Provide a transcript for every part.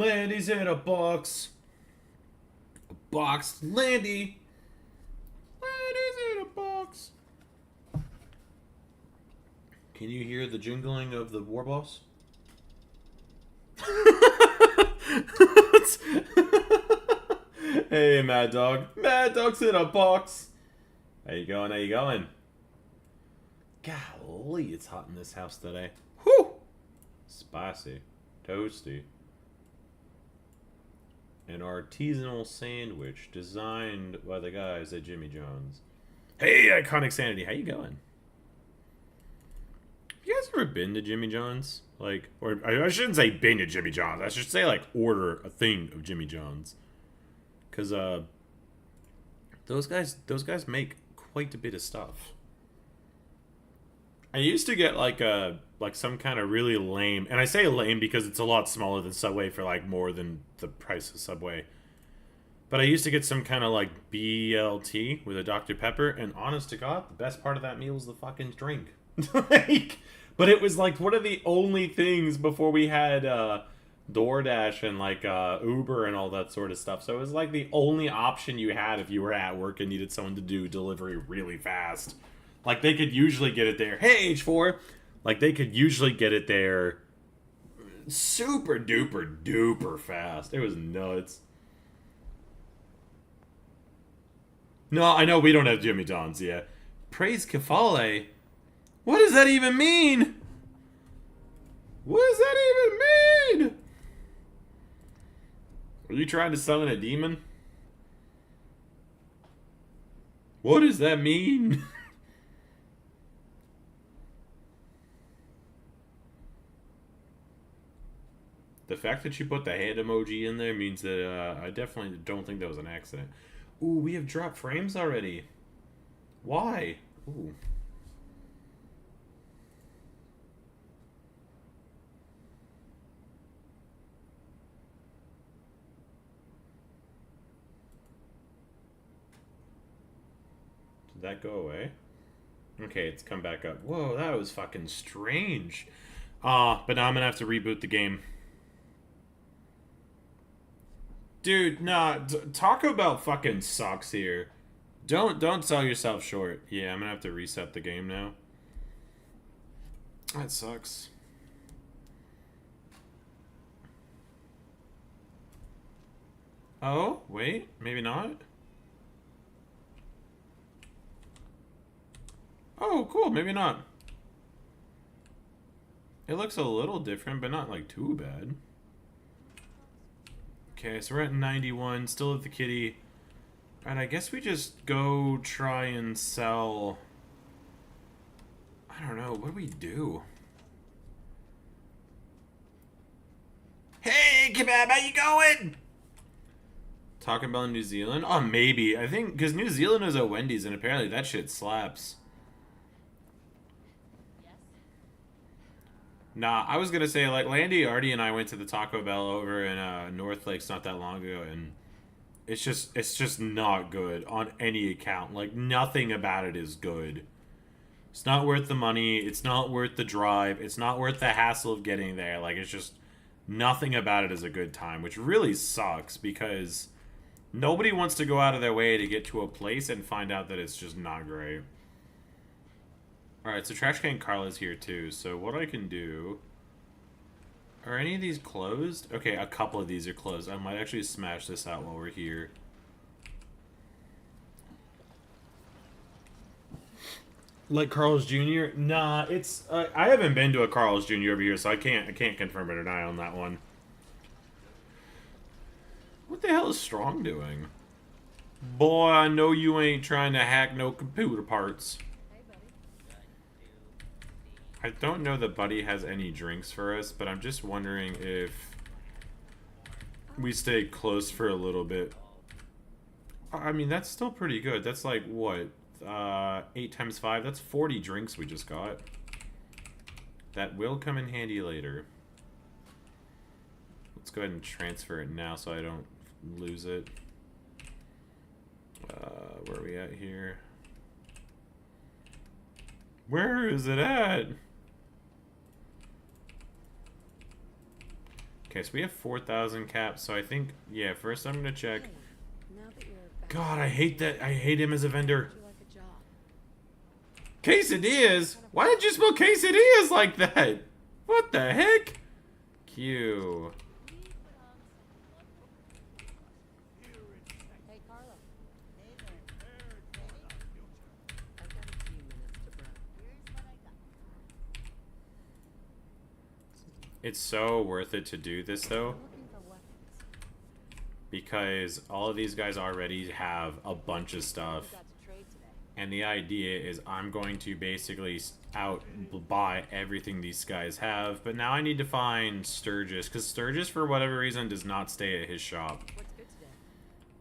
Landy's in a box. A box. Landy. Landy's in a box. Can you hear the jingling of the war boss? Hey, Mad Dog. Mad Dog's in a box. How you going? How you going? Golly, it's hot in this house today. Whew! Spicy. Toasty. An artisanal sandwich designed by the guys at Jimmy John's. Hey, Iconic Sanity, how you going? Have you guys ever been to Jimmy John's? Like, or I shouldn't say been to Jimmy John's. I should say, like, order a thing of Jimmy John's. Because, those guys make quite a bit of stuff. I used to get, like some kind of really lame, and I say lame because it's a lot smaller than Subway for, like, more than the price of Subway. But I used to get some kind of, like, BLT with a Dr. Pepper, and honest to God, the best part of that meal was the fucking drink. Like, but it was, like, one of the only things before we had, DoorDash and, like, Uber and all that sort of stuff. So it was, like, the only option you had if you were at work and needed someone to do delivery really fast. Like, they could usually get it there. Hey, H4! Like, they could usually get it there super duper duper fast. It was nuts. No, I know we don't have Jimmy John's yet. Praise Kefale? What does that even mean? What does that even mean? Are you trying to summon a demon? What does that mean? The fact that you put the hand emoji in there means that I definitely don't think that was an accident. Ooh, we have dropped frames already. Why? Ooh. Did that go away? Okay, it's come back up. Whoa, that was fucking strange. But now I'm gonna have to reboot the game. Dude, nah, Taco Bell fucking sucks here. Don't sell yourself short. Yeah, I'm gonna have to reset the game now. That sucks. Oh, wait, maybe not. Oh, cool, maybe not. It looks a little different, but not like too bad. Okay, so we're at 91, still at the kitty. And I guess we just go try and sell... I don't know, what do we do? Hey, Kebab, how you going? Talking about New Zealand? Oh, maybe. I think, because New Zealand is a Wendy's, and apparently that shit slaps. Nah, I was gonna say, like, Landy, Artie, and I went to the Taco Bell over in North Lakes not that long ago, and it's just not good on any account. Like, nothing about it is good. It's not worth the money. It's not worth the drive. It's not worth the hassle of getting there. Like, it's just nothing about it is a good time, which really sucks because nobody wants to go out of their way to get to a place and find out that it's just not great. Alright, so Trash Can Carla's here too, so what I can do... Are any of these closed? Okay, a couple of these are closed. I might actually smash this out while we're here. Like Carl's Jr.? Nah, it's... I haven't been to a Carl's Jr. over here, so I can't confirm or deny on that one. What the hell is Strong doing? Boy, I know you ain't trying to hack no computer parts. I don't know that Buddy has any drinks for us, but I'm just wondering if we stay close for a little bit. I mean, that's still pretty good. That's like, what? 8 times 5? That's 40 drinks we just got. That will come in handy later. Let's go ahead and transfer it now so I don't lose it. Where are we at here? Where is it at? Okay, so we have 4,000 caps, so I think, yeah, first I'm gonna check. Hey, now that you're back, God, I hate that. I hate him as a vendor. would you like a job? Quesadillas? Why did you spell quesadillas like that? What the heck? Q. Hey, Carla. Hey there. I've got a few minutes to burn. Here's what I got. It's so worth it to do this, though, I'm looking for weapons. because all of these guys already have a bunch of stuff. You got to trade today. And the idea is I'm going to basically buy everything these guys have. But now I need to find Sturgis, because Sturgis, for whatever reason, does not stay at his shop. What's good today?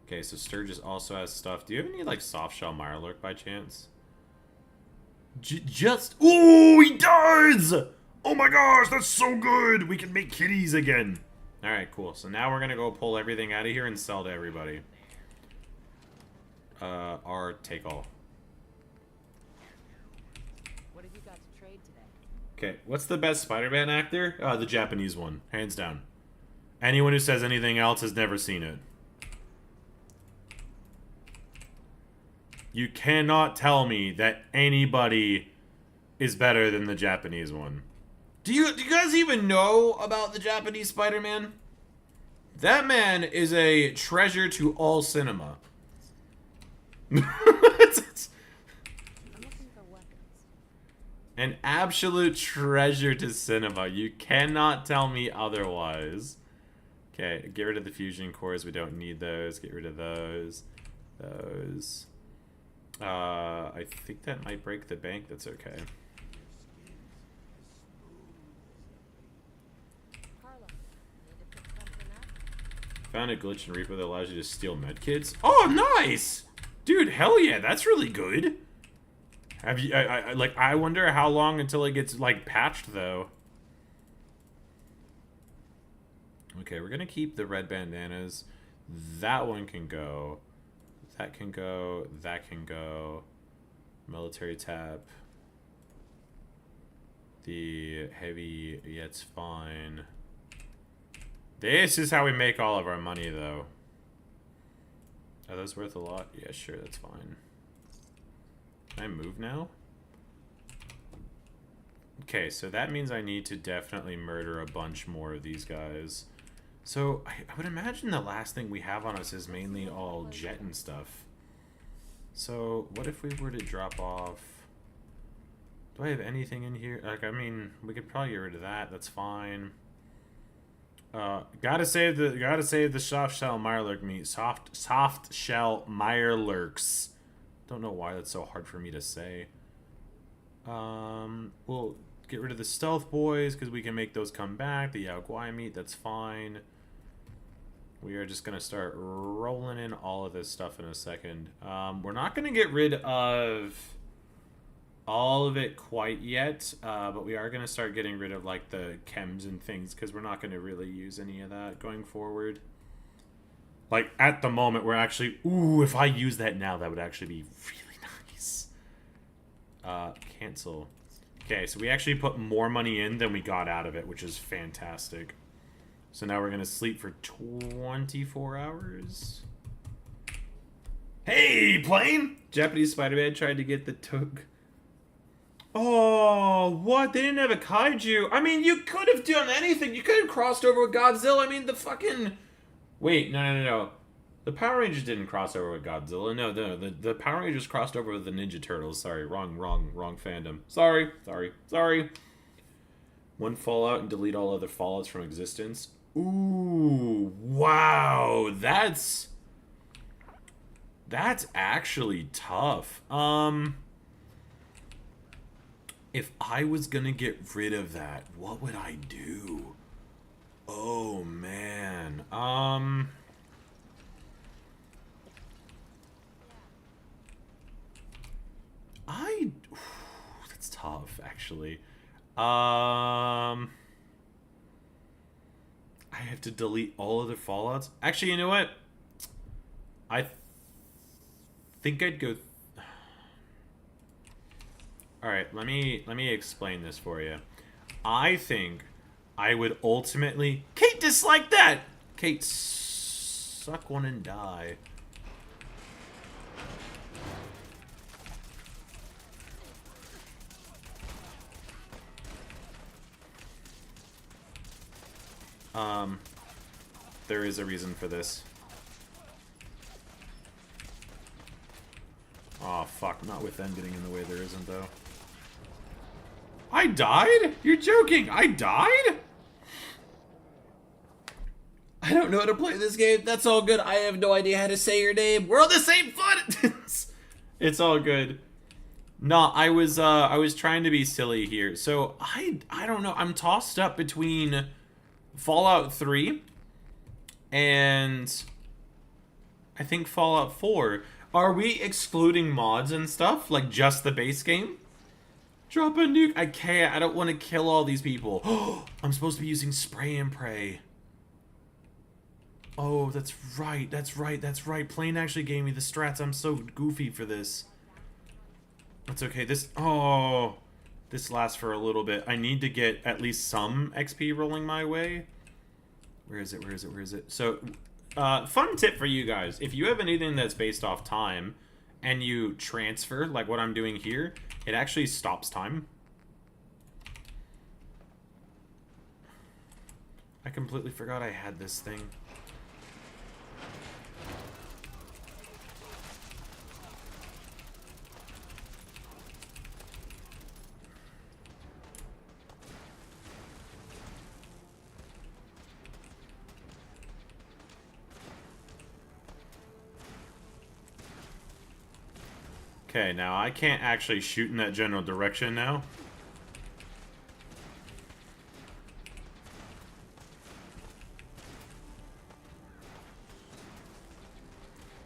Okay, so Sturgis also has stuff. Do you have any, like, soft-shell Mirelurk by chance? Just... Ooh, he does! Oh my gosh, that's so good! We can make kitties again. Alright, cool. So now we're gonna go pull everything out of here and sell to everybody. Our take all. What have you got to trade today? Okay, what's the best Spider-Man actor? The Japanese one, hands down. Anyone who says anything else has never seen it. You cannot tell me that anybody is better than the Japanese one. Do you guys even know about the Japanese Spider-Man? That man is a treasure to all cinema. I'm looking for weapons. An absolute treasure to cinema. You cannot tell me otherwise. Okay, get rid of the fusion cores. We don't need those. Get rid of those. Those. I think that might break the bank. That's okay. Carla, need to pick something up? Found a glitch in Reaper that allows you to steal medkits. Oh, nice! Dude, hell yeah, that's really good. Have you, I wonder how long until it gets, like, patched, though. Okay, we're gonna keep the red bandanas. That one can go. That can go. That can go. Military tab. The heavy, yeah, it's fine. This is how we make all of our money, though. Are those worth a lot? Yeah, sure, that's fine. Can I move now? Okay, so that means I need to definitely murder a bunch more of these guys. So, I would imagine the last thing we have on us is mainly all jet and stuff. So, what if we were to drop off... Do I have anything in here? Like, I mean, we could probably get rid of that. That's fine. Gotta save the soft shell Mirelurk meat. Soft shell Mirelurks. Don't know why that's so hard for me to say. We'll get rid of the stealth boys because we can make those come back. The Yao Guai meat, that's fine. We are just gonna start rolling in all of this stuff in a second. We're not gonna get rid of all of it quite yet, but we are gonna start getting rid of like the chems and things because we're not gonna really use any of that going forward. Like at the moment, we're actually if I use that now, that would actually be really nice. Cancel. Okay, so we actually put more money in than we got out of it, which is fantastic. So now we're gonna sleep for 24 hours. Hey, plane! Japanese Spider-Man tried to get the Tug. Oh, what? They didn't have a kaiju. I mean, you could have done anything. You could have crossed over with Godzilla. I mean, the fucking... Wait, no. The Power Rangers didn't cross over with Godzilla. No. The Power Rangers crossed over with the Ninja Turtles. Sorry, wrong fandom. Sorry. One Fallout and delete all other Fallouts from existence. Ooh, wow. That's actually tough. If I was gonna get rid of that, what would I do? Oh, man. That's tough, actually. I have to delete all other Fallouts. Actually, you know what? I think I'd go... Alright, let me explain this for you. I think I would ultimately... Keep Kate disliked that. Kate, suck one and die. There is a reason for this. Oh, fuck. Not with them getting in the way. There isn't, though. I died? You're joking. I died? I don't know how to play this game. That's all good. I have no idea how to say your name. We're on the same foot. It's all good. No, I was trying to be silly here. So, I don't know. I'm tossed up between Fallout 3 and I think Fallout 4. Are we excluding mods and stuff? Like just the base game? Drop a nuke. I can't. I don't want to kill all these people. I'm supposed to be using spray and pray. Oh, that's right. That's right. That's right. Plane actually gave me the strats. I'm so goofy for this. That's okay. This lasts for a little bit. I need to get at least some XP rolling my way. Where is it? Where is it? Where is it? So, fun tip for you guys. If you have anything that's based off time and you transfer, like what I'm doing here, it actually stops time. I completely forgot I had this thing. Okay, now I can't actually shoot in that general direction now.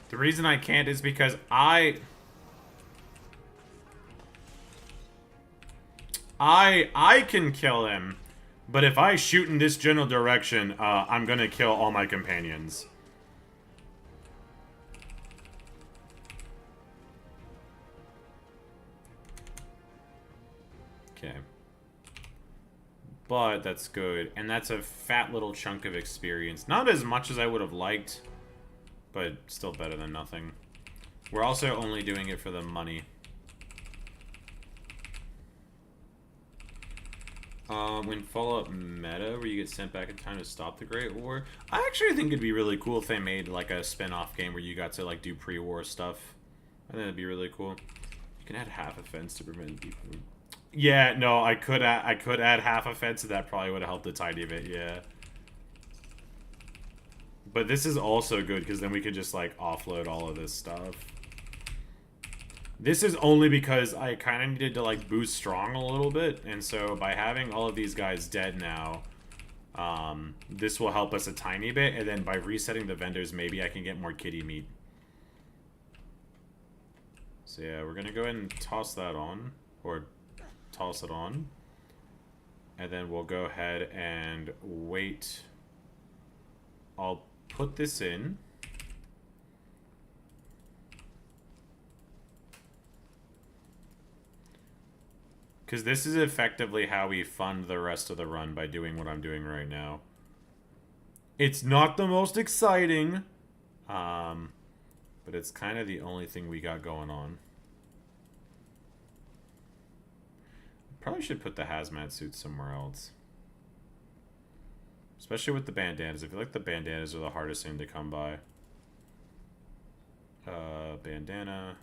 The reason I can't is because I can kill him, but if I shoot in this general direction, I'm gonna kill all my companions. Okay. But that's good. And that's a fat little chunk of experience. Not as much as I would have liked, but still better than nothing. We're also only doing it for the money. When Fallout meta, where you get sent back in time to stop the Great War, I actually think it'd be really cool if they made like a spin-off game where you got to like do pre-war stuff. I think that'd be really cool. You can add half a fence to prevent people. Yeah, no, I could add half a fence, so that probably would have helped a tiny bit, yeah. But this is also good, because then we could just, like, offload all of this stuff. This is only because I kind of needed to, like, boost strong a little bit, and so by having all of these guys dead now, this will help us a tiny bit, and then by resetting the vendors, maybe I can get more kitty meat. So yeah, we're gonna go ahead and toss that on, or toss it on, and then we'll go ahead and wait. I'll put this in. Because this is effectively how we fund the rest of the run, by doing what I'm doing right now. It's not the most exciting, but it's kind of the only thing we got going on. Probably should put the hazmat suit somewhere else. Especially with the bandanas. I feel like the bandanas are the hardest thing to come by. Bandana.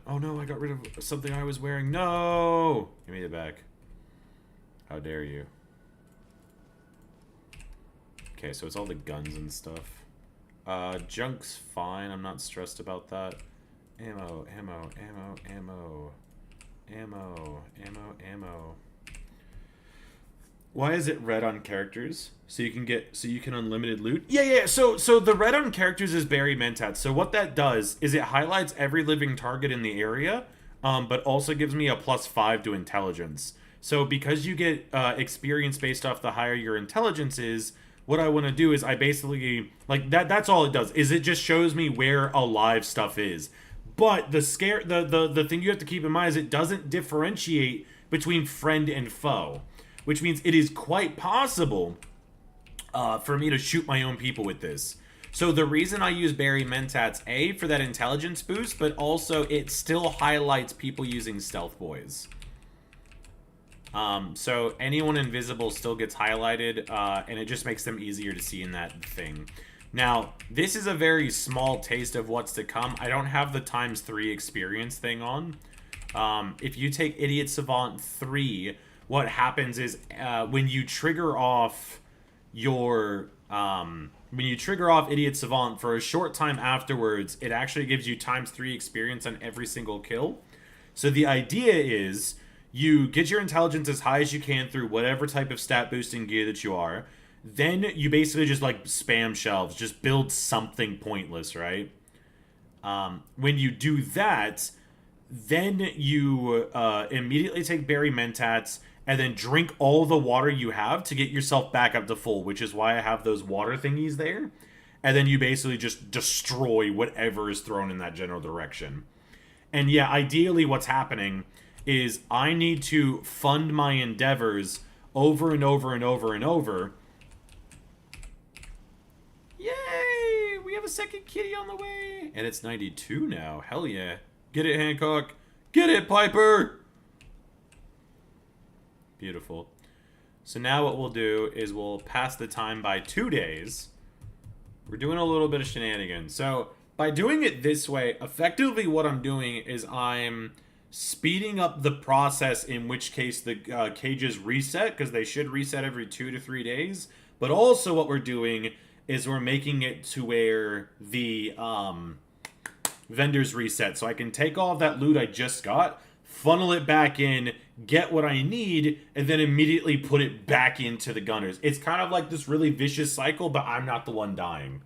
Oh no, I got rid of something I was wearing. No! Give me it back. How dare you. Okay, so it's all the guns and stuff. Junk's fine. I'm not stressed about that. Ammo, ammo, ammo, ammo. Ammo, ammo, ammo. Why is it red on characters? So you can unlimited loot? Yeah, so the red on characters is Barry Mentat. So what that does is it highlights every living target in the area, but also gives me a +5 to intelligence. So because you get experience based off the higher your intelligence is, what I want to do is I basically, like, that's all it does, is it just shows me where alive stuff is. But the thing you have to keep in mind is it doesn't differentiate between friend and foe, which means it is quite possible for me to shoot my own people with this. So the reason I use Berry Mentats, A, for that intelligence boost, but also it still highlights people using Stealth Boys. So anyone invisible still gets highlighted, and it just makes them easier to see in that thing. Now, this is a very small taste of what's to come. I don't have the × 3 experience thing on. If you take Idiot Savant 3, what happens is when you trigger off your... when you trigger off Idiot Savant, for a short time afterwards, it actually gives you × 3 experience on every single kill. So the idea is, you get your intelligence as high as you can through whatever type of stat boosting gear that you are. Then you basically just, like, spam shelves. Just build something pointless, right? When you do that, then you immediately take Berry Mentats and then drink all the water you have to get yourself back up to full, which is why I have those water thingies there. And then you basically just destroy whatever is thrown in that general direction. And yeah, ideally what's happening is I need to fund my endeavors over and over and over and over. Yay! We have a second kitty on the way! And it's 92 now. Hell yeah. Get it, Hancock. Get it, Piper! Beautiful. So now what we'll do is we'll pass the time by 2 days. We're doing a little bit of shenanigans. So by doing it this way, effectively what I'm doing is I'm speeding up the process, in which case the cages reset, because they should reset every 2 to 3 days. But also what we're doing is we're making it to where the vendors reset. So I can take all of that loot I just got, funnel it back in, get what I need, and then immediately put it back into the gunners. It's kind of like this really vicious cycle, but I'm not the one dying.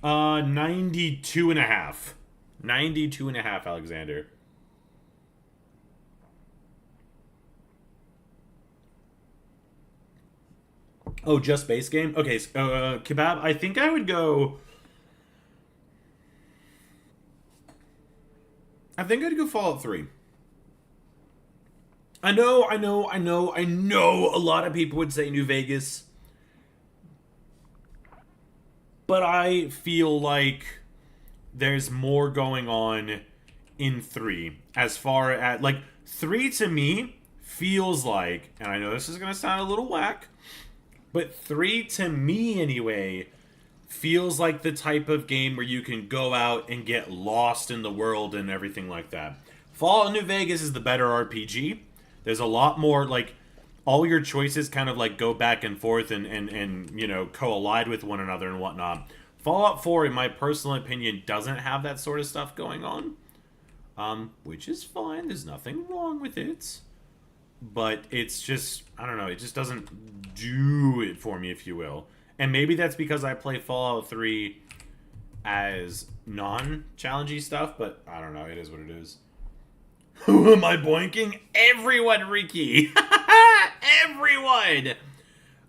92.5. 92.5, Alexander. Oh, just base game? Okay, so, Kebab, I think I would go... I think I'd go Fallout 3. I know a lot of people would say New Vegas. But I feel like there's more going on in 3. As far as, like, 3 to me feels like, and I know this is going to sound a little whack, but 3 to me anyway feels like the type of game where you can go out and get lost in the world and everything like that. Fallout New Vegas is the better RPG. There's a lot more, like, all your choices kind of, like, go back and forth and you know, collide with one another and whatnot. Fallout 4, in my personal opinion, doesn't have that sort of stuff going on. Which is fine. There's nothing wrong with it. But it's just, I don't know, it just doesn't do it for me, if you will. And maybe that's because I play Fallout 3 as non-challengey stuff, but I don't know, it is what it is. Who am I boinking? Everyone, Ricky! Everyone!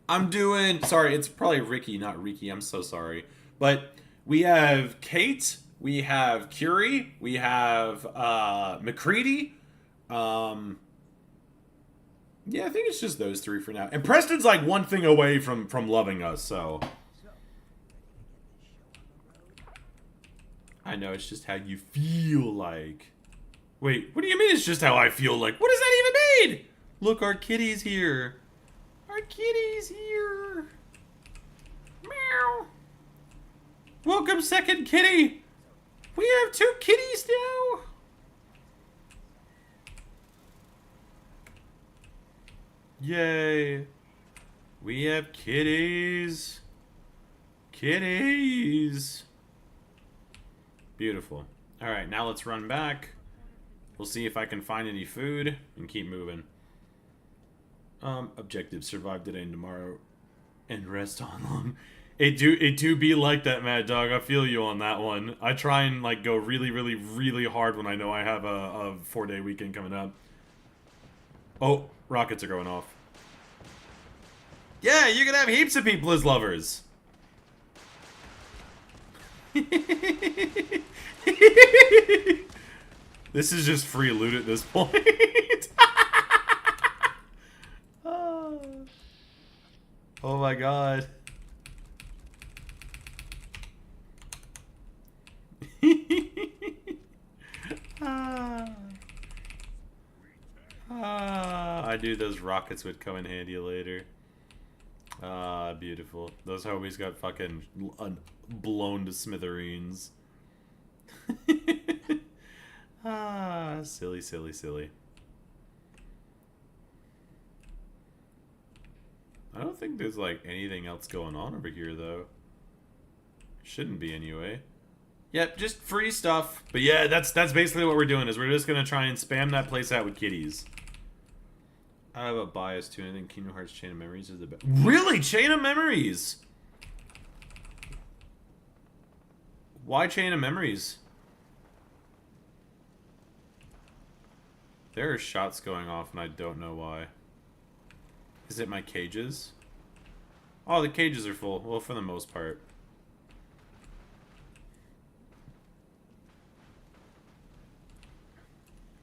I'm doing... Sorry, it's probably Ricky, not Ricky. I'm so sorry. But we have Kate, we have Curie, we have McCready. Yeah, I think it's just those 3 for now. And Preston's like one thing away from loving us, so... I know, it's just how you feel like. Wait, what do you mean it's just how I feel like? What does that even mean? Look, our kitty's here. Our kitty's here. Meow. Welcome, second kitty. We have 2 kitties now. Yay. We have kitties. Kitties. Beautiful. Alright, now let's run back. We'll see if I can find any food and keep moving. Objective, survive today and tomorrow and rest on long. It do be like that, Mad Dog. I feel you on that one. I try and like go really hard when I know I have a 4-day weekend coming up. Oh, rockets are going off. Yeah, you can have heaps of people as lovers. This is just free loot at this point. dude, those rockets would come in handy later. Ah, beautiful. Those homies got fucking blown to smithereens. Ah, silly, silly, silly. I don't think there's like anything else going on over here though. Shouldn't be anyway. Yep, just free stuff. But yeah, that's basically what we're doing, is we're just gonna try and spam that place out with kitties. I have a bias too. I think Kingdom Hearts Chain of Memories is the best. Really? Chain of Memories? Why Chain of Memories? There are shots going off and I don't know why. Is it my cages? Oh, the cages are full. Well, for the most part.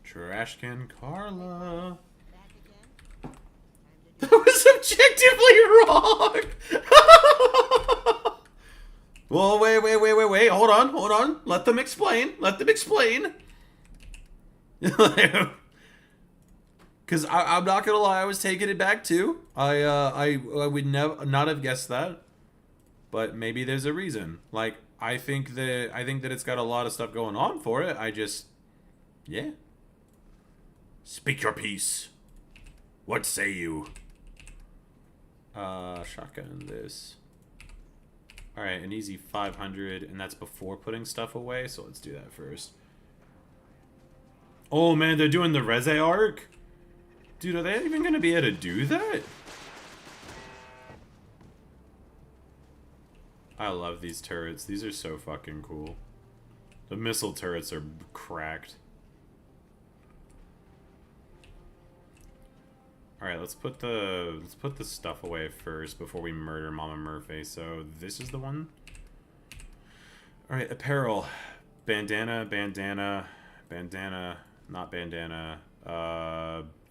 Trashcan Carla. Back again? That was objectively wrong! Well, wait. Hold on. Let them explain. Because I'm not gonna lie, I was taking it back too. I would never not have guessed that, but maybe there's a reason. Like I think that it's got a lot of stuff going on for it. Yeah. Speak your piece. What say you? Shotgun this. All right, an easy 500, and that's before putting stuff away. So let's do that first. Oh man, they're doing the Reze arc. Dude, are they even gonna be able to do that? I love these turrets. These are so fucking cool. The missile turrets are cracked. Alright, let's put the stuff away first before we murder Mama Murphy. So this is the one. Alright, apparel. Bandana, not bandana.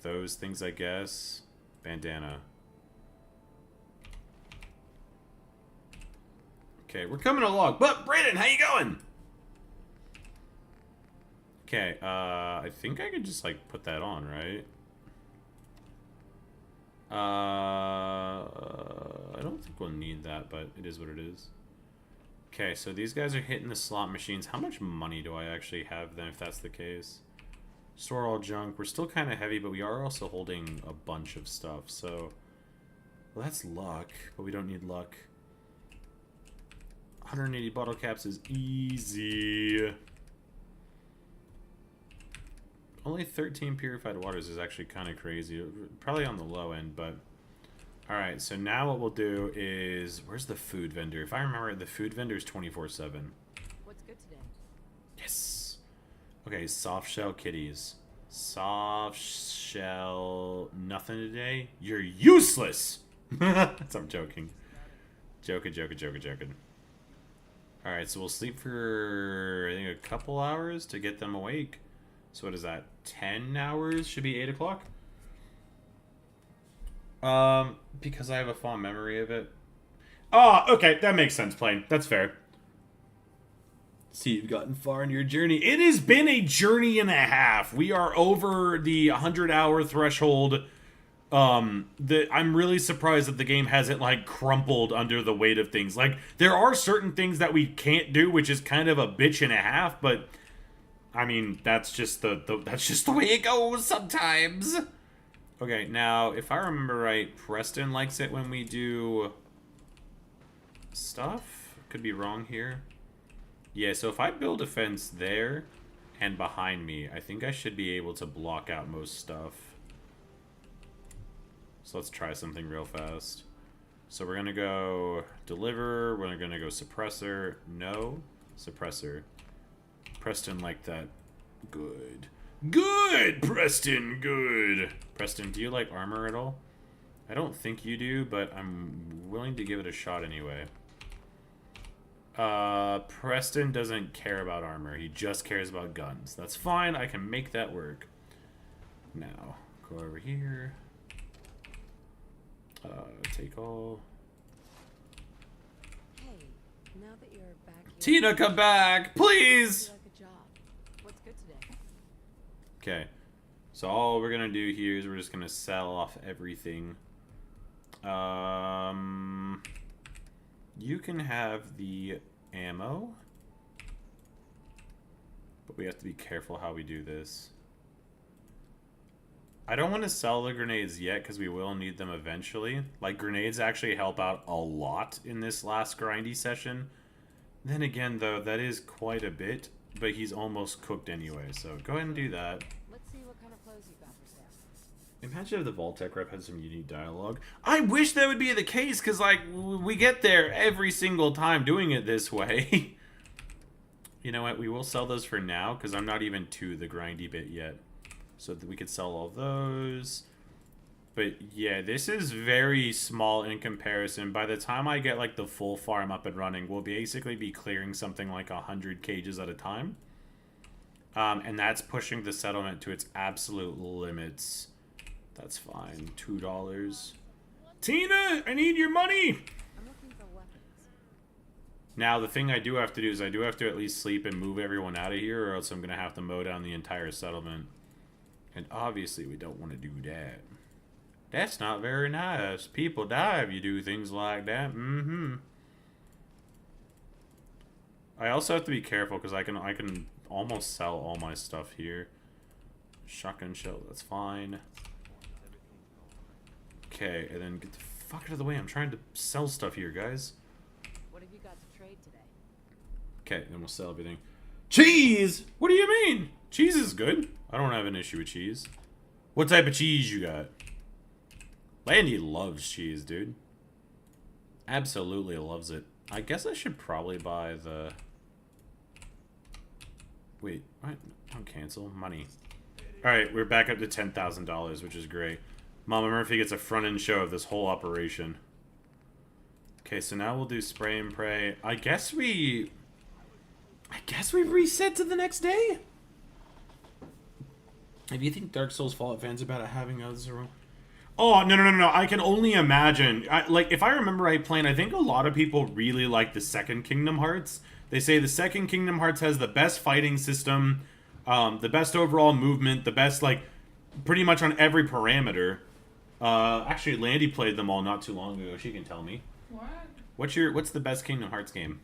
Those things, I guess. Bandana. Okay, we're coming along. But, Brandon, how you going? Okay, I think I could just, like, put that on, right? I don't think we'll need that, but it is what it is. Okay, so these guys are hitting the slot machines. How much money do I actually have then, if that's the case? Store all junk. We're still kind of heavy, but we are also holding a bunch of stuff, so... Well, that's luck, but we don't need luck. 180 bottle caps is easy. Only 13 purified waters is actually kind of crazy. Probably on the low end, but... Alright, so now what we'll do is... Where's the food vendor? If I remember, the food vendor is 24/7. What's good today? Yes! Okay, soft shell kitties. Soft shell... Nothing today? You're useless! I'm joking. Joking. Alright, so we'll sleep for, I think, a couple hours to get them awake. So what is that? 10 hours? Should be 8 o'clock? Because I have a fond memory of it. Oh, okay, that makes sense, Plane. That's fair. See, you've gotten far in your journey. It has been a journey and a half. We are over the 100-hour threshold. I'm really surprised that the game hasn't, like, crumpled under the weight of things. Like, there are certain things that we can't do, which is kind of a bitch and a half, but... I mean, that's just that's just the way it goes sometimes. Okay, now, if I remember right, Preston likes it when we do stuff. Could be wrong here. Yeah, so if I build a fence there and behind me, I think I should be able to block out most stuff. So let's try something real fast. So we're gonna go deliver, we're gonna go suppressor, no, suppressor. Preston liked that. Good. Good, Preston, good. Preston, do you like armor at all? I don't think you do, but I'm willing to give it a shot anyway. Preston doesn't care about armor. He just cares about guns. That's fine. I can make that work. Now, go over here. Take all. Hey, now that you're back here, Tina, come back, please! like a job. What's good today? Okay. So all we're gonna do here is we're just gonna sell off everything. You can have the ammo, but we have to be careful how we do this. I don't want to sell the grenades yet because we will need them eventually. Like, grenades actually help out a lot in this last grindy session. Then again, though, that is quite a bit, but he's almost cooked anyway, so go ahead and do that. Let's see what kind of clothes you got for sale. Imagine if the Vault-Tec rep had some unique dialogue. I wish that would be the case, because, like, we get there every single time doing it this way. You know what? We will sell those for now, because I'm not even to the grindy bit yet. So that we could sell all those. But, yeah, this is very small in comparison. By the time I get, like, the full farm up and running, we'll basically be clearing something like 100 cages at a time. And that's pushing the settlement to its absolute limits. That's fine. $2. Tina, I need your money! I'm looking for weapons. Now, the thing I do have to do is I do have to at least sleep and move everyone out of here, or else I'm going to have to mow down the entire settlement. And obviously we don't want to do that. That's not very nice. People die if you do things like that. I also have to be careful because I can almost sell all my stuff here. Shotgun shell, that's fine. Okay, and then get the fuck out of the way. I'm trying to sell stuff here, guys. What have you got to trade today? Okay, then we'll sell everything. Cheese! What do you mean? Cheese is good. I don't have an issue with cheese. What type of cheese you got? Landy loves cheese, dude. Absolutely loves it. I guess I should probably buy the... Wait, what? Don't cancel. Money. Alright, we're back up to $10,000, which is great. Mama Murphy gets a front-end show of this whole operation. Okay, so now we'll do spray and pray. I guess we reset to the next day? If you think Dark Souls Fallout fans about it having others around... Oh, no. I can only imagine. Like, if I remember right playing, I think a lot of people really like the second Kingdom Hearts. They say the second Kingdom Hearts has the best fighting system, the best overall movement, the best, like, pretty much on every parameter. Actually, Landy played them all not too long ago. She can tell me. What? What's the best Kingdom Hearts game?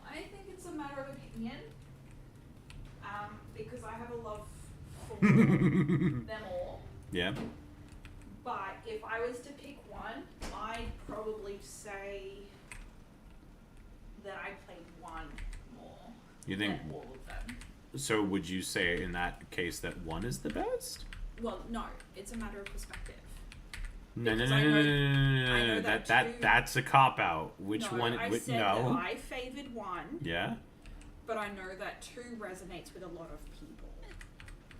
I think it's a matter of opinion. Because I have a love for them all. Yeah. But if I was to pick one, I'd probably say that I played one more You think... than all of them. So would you say in that case that one is the best? Well, no, it's a matter of perspective. No. Because I know that two- That's a cop out. Which No, one? I said no. that I favoured one, Yeah. but I know that two resonates with a lot of people.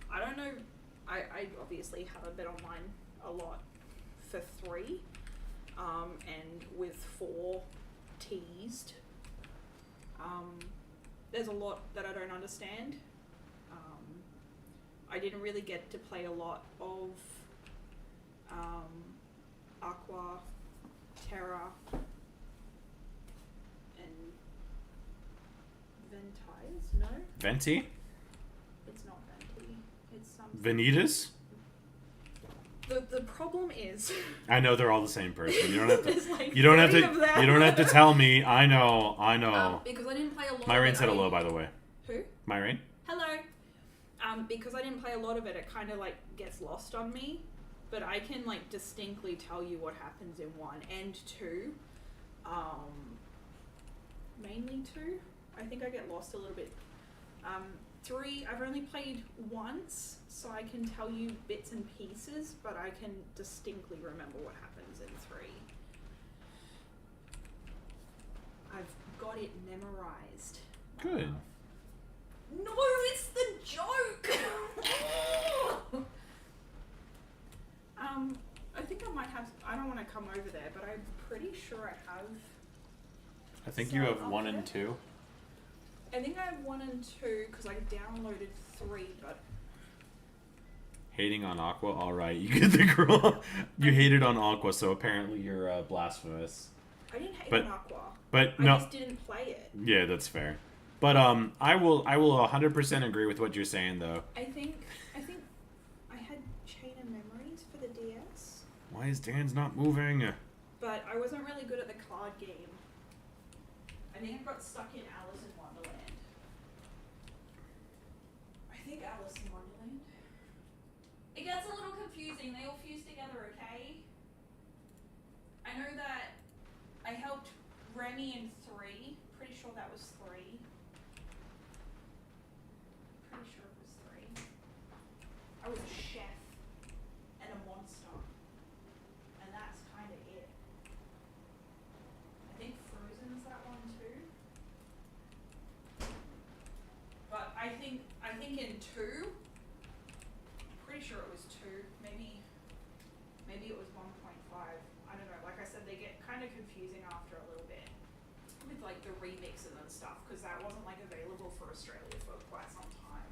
I don't know. I obviously have a bet online a lot for 3, and with 4 teased. There's a lot that I don't understand. I didn't really get to play a lot of Aqua, Terra, and Venti's. No, Venti? it's not Venti. It's something. Vanitas? The problem is. I know they're all the same person. You don't have to. There's like You don't have 3 to. of them. You don't have to tell me. I know. Because I didn't play a lot. Myrain of it, said I- hello, by the way. Who? Myrain? Hello. Because I didn't play a lot of it, it kind of like gets lost on me. But I can like distinctly tell you what happens in 1 and 2. Mainly 2. I think I get lost a little bit. 3, I've only played once, so I can tell you bits and pieces, but I can distinctly remember what happens in 3. I've got it memorized. Good. No, it's the joke! I think I might have. I don't want to come over there, but I'm pretty sure I have. I think you have 1 and 2. I think I have 1 and 2 because I downloaded 3, but. Hating on Aqua? Alright, you get the girl. You hated on Aqua, so apparently you're blasphemous. I didn't hate But- on Aqua. But I no. just didn't play it. Yeah, that's fair. But I will 100% agree with what you're saying though. I think I had Chain of Memories for the DS, Why is Dan's not moving? but I wasn't really good at the card game. I think I got stuck in Alice in Wonderland. I think Alice in Wonderland. It gets a little confusing. They all fuse together, okay? I know that I helped Remy in 3. Pretty sure that was 3. Pretty sure it was 3. I was a chef and a monster. And that's kind of it. I think Frozen's that one too. But I think in 2, pretty sure it was 2. Maybe it was 1.5. I don't know. Like I said, they get kind of confusing after a little bit with like the remixes and stuff, because that wasn't like available for Australia for quite some time.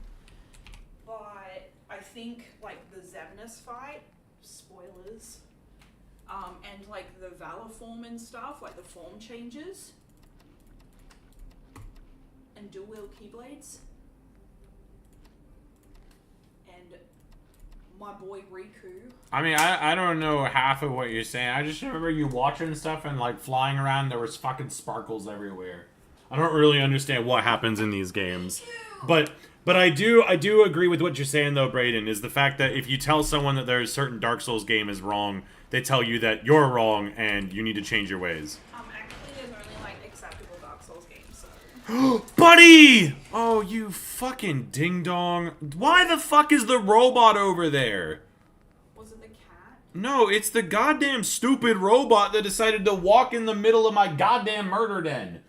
But I think like the Xemnas fight, spoilers, and like the Valor form and stuff, like the form changes, and dual wield Keyblades, and my boy Riku. I mean, I don't know half of what you're saying. I just remember you watching stuff and like flying around. There was fucking sparkles everywhere. I don't really understand what happens in these games, but I do agree with what you're saying though, Brayden. Is the fact that if you tell someone that there's a certain Dark Souls game is wrong, they tell you that you're wrong and you need to change your ways. Actually, there's only like acceptable Dark Souls games. So. Buddy! Oh, you fucking ding dong! Why the fuck is the robot over there? Was it the cat? No, it's the goddamn stupid robot that decided to walk in the middle of my goddamn murder den.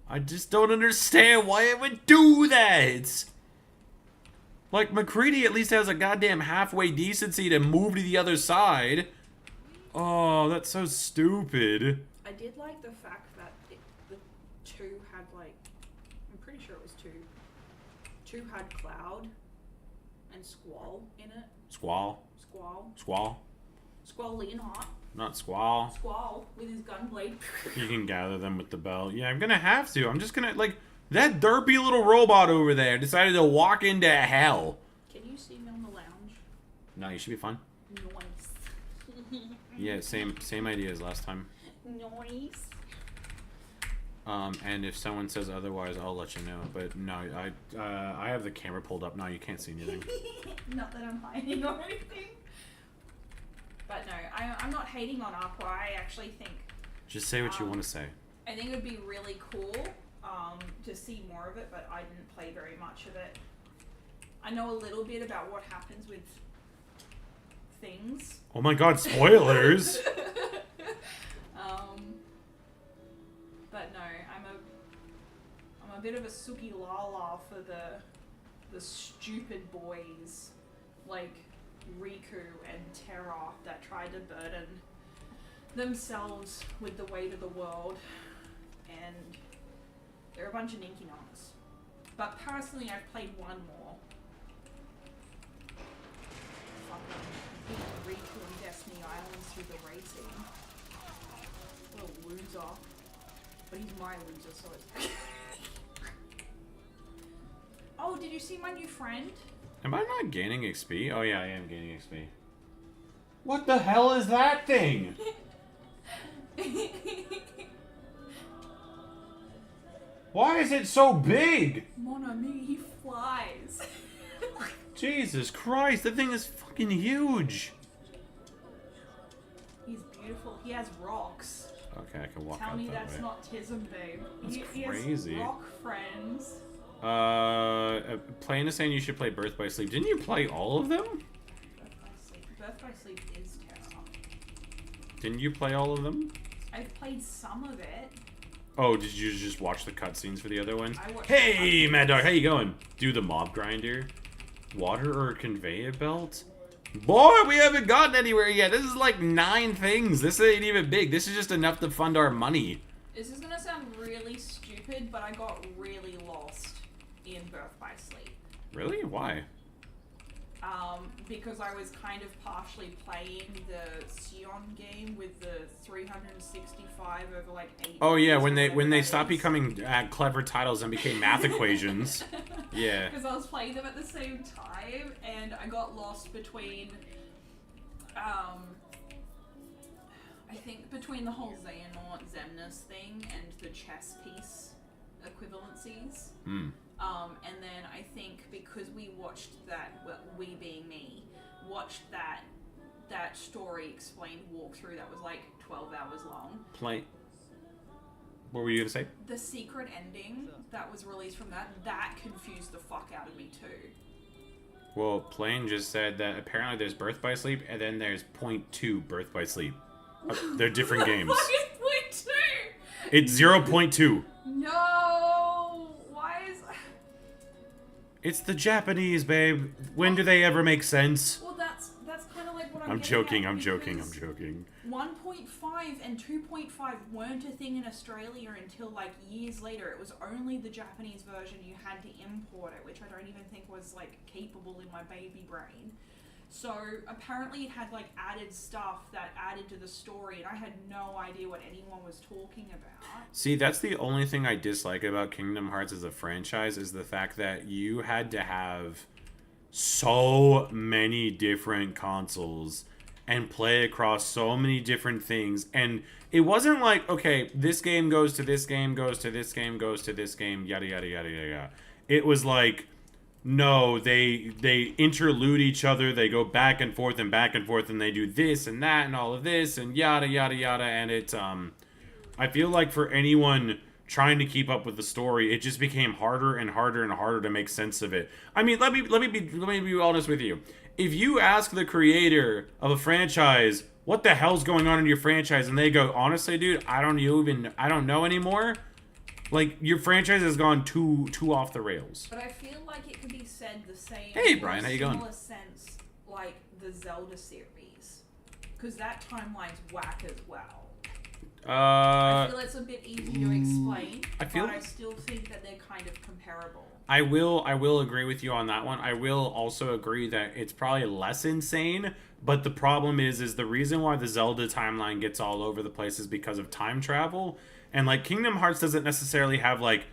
I just don't understand why it would do that. Like, McCready at least has a goddamn halfway decency to move to the other side. Oh, that's so stupid. I did like the fact that the 2 had like, I'm pretty sure it was 2. 2 had Cloud and Squall in it. Squall. Squall Leonhart. Not Squall. Squall with his gunblade. You can gather them with the bell. Yeah, I'm gonna have to. I'm just gonna, like, that derpy little robot over there decided to walk into hell. Can you see me on the lounge? No, you should be fine. Nice. Yeah, same idea as last time. Nice. And if someone says otherwise, I'll let you know. But no, I have the camera pulled up now. You can't see anything. Not that I'm hiding or anything. But no, I'm not hating on Aqua. I actually think Just say what you want to say. I think it would be really cool to see more of it, but I didn't play very much of it. I know a little bit about what happens with things. Oh my god, spoilers! But no, I'm a bit of a Suki Lala for the stupid boys like Riku and Terra that try to burden themselves with the weight of the world, and they're a bunch of ninky nonks. But personally, I've played one more. Fucking Riku and Destiny Islands through the racing. What a loser. But he's my loser, so it's... Oh, did you see my new friend? Am I not gaining XP? Oh yeah, I am gaining XP. What the hell is that thing? Why is it so big? Mon ami, he flies. Jesus Christ, that thing is fucking huge. He's beautiful. He has rocks. Okay, I can walk Tell out me that that's way. not Tism, babe. That's He crazy. has rock friends. Playing is saying you should play Birth by Sleep. Didn't you play all of them? Birth by Sleep. Birth by Sleep is Terra. Didn't you play all of them? I've played some of it. Oh, did you just watch the cutscenes for the other one? I watched Hey, the Mad Dog, how you going? Do the mob grinder. Water or conveyor belt? Boy, we haven't gotten anywhere yet. This is like 9 things. This ain't even big. This is just enough to fund our money. This is gonna sound really stupid, but I got really lost in Birth by Sleep. Really? Why? Because I was kind of partially playing the Sion game with the 365 over like 8 Oh yeah, years when or they whatever stopped that is. becoming clever titles and became math equations. Yeah. Because I was playing them at the same time, and I got lost between, I think between the whole Xehanort Xemnas thing and the chess piece equivalencies. Hmm. And then I think because we watched that, well, we being me, watched that story explained walkthrough that was like 12 hours long. What were you gonna say? The secret ending that was released from that confused the fuck out of me too. Well, Plane just said that apparently there's Birth by Sleep and then there's .2 Birth by Sleep. They're different games. What is point 2? It's 0.2. No! Why is... It's the Japanese, babe. When do they ever make sense? Well, that's kind of like what I'm I'm getting joking, at, I'm joking, I'm because joking. 1.5 and 2.5 weren't a thing in Australia until like years later. It was only the Japanese version you had to import it, which I don't even think was like capable in my baby brain. So apparently it had like added stuff that added to the story, and I had no idea what anyone was talking about. See, that's the only thing I dislike about Kingdom Hearts as a franchise is the fact that you had to have so many different consoles and play across so many different things, and it wasn't like, okay, this game goes to this game, goes to this game, goes to this game, yada yada yada yada. It was like, no, they interlude each other, they go back and forth, and they do this and that and all of this and yada yada yada, and it's I feel like for anyone trying to keep up with the story, it just became harder and harder and harder to make sense of it. I mean, let me be honest with you. If you ask the creator of a franchise, what the hell's going on in your franchise, and they go, honestly, dude, I don't know anymore. Like, your franchise has gone too off the rails. But I feel like it could be said the same. Hey, in Brian, a how you going? similar sense, like the Zelda series, because that timeline's whack as well. I feel it's a bit easy to explain, but I still think that they're kind of comparable. I will agree with you on that one. I will also agree that it's probably less insane, but the problem is the reason why the Zelda timeline gets all over the place is because of time travel. And like Kingdom Hearts doesn't necessarily have like,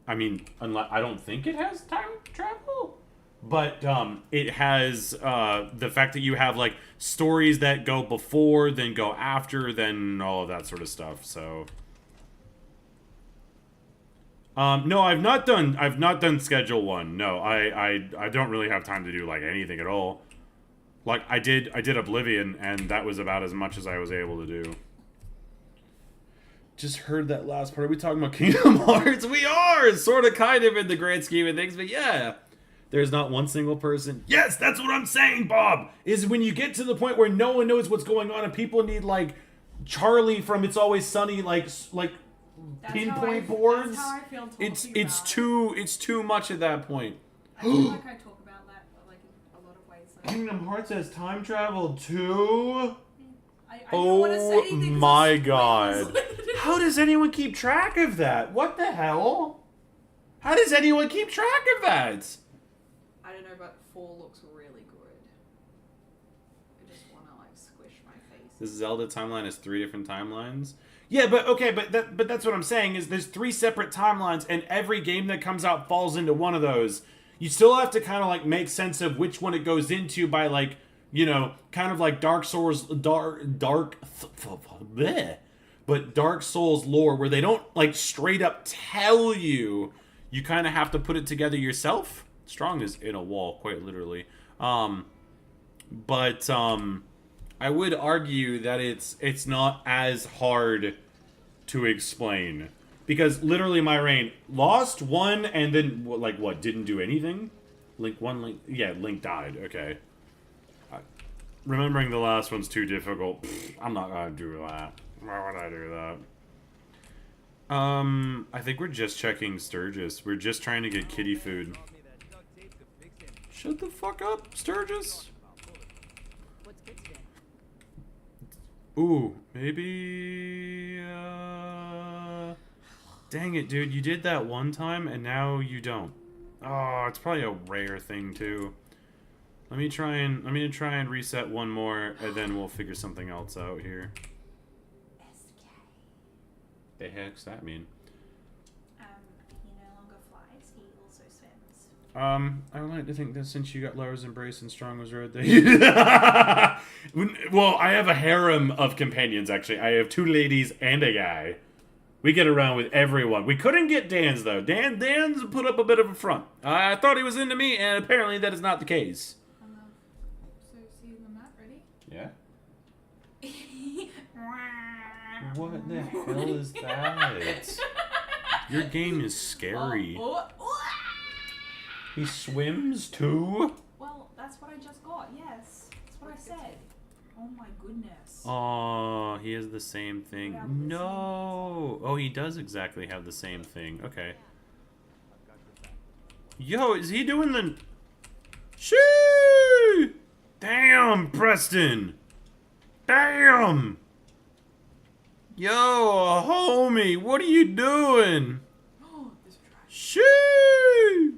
I mean, I don't think it has time travel, but it has the fact that you have like stories that go before, then go after, then all of that sort of stuff. So no, I've not done Schedule 1. No, I don't really have time to do like anything at all. Like I did Oblivion, and that was about as much as I was able to do. Just heard that last part. Are we talking about Kingdom Hearts? We are! Sort of, kind of, in the grand scheme of things, but yeah. There's not one single person. Yes, that's what I'm saying, Bob! Is when you get to the point where no one knows what's going on and people need, like, Charlie from It's Always Sunny, like pinpoint boards. That's how I feel talking It's too much at that point. I feel like I talk about that, like, in a lot of ways. Like, Kingdom Hearts has time travel, too? I don't want to say anything 'cause my it's god. spoilers. How does anyone keep track of that? What the hell? How does anyone keep track of that? I don't know, but 4 looks really good. I just want to like squish my face. The Zelda timeline is 3 different timelines. Yeah, but okay, but that's what I'm saying is there's 3 separate timelines, and every game that comes out falls into one of those. You still have to kind of like make sense of which one it goes into by like, you know, kind of like Dark Souls lore, where they don't like straight up tell you. You kind of have to put it together yourself. Strong is in a wall, quite literally. But I would argue that it's not as hard to explain, because literally my reign lost one and then like what, didn't do anything. Link died. Okay. Remembering the last one's too difficult. I'm not gonna do that. Why would I do that? I think we're just checking Sturgis. We're just trying to get kitty food. Shut the fuck up, Sturgis. What's good today? Ooh, maybe, dang it, dude. You did that one time, and now you don't. Oh, it's probably a rare thing, too. Let me try and reset one more, and then we'll figure something else out here. The heck's that mean? He no longer flies, he also swims. I would like to think that since you got Lara's embrace and Strong was right there. Well, I have a harem of companions, actually. I have 2 ladies and a guy. We get around with everyone. We couldn't get Dan's, though. Dan's put up a bit of a front. I thought he was into me, and apparently that is not the case. So, see the map, ready? Yeah? What the hell is that? Your game is scary. He swims, too? Well, that's what I just got, yes. That's what I said. Oh my goodness. Oh, he has the same thing. Yeah, with the No. Oh, he does exactly have the same thing. Okay. Yo, is he doing the... Shoo! Damn, Preston. Damn. Yo, homie, what are you doing? This trash. Shoo!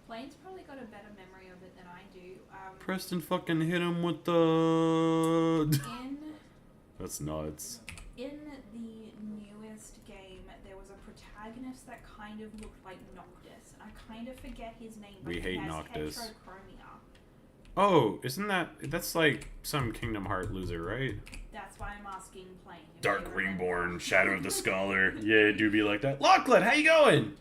Plane's probably got a better memory of it than I do. Preston fucking hit him with the... In That's nuts. the newest game, there was a protagonist that kind of looked like Noctis. I kind of forget his name, but We he hate has Noctis. heterochromia. Oh, isn't that... That's like some Kingdom Heart loser, right? That's why I'm asking Plane. if Dark you remember. Greenborn, Shadow of the Scholar. Yeah, it do be like that. Lachlan, how you going?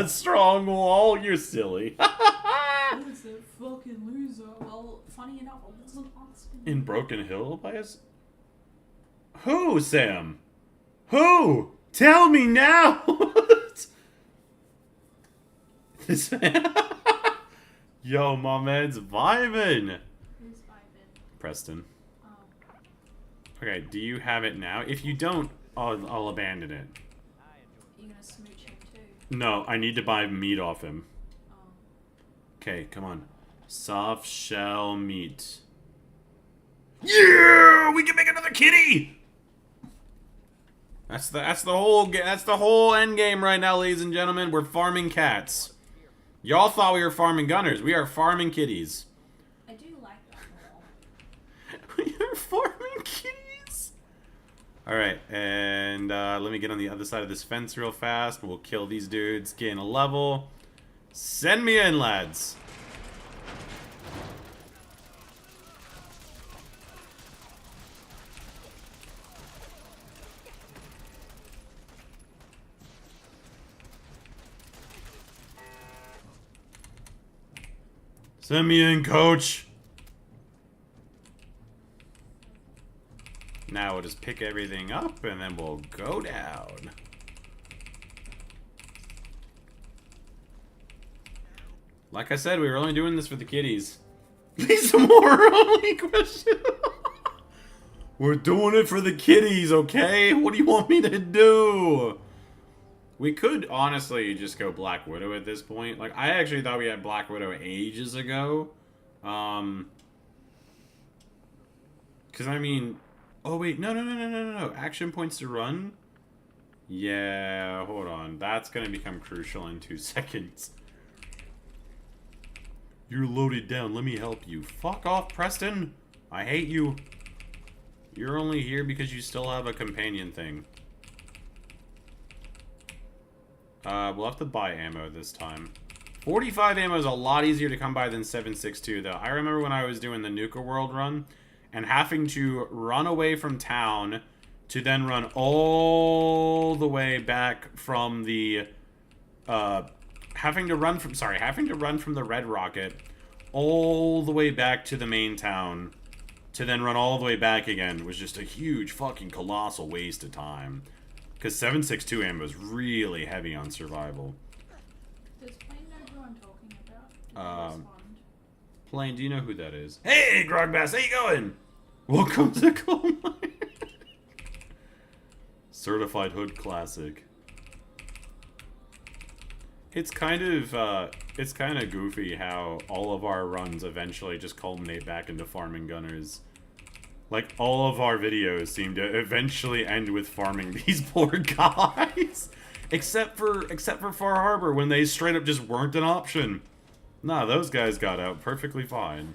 Strong wall, you're silly. Who's that fucking loser? Well, funny enough, I wasn't asking. In Broken Hill by us? Who, Sam? Who? Tell me now! This man... Yo, my man's vibing! Who's vibing? Preston. Oh. Okay, do you have it now? If you don't, I'll abandon it. You're gonna smooch him too. No, I need to buy meat off him. Oh. Okay, come on. Soft shell meat. Yeah, we can make another kitty. That's the whole end game right now, ladies and gentlemen. We're farming cats. Y'all thought we were farming gunners. We are farming kitties. I do like that more. We are farming kitties. All right, and let me get on the other side of this fence real fast. We'll kill these dudes, gain a level. Send me in, lads. Send me in, coach. Now we'll just pick everything up and then we'll go down. Like I said, we were only doing this for the kitties. Please, some more only question. We're doing it for the kitties, okay? What do you want me to do? We could honestly just go Black Widow at this point. Like, I actually thought we had Black Widow ages ago. Because, I mean... Oh, wait. No. Action points to run? Yeah, hold on. That's going to become crucial in 2 seconds. You're loaded down. Let me help you. Fuck off, Preston. I hate you. You're only here because you still have a companion thing. We'll have to buy ammo this time. 45 ammo is a lot easier to come by than 7.62, though. I remember when I was doing the Nuka World run and having to run away from town to then run all the way back from the having to run from the Red Rocket all the way back to the main town to then run all the way back again was just a huge fucking colossal waste of time. Because 7.62 ammo is really heavy on survival. Does Plane know who I'm talking about? Respond. Plane, do you know who that is? Hey, Grogbass, how you going? Welcome to Coal Mine. Certified Hood Classic. It's kind of goofy how all of our runs eventually just culminate back into farming gunners. Like, all of our videos seem to eventually end with farming these poor guys. Except for Far Harbor, when they straight up just weren't an option. Nah, those guys got out perfectly fine.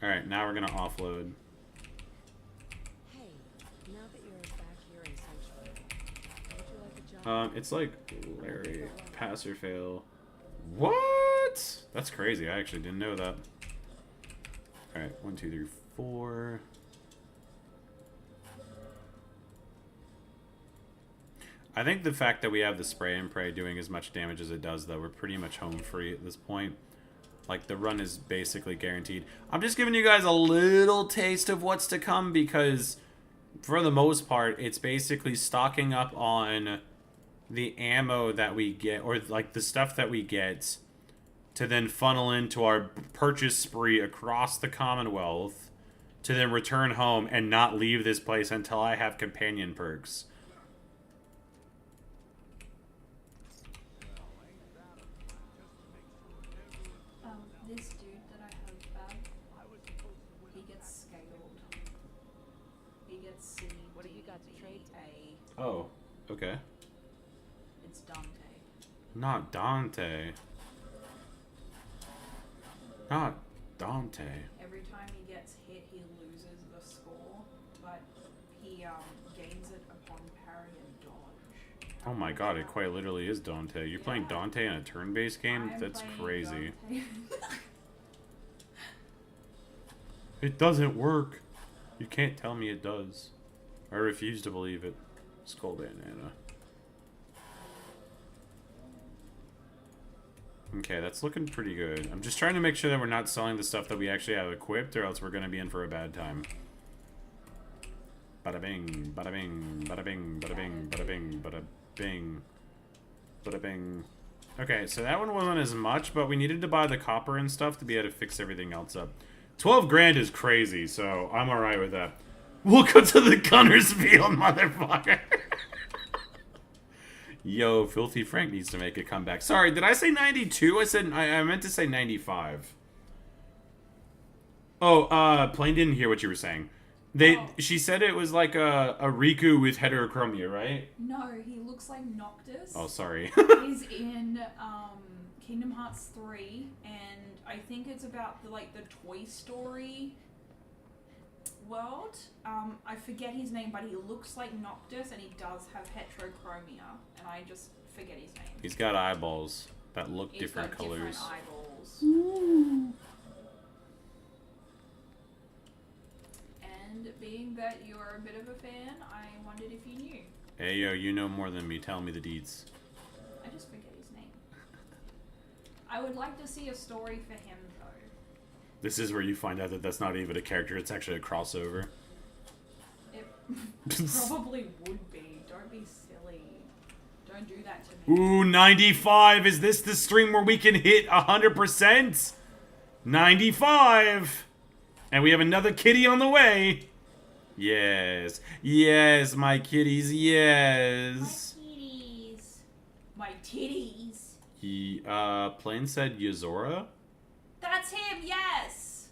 Alright, now we're gonna offload. Hey, now that you're back here in Sanctuary, It's like Larry, pass or fail. What? That's crazy. I actually didn't know that. All right, 1, 2, 3, 4. I think the fact that we have the spray and pray doing as much damage as it does, though, we're pretty much home free at this point. Like, the run is basically guaranteed. I'm just giving you guys a little taste of what's to come because, for the most part, it's basically stocking up on the ammo that we get, or, like, the stuff that we get, to then funnel into our purchase spree across the Commonwealth, to then return home and not leave this place until I have companion perks. This dude that I have bad, he gets scaled. He gets C. What do you got to trade? A. Oh, okay. It's Dante. Not Dante. Not Dante. Every time he gets hit, he loses the score, but he gains it upon parry and dodge. Oh my god, it quite literally is Dante. You're playing Dante in a turn-based game? I'm That's playing crazy. Dante. It doesn't work. You can't tell me it does. I refuse to believe it. Skull Banana. Okay, that's looking pretty good. I'm just trying to make sure that we're not selling the stuff that we actually have equipped, or else we're going to be in for a bad time. Bada bing, bada bing, bada bing, bada bing, bada bing, bada bing, bada bing. Okay, so that one wasn't as much, but we needed to buy the copper and stuff to be able to fix everything else up. 12 grand is crazy, so I'm alright with that. Welcome to the Gunner's Field, motherfucker! Yo, Filthy Frank needs to make a comeback. Sorry, did I say 92? I meant to say 95. Oh, Plain didn't hear what you were saying. She said it was like a Riku with heterochromia, right? No, he looks like Noctis. Oh, sorry. He's in Kingdom Hearts 3, and I think it's about the Toy Story world. I forget his name, but he looks like Noctis, and he does have heterochromia, and I just forget his name. He's got eyeballs that look He's different got colors. different eyeballs. Ooh. And being that you're a bit of a fan, I wondered if you knew. Hey, yo, you know more than me. Tell me the deeds. I just forget his name. I would like to see a story for him, though. This is where you find out that that's not even a character, it's actually a crossover. It probably would be. Don't be silly. Don't do that to me. Ooh, 95! Is this the stream where we can hit 100%? 95! And we have another kitty on the way! Yes. Yes, my kitties, yes! My titties. My titties. Plain said Yozora? That's him, yes!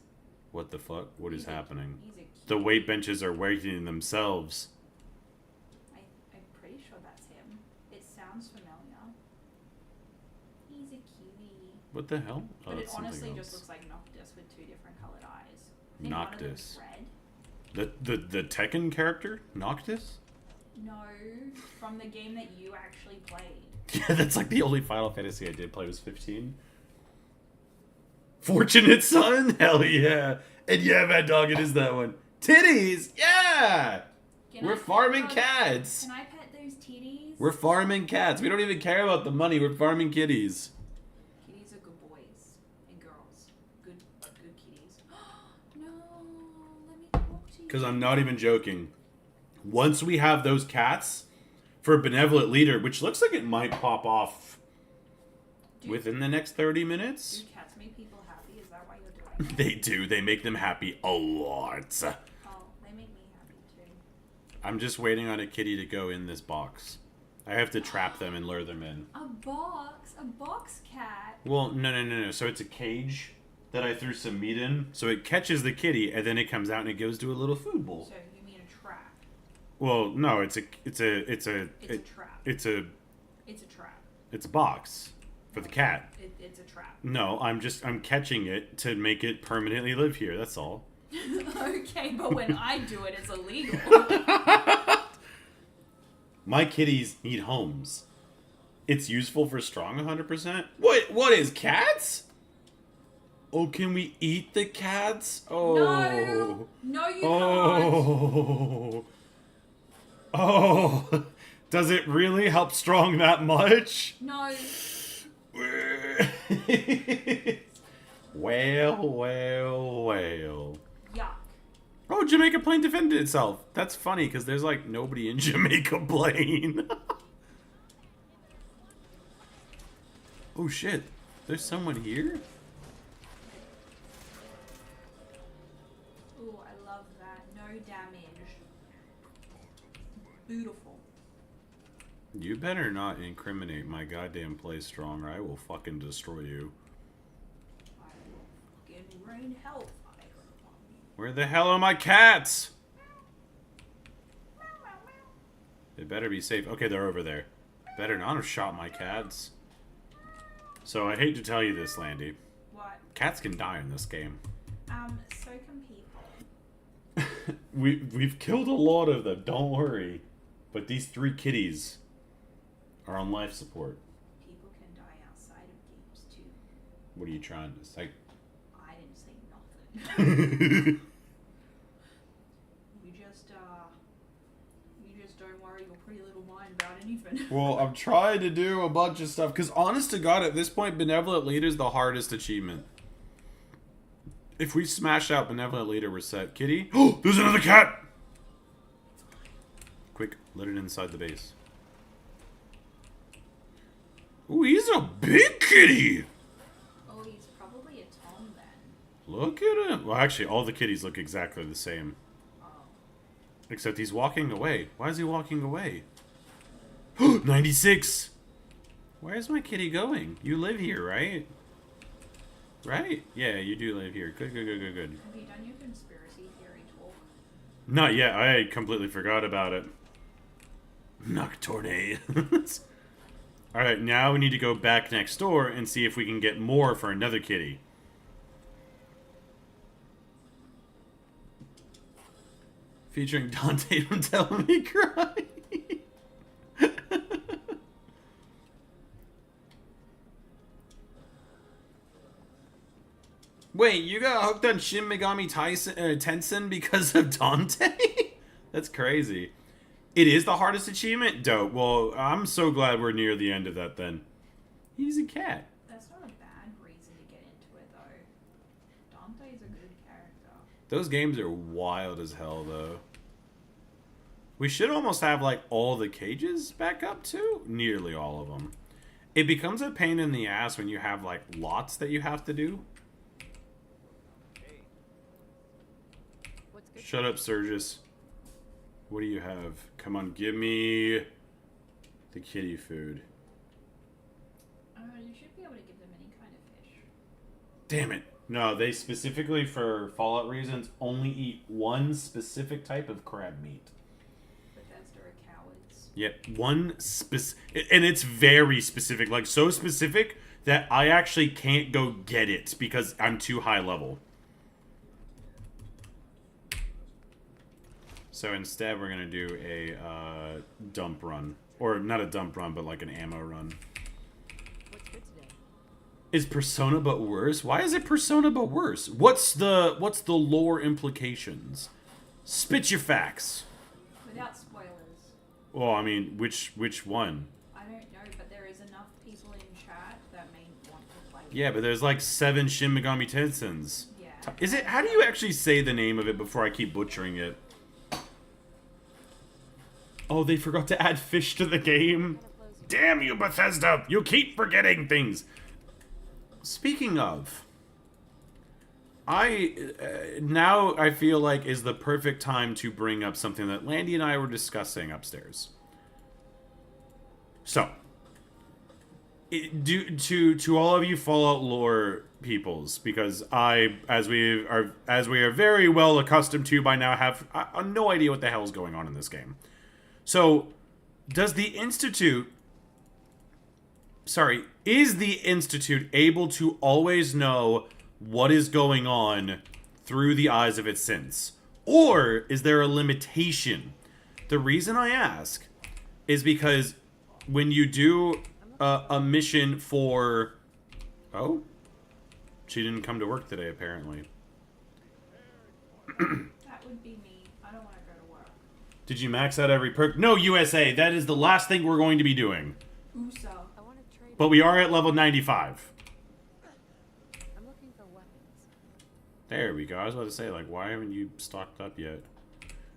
What the fuck? What is happening? He's a cutie. The weight benches are weighting themselves. I'm pretty sure that's him. It sounds familiar. He's a cutie. What the hell? Oh, But it that's something honestly else. just looks like Noctis with two different colored eyes. I think one of them's Noctis. red. The Tekken character? Noctis? No, from the game that you actually played. Yeah, that's like the only Final Fantasy I did play was 15. Fortunate Son? Hell yeah. And yeah, Mad Dog, it is that one. Titties! Yeah! Can We're I pet farming those- cats! Can I pet those titties? We're farming cats. We don't even care about the money. We're farming kitties. Kitties are good boys and girls. Good kitties. No, let me talk to you. Because I'm not even joking. Once we have those cats for Benevolent Leader, which looks like it might pop off within the next 30 minutes. Do cats make people happy? Is that why you're doing it? They do. They make them happy a lot. Oh, they make me happy too. I'm just waiting on a kitty to go in this box. I have to trap them and lure them in. A box cat. Well, no. So it's a cage that I threw some meat in. So it catches the kitty, and then it comes out and it goes to a little food bowl. So you mean a trap? Well, no, it's a trap. It's It's a trap. a box for the cat. It's a trap. No, I'm catching it to make it permanently live here. That's all. Okay, but when I do it, it's illegal. My kitties need homes. It's useful for strong 100%. What is cats? Oh, can we eat the cats? Oh. No, you can't. Oh. Oh. Does it really help strong that much? No. Well. Yuck. Oh, Jamaica Plain defended itself. That's funny, because there's, like, nobody in Jamaica Plain. Oh, shit. There's someone here? Ooh, I love that. No damage. Beautiful. You better not incriminate my goddamn play strong, or I will fucking destroy you. I will fucking rain hellfire upon you. Where the hell are my cats? They better be safe. Okay, they're over there. Better not have shot my cats. So I hate to tell you this, Landy. What? Cats can die in this game. So can people. We've killed a lot of them, don't worry. But these 3 kitties are on life support. People can die outside of games too. What are you trying to say? I didn't say nothing. You just don't worry your pretty little mind about anything. Well, I'm trying to do a bunch of stuff, because honest to God, at this point, Benevolent Leader is the hardest achievement. If we smash out Benevolent Leader, we're set. Kitty? Oh, there's another cat! Quick, let it inside the base. Ooh, he's a big kitty! Oh, he's probably a Tom then. Look at him. Well, actually, all the kitties look exactly the same. Oh. Except he's walking away. Why is he walking away? 96! Where's my kitty going? You live here, right? Right? Yeah, you do live here. Good. Have you done your conspiracy theory talk? Not yet. I completely forgot about it. Nocturne. Alright, now we need to go back next door and see if we can get more for another kitty. Featuring Dante from Tell Me Cry. Wait, you got hooked on Shin Megami Tensei because of Dante? That's crazy. It is the hardest achievement? Dope. Well, I'm so glad we're near the end of that then. He's a cat. That's not a bad reason to get into it though. Dante's a good character. Those games are wild as hell though. We should almost have like all the cages back up too. Nearly all of them. It becomes a pain in the ass when you have like lots that you have to do. What's good? Shut up, Surgus. What do you have? Come on, give me the kitty food. You should be able to give them any kind of fish. Damn it. No, they specifically, for Fallout reasons, only eat one specific type of crab meat. Bethesda are cowards. Yep, and it's very specific. Like, so specific that I actually can't go get it because I'm too high level. So instead, we're going to do a dump run. Or not a dump run, but like an ammo run. What's good today? Is Persona but worse? Why is it Persona but worse? What's the lore implications? Spit your facts. Without spoilers. Well, I mean, which one? I don't know, but there is enough people in chat that may want to play. Yeah, but there's like 7 Shin Megami Tensens. Yeah. Is it? How do you actually say the name of it before I keep butchering it? Oh, they forgot to add fish to the game. Damn you, Bethesda! You keep forgetting things. Speaking of, now I feel like is the perfect time to bring up something that Landy and I were discussing upstairs. So, to all of you Fallout lore peoples, because as we are very well accustomed to by now, have no idea what the hell is going on in this game. So, is the Institute able to always know what is going on through the eyes of its sense? Or is there a limitation? The reason I ask is because when you do a mission for... Oh? She didn't come to work today, apparently. That would be me. I don't want to go to work. Did you max out every perk? No, USA! That is the last thing we're going to be doing. USA. I want to trade. But we are at level 95. I'm looking for weapons. There we go. I was about to say, like, why haven't you stocked up yet?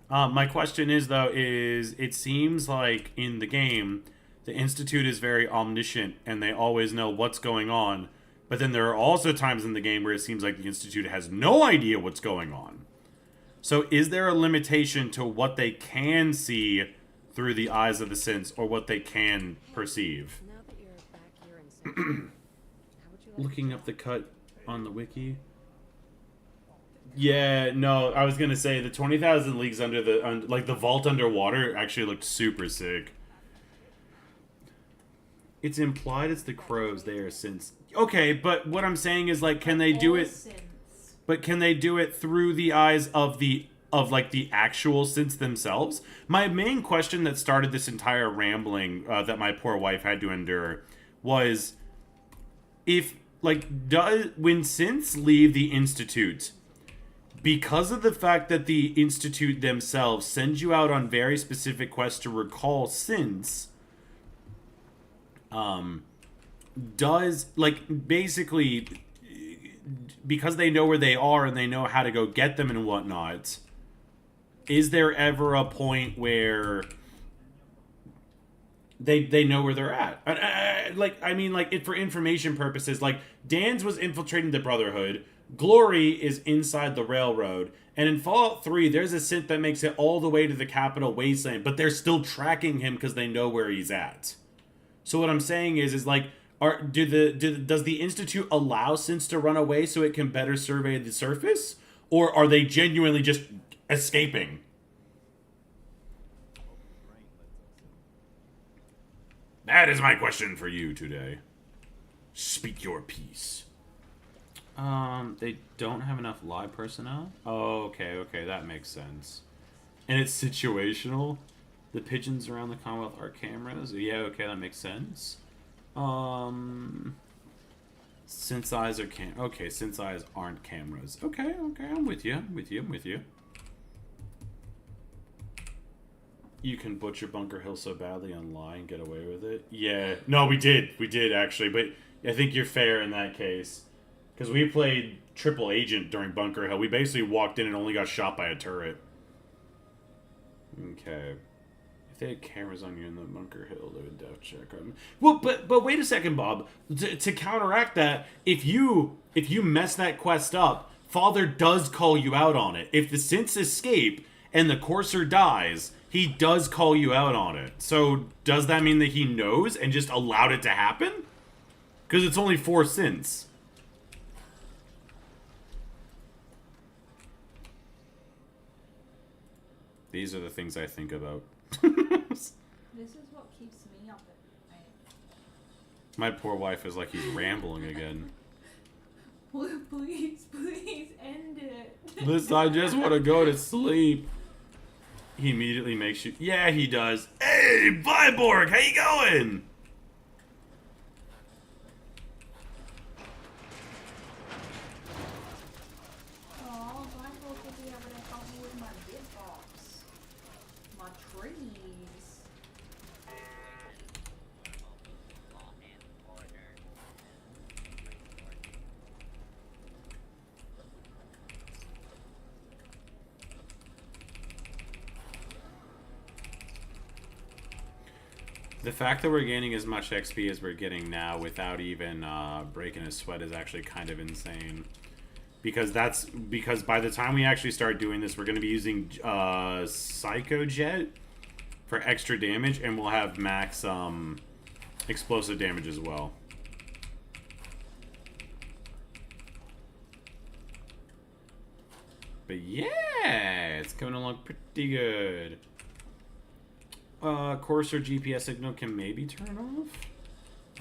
My question is, though, it seems like in the game, the Institute is very omniscient, and they always know what's going on. But then there are also times in the game where it seems like the Institute has no idea what's going on. So is there a limitation to what they can see through the eyes of the sense, or what they can perceive? Now that you're back here in Central, how would you like Looking up the cut on the wiki. Yeah, no, I was gonna say the 20,000 Leagues Under the like the vault underwater actually looked super sick. It's implied it's the crows there since. Okay, but what I'm saying is, like, can they do All it? synths. But can they do it through the eyes of the actual synths themselves? My main question that started this entire rambling that my poor wife had to endure was, if when synths leave the Institute, because of the fact that the Institute themselves sends you out on very specific quests to recall synths, does, like, basically, because they know where they are and they know how to go get them and whatnot, is there ever a point where they know where they're at? For information purposes, like, Dan's was infiltrating the Brotherhood, Glory is inside the Railroad, and in Fallout 3, there's a synth that makes it all the way to the Capital Wasteland, but they're still tracking him because they know where he's at. So what I'm saying is like, does the Institute allow synths to run away so it can better survey the surface? Or are they genuinely just escaping? That is my question for you today. Speak your piece. They don't have enough live personnel? Oh, okay, that makes sense. And it's situational? The pigeons around the Commonwealth are cameras? Yeah, okay, that makes sense. Synth eyes are okay, synth eyes aren't cameras. Okay, I'm with you. You can butcher Bunker Hill so badly on Lie and get away with it. Yeah, no, we did actually, but I think you're fair in that case. Because we played Triple Agent during Bunker Hill. We basically walked in and only got shot by a turret. Okay. If they had cameras on you in the Bunker Hill, they would def check on. Well, but wait a second, Bob. To counteract that, if you mess that quest up, Father does call you out on it. If the synths escape and the Courser dies, he does call you out on it. So does that mean that he knows and just allowed it to happen? Because it's only 4 synths. These are the things I think about. This is what keeps me up at night. My poor wife is like, he's rambling again. Please end it. Listen, I just want to go to sleep. He immediately makes you... Yeah, he does. Hey, Viborg, how you going? Oh, Michael could be able to help me with my bit box. My trees. The fact that we're gaining as much XP as we're getting now without even breaking a sweat is actually kind of insane. Because by the time we actually start doing this, we're going to be using Psycho Jet for extra damage, and we'll have max explosive damage as well. But yeah, it's coming along pretty good. Courser GPS signal can maybe turn off?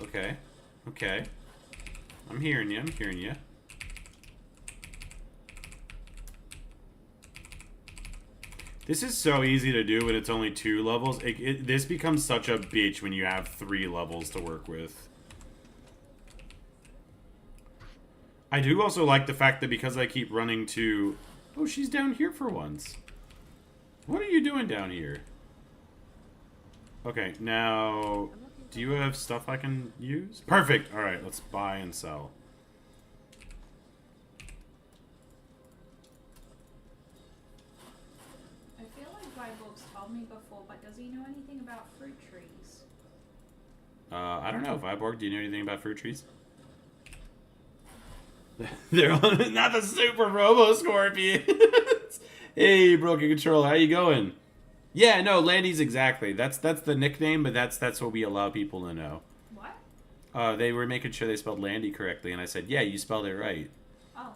Okay. I'm hearing you. This is so easy to do when it's only 2 levels. This becomes such a bitch when you have 3 levels to work with. I do also like the fact that because I keep running to... Oh, she's down here for once. What are you doing down here? Okay, now... Do you have stuff I can use? Perfect! Alright, let's buy and sell. I feel like Viborg's told me before, but does he know anything about fruit trees? I don't know. Viborg, do you know anything about fruit trees? They're on not the Super Robo Scorpions. Hey, Broken Controller, how you going? Yeah, no, Landy's exactly. That's the nickname, but that's what we allow people to know. What? They were making sure they spelled Landy correctly, and I said, yeah, you spelled it right. Oh.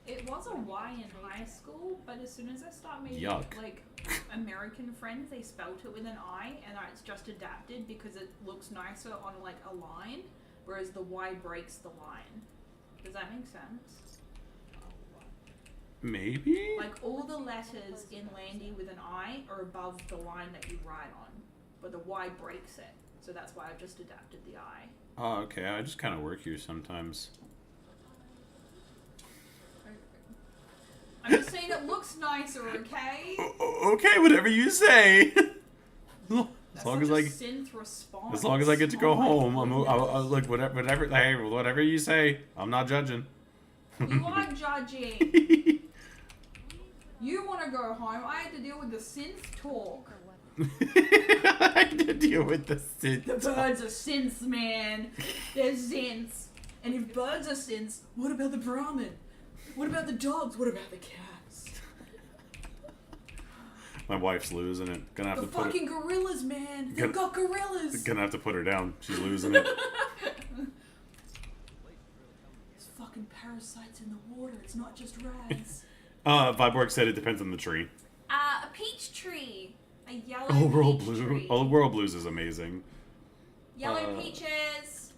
It was a Y in high school, but as soon as I start making Yuck. like American friends, they spelt it with an I, and it's just adapted because it looks nicer on like a line, whereas the Y breaks the line. Does that make sense? Maybe? Like all the letters in Landy with an I are above the line that you write on, but the Y breaks it. So that's why I've just adapted the I. Oh, okay. I just kind of work here sometimes. I'm just saying it looks nicer, okay? Okay, whatever you say. That's such a synth response. As long as I get to go Oh my home, goodness. look, whatever you say, I'm not judging. You are judging. You want to go home. I had to deal with the synth talk. I had to deal with the synth. The birds are synths, man. They're synths. And if birds are synths, what about the Brahmin? What about the dogs? What about the cats? My wife's losing it. Gonna have The to put fucking gorillas, man. They've Gonna- got gorillas. Gonna have to put her down. She's losing it. There's fucking parasites in the water. It's not just rats. Viborg said it depends on the tree. A peach tree. A yellow Old World peach Blue. tree. Old World Blues is amazing. Yellow peaches.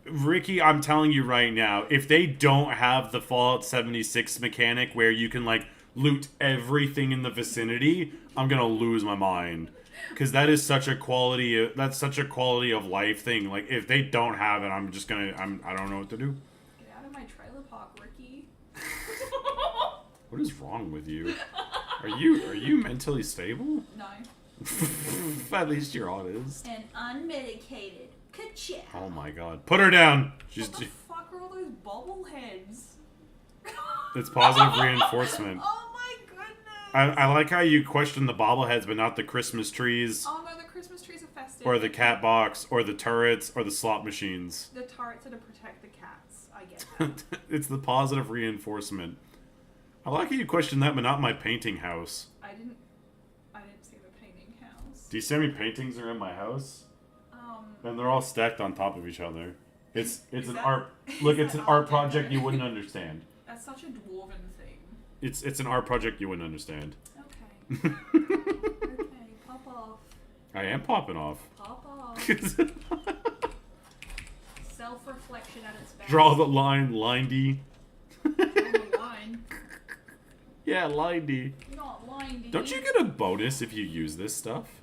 Ricky, I'm telling you right now, if they don't have the Fallout 76 mechanic where you can like loot everything in the vicinity, I'm gonna lose my mind. Because that is such a quality. That's such a quality of life thing. Like if they don't have it, I'm just gonna. I don't know what to do. Get out of my trailer park, Ricky. What is wrong with you? Are you mentally stable? No. At least you're honest. And unmedicated. Ka-chow. Oh my god. Put her down. She's. What the fuck are all those bobbleheads? It's positive reinforcement. Oh my goodness. I like how you question the bobbleheads, but not the Christmas trees, Oh no, the Christmas trees are festive. or the cat box, or the turrets, or the slot machines. The turrets are to protect the cats. I get that. It's the positive reinforcement. I like how you question that, but not my painting house. I didn't see the painting house. Do you see how many paintings are in my house? And they're all stacked on top of each other. It's an that- art. is Look, it's that an art art project deco? you wouldn't understand. That's such a dwarven thing. It's an art project you wouldn't understand. Okay. Okay, pop off. I am popping off. Pop off. Self-reflection at its best. Draw the line, Lindy. Draw the line. Yeah, Lindy. Not lindy. Don't you get a bonus if you use this stuff?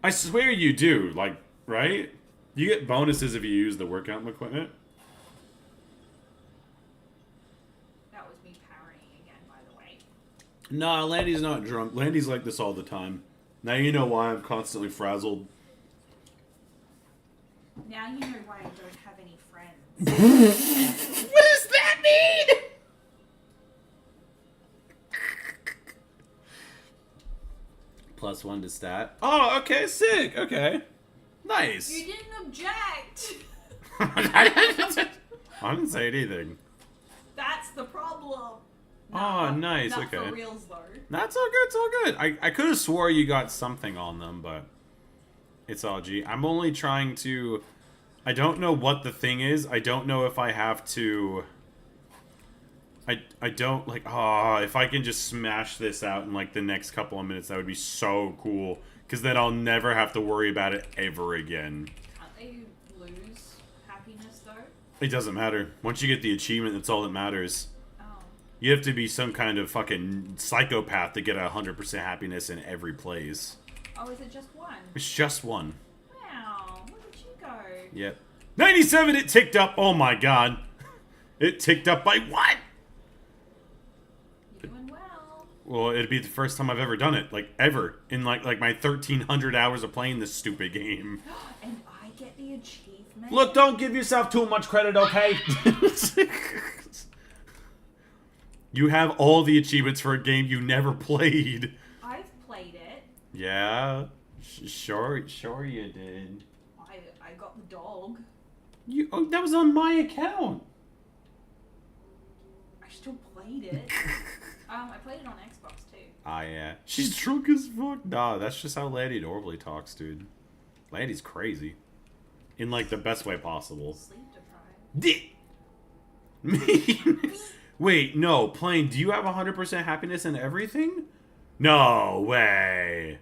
I swear you do, like, right? You get bonuses if you use the workout equipment. That was me parrying again, by the way. Nah, Landy's not drunk. Landy's like this all the time. Now you know why I'm constantly frazzled. Now you know why I don't have any friends. What does that mean? +1 to stat. Oh, okay, sick. Okay. Nice. You didn't object! I didn't say anything. That's the problem. Oh, nice, Not okay. for reals, though. That's all good, it's all good. I could have swore you got something on them, but it's all G. I'm only trying to... I don't know what the thing is. I don't know if I have to... I don't, like, if I can just smash this out in, like, the next couple of minutes, that would be so cool. Because then I'll never have to worry about it ever again. Can't they lose happiness, though? It doesn't matter. Once you get the achievement, that's all that matters. Oh. You have to be some kind of fucking psychopath to get 100% happiness in every place. Oh, is it just one? It's just one. Wow. Look at you go. Yep. 97, it ticked up. Oh my god. It ticked up by what? You're doing well. Well, it'd be the first time I've ever done it. Like, ever. In, like my 1,300 hours of playing this stupid game. And I get the achievement. Look, don't give yourself too much credit, okay? You have all the achievements for a game you never played. I've played it. Yeah. Sure you did. I got the dog. Oh, that was on my account. I still played it. I played it on Xbox too. Ah, yeah. She's drunk as fuck. Nah, that's just how Landy normally talks, dude. Landy's crazy. In, like, the best way possible. Sleep deprived. Wait, no, Plane, do you have 100% happiness in everything? No way.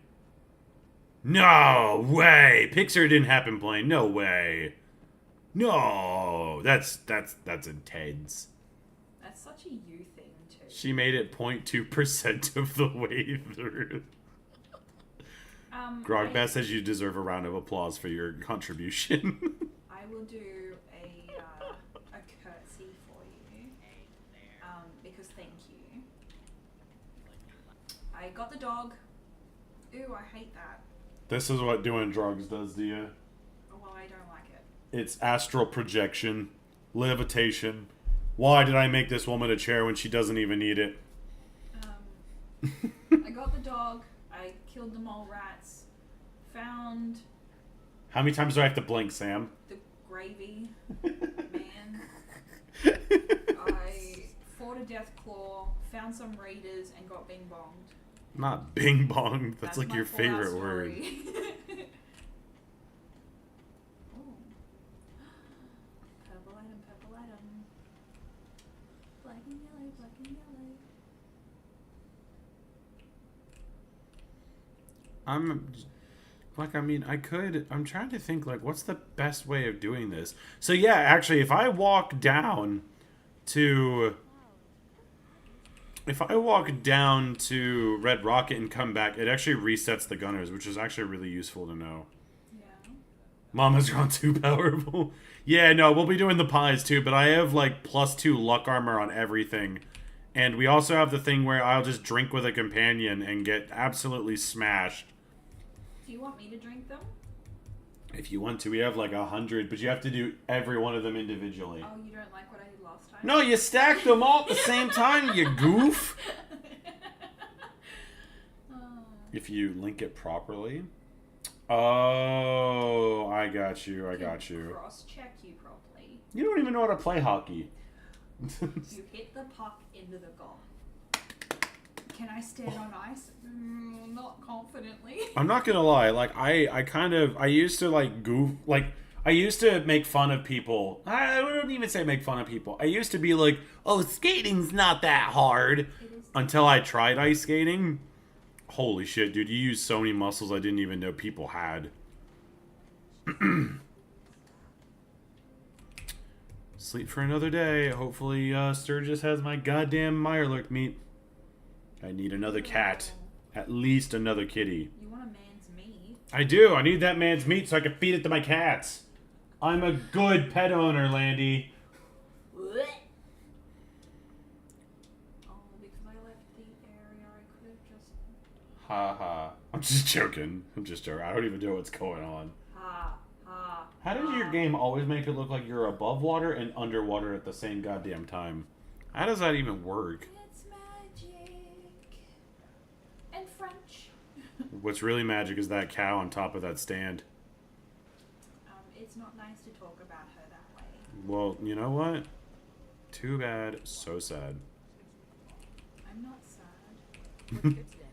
No way. Pixar didn't happen, Plane. No way. No. That's intense. That's such a you thing too. She made it 0.2% of the way through. Grogbass says you deserve a round of applause for your contribution. I will do a curtsy for you. Because thank you. I got the dog. Ooh, I hate that. This is what doing drugs does to you. Well, I don't like it. It's astral projection, levitation. Why did I make this woman a chair when she doesn't even need it? I got the dog. I killed the mole rats. Found How many times do I have to blink, Sam? the gravy man. I fought a death claw. Found some raiders and got bing bonged. Not bing bong. That's like my your Fallout favorite word. story. Ooh. Purple item, purple item. Black and yellow, black and yellow. I'm trying to think, like, what's the best way of doing this? So, yeah, actually, if I walk down to Red Rocket and come back, it actually resets the gunners, which is actually really useful to know. Yeah. Mama's gone too powerful. Yeah, no, we'll be doing the pies too, but I have like +2 luck armor on everything. And we also have the thing where I'll just drink with a companion and get absolutely smashed. Do you want me to drink them? If you want to, we have like 100, but you have to do every one of them individually. Oh, you don't like what I did last time? No, you stack them all at the same time, you goof. Oh. If you link it properly. Oh, I got you. Cross-check you properly. You don't even know how to play hockey. You hit the puck into the goal. Can I stand on ice? Not confidently. I'm not gonna lie, like I used to like goof, like I used to make fun of people. I wouldn't even say make fun of people. I used to be like, oh, skating's not that hard. Until I tried ice skating. Holy shit, dude, you use so many muscles I didn't even know people had. Sleep for another day. Hopefully Sturgis has my goddamn Mirelurk meat. I need another cat. At least another kitty. You want a man's meat? I do. I need that man's meat so I can feed it to my cats. I'm a good pet owner, Landy. Blech. Oh, because I left the area, I could have just... Ha ha. I'm just joking. I don't even know what's going on. Ha, ha. How does your game always make it look like you're above water and underwater at the same goddamn time? How does that even work? It's magic. And French. What's really magic is that cow on top of that stand. It's not nice to talk about her that way. Well, you know what? Too bad. So sad. I'm not sad. What's good today?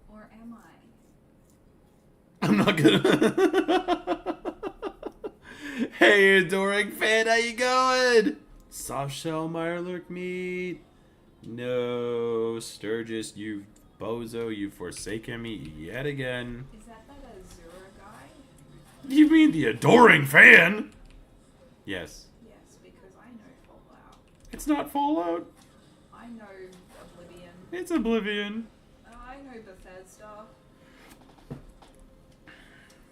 Or am I? I'm not gonna... Hey, adoring fan, how you going? Soft shell Mirelurk meat. No, Sturgis, you bozo, you've forsaken me yet again. Is that Azura guy? You mean the adoring fan? Yes. Yes, because It's not Fallout. I know Oblivion. It's Oblivion. I know Bethesda.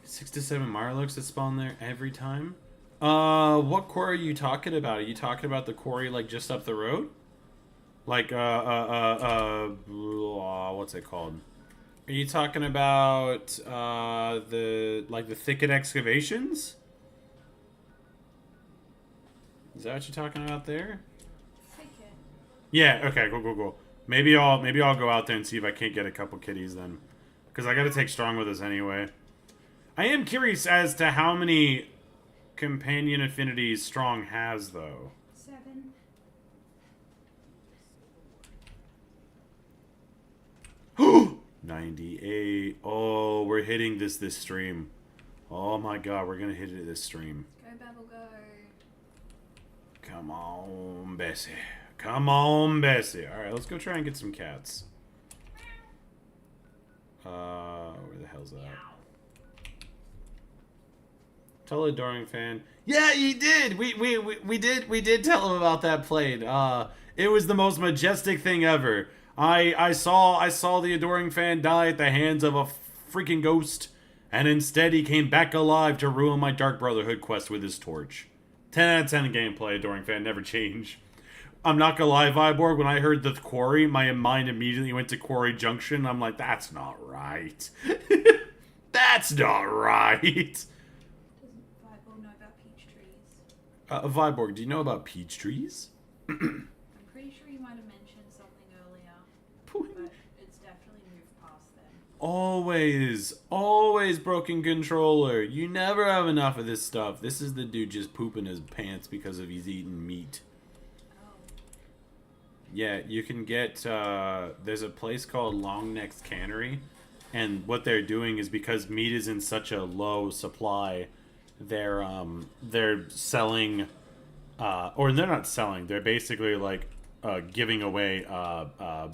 6 to 7 Mirelurks that spawn there every time. What quarry are you talking about? Are you talking about the quarry like just up the road? Like what's it called? Are you talking about the thicket excavations? Is that what you're talking about there? Thicket. Yeah. Okay. Cool. Maybe I'll go out there and see if I can't get a couple kitties then, because I got to take Strong with us anyway. I am curious as to how many companion affinities Strong has though. 7. 98. Oh, we're hitting this stream. Oh my god, we're gonna hit it this stream. Go Babel, go. Come on, Bessie. Come on, Bessie. Alright, let's go try and get some cats. Where the hell's that? Tell Adoring Fan. Yeah, he did! We did tell him about that plane. It was the most majestic thing ever. I saw the Adoring Fan die at the hands of a freaking ghost, and instead he came back alive to ruin my Dark Brotherhood quest with his torch. 10 out of 10 gameplay, Adoring Fan, never change. I'm not gonna lie, Viborg, when I heard the quarry, my mind immediately went to Quarry Junction. I'm like, that's not right. That's not right. Doesn't Vibel know about peach trees? Viborg, do you know about peach trees? I'm pretty sure you might have mentioned something earlier, but it's definitely moved past then. Always broken controller. You never have enough of this stuff. This is the dude just pooping his pants because of he's eating meat. Oh. Yeah, you can get, there's a place called Longneck's Cannery, and what they're doing is because meat is in such a low supply, they're selling, or they're not selling, they're basically like, giving away,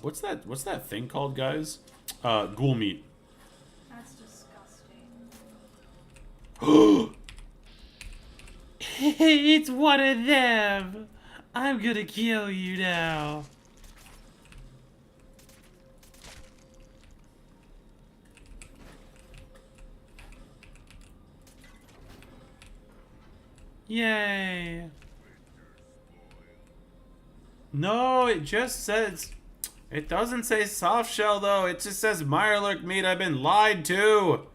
what's that thing called, guys? Ghoul meat. That's disgusting. It's one of them! I'm gonna kill you now. Yay! No, it just says... It doesn't say soft shell though, it just says Mirelurk meat. I've been lied to!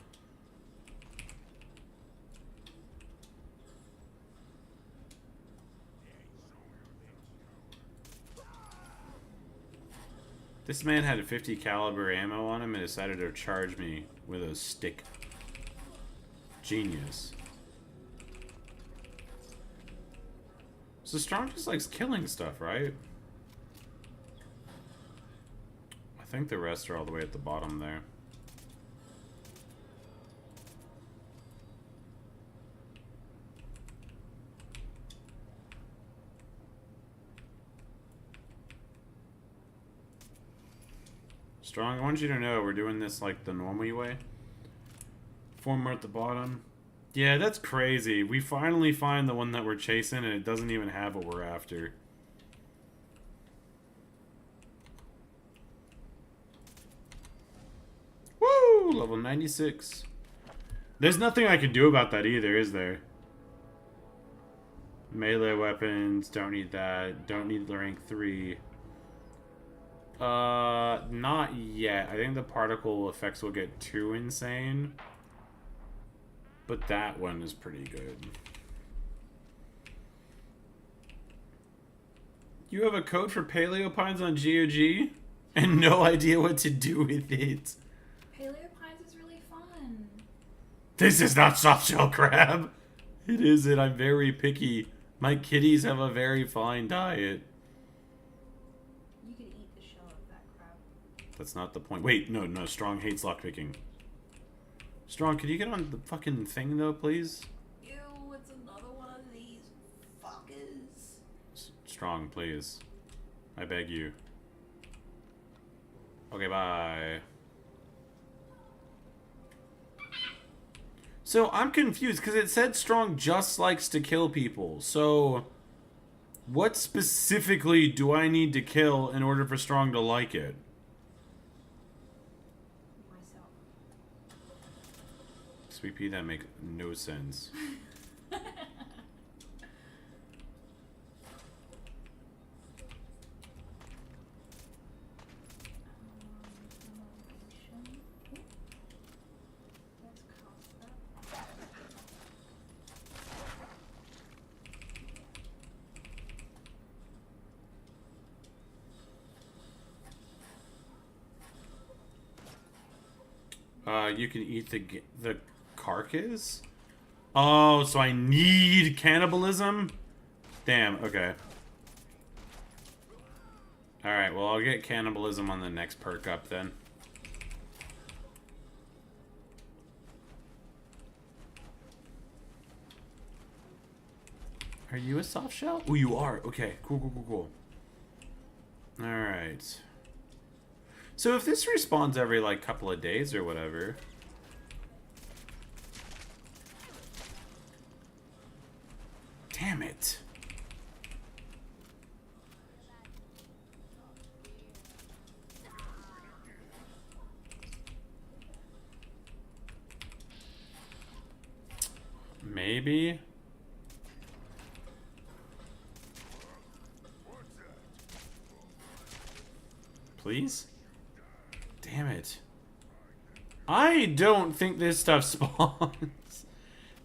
This man had a 50 caliber ammo on him and decided to charge me with a stick. Genius. So Strong just likes killing stuff, right? I think the rest are all the way at the bottom there. Strong, I want you to know we're doing this like the normal way. 4 more at the bottom. Yeah, that's crazy. We finally find the one that we're chasing and it doesn't even have what we're after. Woo! Level 96. There's nothing I can do about that either, is there? Melee weapons, don't need that. Don't need the rank 3. Not yet. I think the particle effects will get too insane. But that one is pretty good. You have a code for Paleopines on GOG? And no idea what to do with it. Paleopines is really fun. This is not softshell crab. It isn't. I'm very picky. My kitties have a very fine diet. You could eat the shell of that crab. That's not the point. Wait, no. Strong hates lockpicking. Strong, could you get on the fucking thing, though, please? Ew, it's another one of these fuckers. Strong, please. I beg you. Okay, bye. So, I'm confused, because it said Strong just likes to kill people. So, What specifically do I need to kill in order for Strong to like it? Myself. Sweet pea, that make no sense. Let's cast that. You can eat the carcass? Oh, so I need cannibalism? Damn, okay. Alright, well, I'll get cannibalism on the next perk up then. Are you a soft shell? Oh, you are. Okay, cool, cool, cool, cool. Alright. So if this respawns every, like, couple of days or whatever... Damn it. Maybe? Please? Damn it. I don't think this stuff spawns.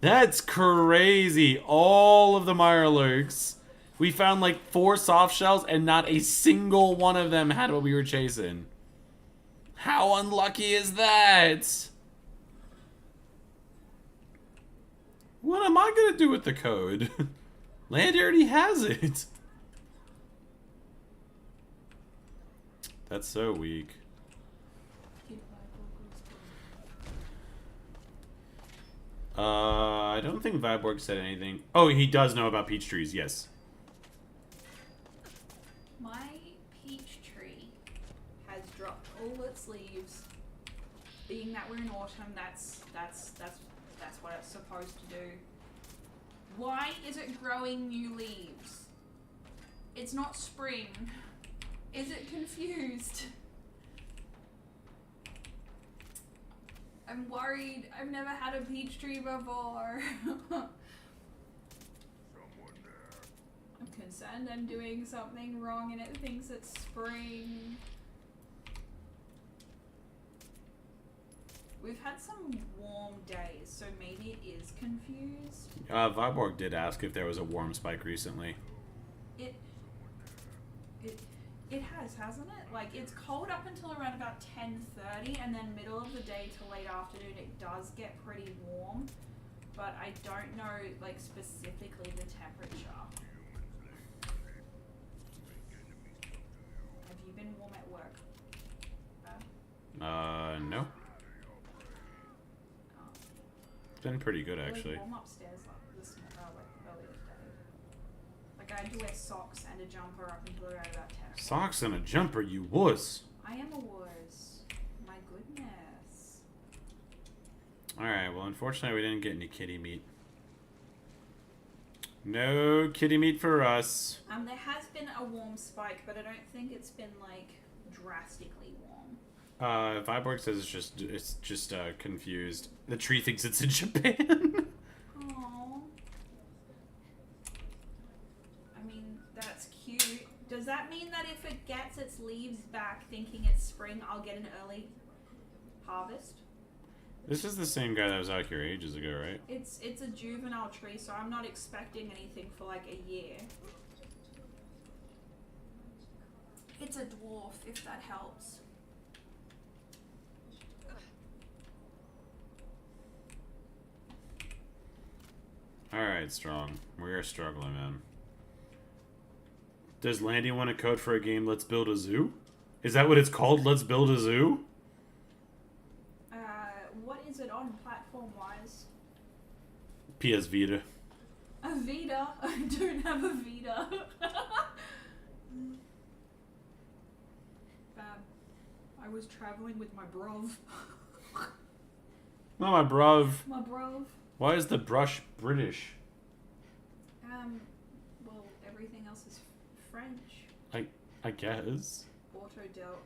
That's crazy. All of the Mirelurks. We found like 4 soft shells and not a single one of them had what we were chasing. How unlucky is that? What am I gonna do with the code? Landy already has it. That's so weak. I don't think Viborg said anything. Oh, he does know about peach trees, yes. My peach tree has dropped all its leaves. Being that we're in autumn, that's what it's supposed to do. Why is it growing new leaves? It's not spring. Is it confused? I'm worried. I've never had a peach tree before. I'm concerned I'm doing something wrong and it thinks it's spring. We've had some warm days, so maybe it is confused. Viborg did ask if there was a warm spike recently. It has, hasn't it? Like, it's cold up until around about 10:30, and then middle of the day to late afternoon it does get pretty warm. But I don't know, like, specifically the temperature. Have you been warm at work? No. It's been pretty good, actually. Warm upstairs earlier today. Like, I had to wear socks and a jumper up until around about 10. Socks and a jumper, you wuss. I am a wuss. My goodness. Alright, well, unfortunately, we didn't get any kitty meat. No kitty meat for us. There has been a warm spike, but I don't think it's been, like, drastically warm. Viborg says it's just confused. The tree thinks it's in Japan. Aww. I mean, that's cute. Does that mean that if it gets its leaves back thinking it's spring, I'll get an early harvest? This is the same guy that was out here ages ago, right? It's a juvenile tree, so I'm not expecting anything for like a year. It's a dwarf, if that helps. Alright, Strong. We're struggling, man. Does Landy want a code for a game, Let's Build a Zoo? Is that what it's called, Let's Build a Zoo? What is it on platform-wise? PS Vita. A Vita? I don't have a Vita. Bad. I was traveling with my bruv. Oh, my bruv. My bruv. Why is the brush British? Well, everything else is French. I guess. Auto del.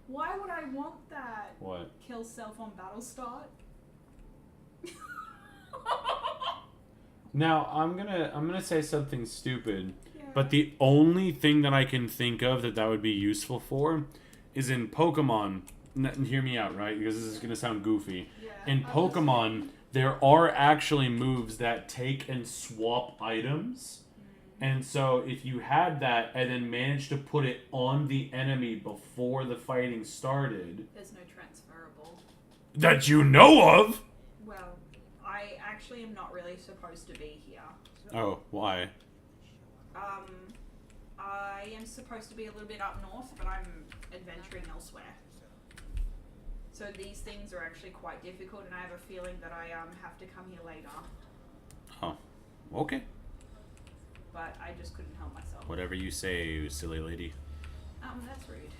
Why would I want that? What? Kill self on battle start. Now I'm gonna say something stupid, Yeah. but the only thing that I can think of that would be useful for is in Pokemon. Hear me out, right? Because this is gonna sound goofy. Yeah, In I was Pokemon, thinking- there are actually moves that take and swap items. And so if you had that and then managed to put it on the enemy before the fighting started, There's no transferable. that you know of. Well, I actually am not really supposed to be here. Oh, why? I am supposed to be a little bit up north, but I'm adventuring elsewhere. So these things are actually quite difficult, and I have a feeling that I have to come here later. Oh, okay. But I just couldn't help myself. Whatever you say, you silly lady. That's rude.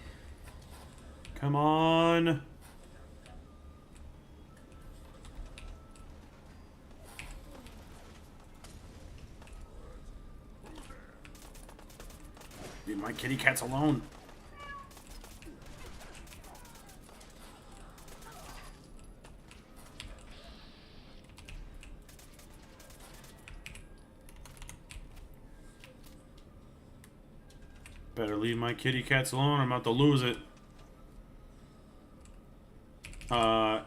Come on. Leave my kitty cats alone. Better leave my kitty cats alone, I'm about to lose it.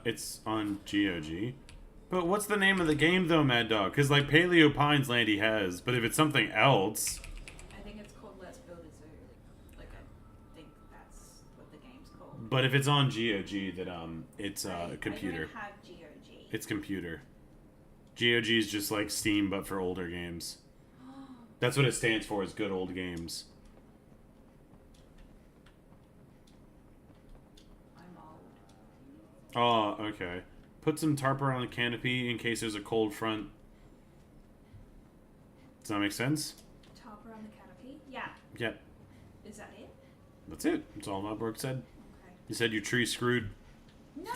It's on GOG. But what's the name of the game though, Mad Dog? Because like Paleo Pines Land he has, but if it's something else... I think it's called Let's Build a Zoo. Like, I think that's what the game's called. But if it's on GOG, then it's computer. I don't have GOG. It's computer. GOG is just like Steam, but for older games. That's what it stands for, is good old games. I'm old. Oh, okay. Put some tarp around the canopy in case there's a cold front. Does that make sense? Top around the canopy? Yeah. Yeah. Is that it? That's it. That's all Malbrook said. Okay. You said your tree screwed. No!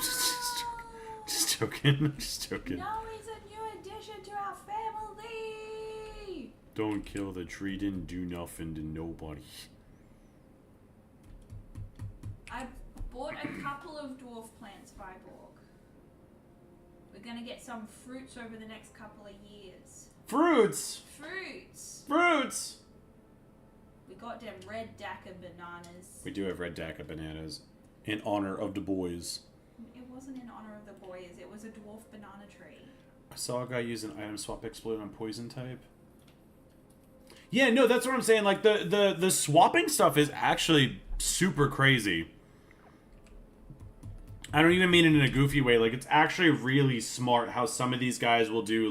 Just joking. Just joking. No, he's a new addition to our family! Don't kill the tree. Didn't do nothing to nobody. I bought a couple of dwarf plants, Viborg. We're gonna get some fruits over the next couple of years. Fruits! Fruits! Fruits! We got them red Dakar bananas. We do have red Dakar bananas. In honor of the boys. It wasn't in honor of the boys, it was a dwarf banana tree. I saw a guy use an item swap exploit on poison type. Yeah, no, that's what I'm saying. Like, the swapping stuff is actually super crazy. I don't even mean it in a goofy way. Like, it's actually really smart how some of these guys will do,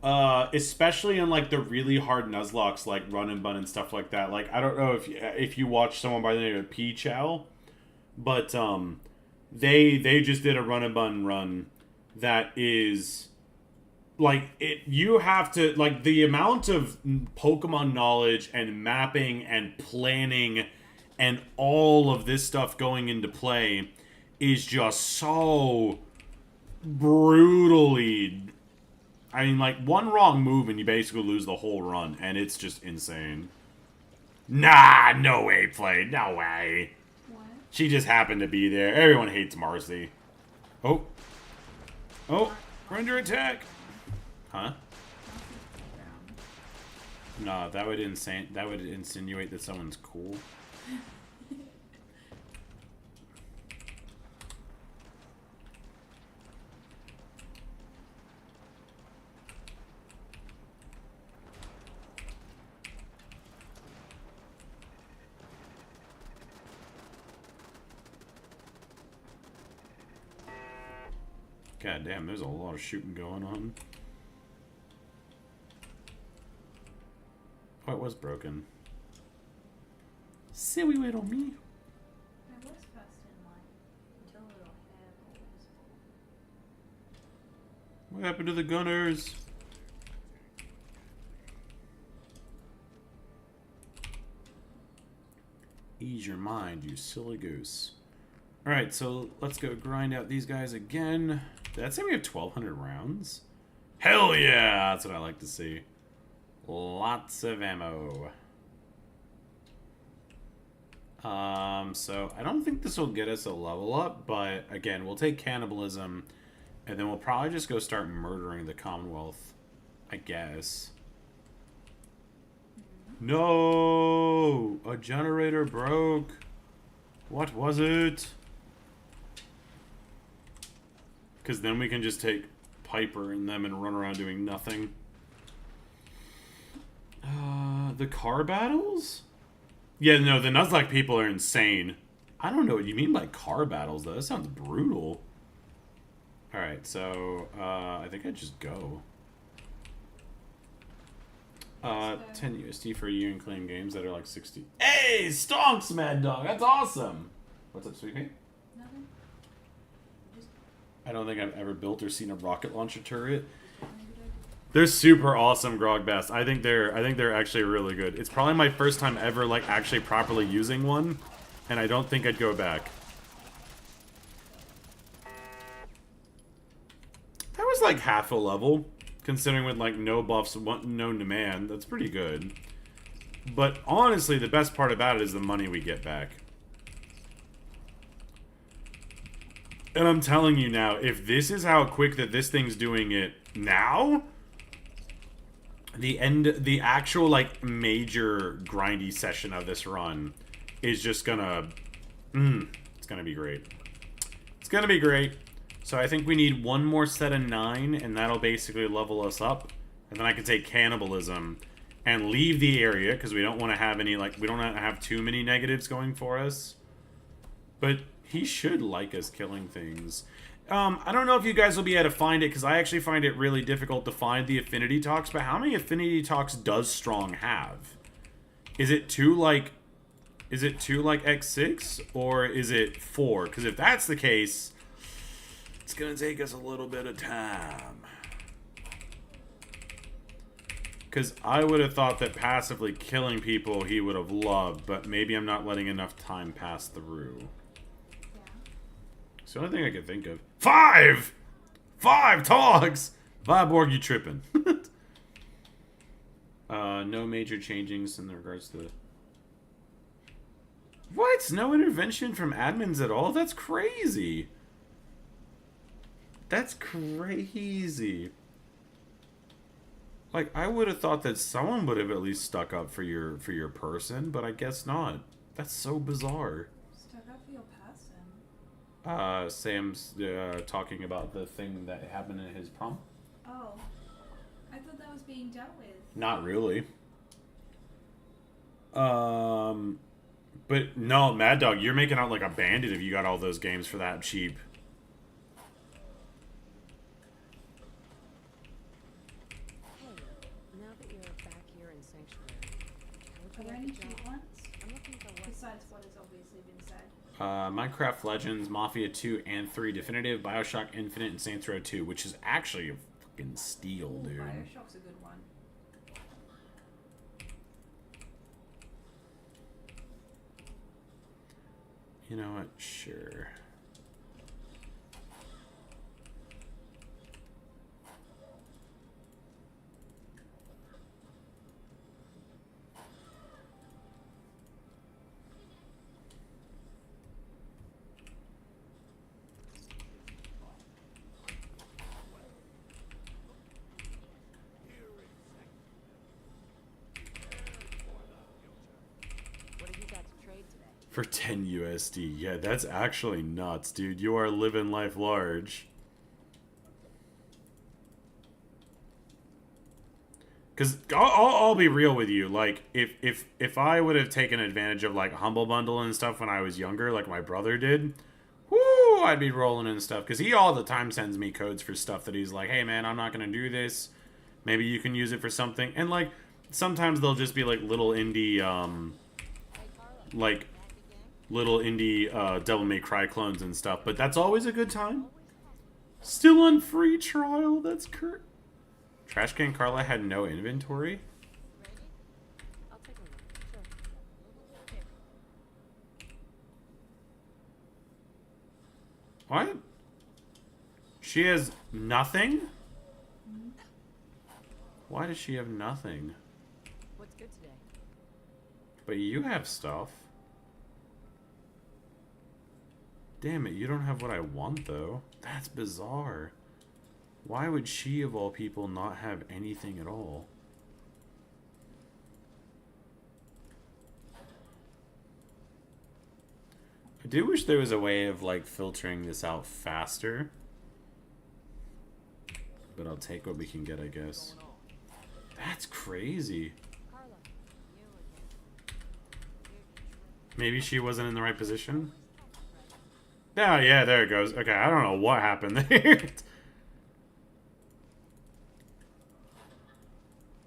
especially in, like, the really hard Nuzlockes, like Run and Bun and stuff like that. Like, I don't know if you watch someone by the name of P-Chow, but, they just did a Run and Bun run that is, like, you have to, like, the amount of Pokemon knowledge and mapping and planning and all of this stuff going into play is just so brutally... I mean, like, one wrong move and you basically lose the whole run, and it's just insane. Nah, no way, Play. No way. What? She just happened to be there. Everyone hates Marcy. Oh. Oh, render attack. Huh? No, that would insinuate that someone's cool. God damn, there's a lot of shooting going on. Oh, it was broken. Silly little me. I was first in line until a little hairball was born. What happened to the gunners? Ease your mind, you silly goose. Alright, so let's go grind out these guys again. Did that say we have 1,200 rounds? Hell yeah! That's what I like to see. Lots of ammo. So I don't think this will get us a level up, but again, we'll take cannibalism, and then we'll probably just go start murdering the Commonwealth, I guess. No! A generator broke. What was it? Because then we can just take Piper and them and run around doing nothing. The car battles? Yeah, no, the Nuzlocke people are insane. I don't know what you mean by car battles, though. That sounds brutal. Alright, so, I think I'd just go. 10 USD for a year and claim games that are like 60. Hey, stonks, Mad Dog. That's awesome. What's up, Sweet Pea? Nothing. Just I don't think I've ever built or seen a rocket launcher turret. maybe They're super awesome, Grogbast. I think they're actually really good. It's probably my first time ever like actually properly using one, and I don't think I'd go back. That was like half a level, considering with like no buffs known to man. That's pretty good. But honestly, the best part about it is the money we get back. And I'm telling you now, if this is how quick that this thing's doing it now, the actual like major grindy session of this run is just gonna, it's gonna be great. It's gonna be great. So I think we need one more set of 9, and that'll basically level us up. And then I can take cannibalism and leave the area because we don't want to have any like we don't want to have too many negatives going for us. But he should like us killing things. I don't know if you guys will be able to find it, because I actually find it really difficult to find the affinity talks, but how many affinity talks does Strong have? Is it 2 like X6, or is it 4? Because if that's the case, it's going to take us a little bit of time. Because I would have thought that passively killing people he would have loved, but maybe I'm not letting enough time pass through. It's the only thing I could think of. 5! 5 dogs! Viborg, you tripping. No major changings in regards to... What? No intervention from admins at all? That's crazy. That's crazy. Like, I would have thought that someone would have at least stuck up for your person, but I guess not. That's so bizarre. stuck up for your person. Sam's talking about the thing that happened in his prom. Oh. I thought that was being dealt with. Not really. But no, Mad Dog, you're making out like a bandit if you got all those games for that cheap. Hey, now that you're back here in Sanctuary, Are how there would any you like a cheap job? ones? I'm looking for what Besides what has obviously been said. Minecraft Legends, Mafia 2 and 3 Definitive, Bioshock Infinite, and Saints Row 2, which is actually a fucking steal, Ooh, dude. Bioshock's a good one. You know what? Sure. What have you got to trade today? For 10 USD. Yeah, that's actually nuts, dude. You are living life large. Because I'll be real with you. Like, if I would have taken advantage of, like, Humble Bundle and stuff when I was younger, like my brother did, whoo, I'd be rolling and stuff. Because he all the time sends me codes for stuff that he's like, hey, man, I'm not going to do this. Maybe you can use it for something. And, like, sometimes they'll just be, like, little indie, Hey, Carla. like... Back again? little indie Devil May Cry clones and stuff, but that's always a good time. Still on free trial, that's Kurt. Trash Can Carla had no inventory? Ready? I'll take a look. Sure. Here. What? She has nothing? Why does she have nothing? But you have stuff. Damn it, you don't have what I want, though. That's bizarre. Why would she, of all people, not have anything at all? I do wish there was a way of, like, filtering this out faster. But I'll take what we can get, I guess. That's crazy. Carla, you again. Maybe she wasn't in the right position? Oh, yeah, there it goes. Okay, I don't know what happened there.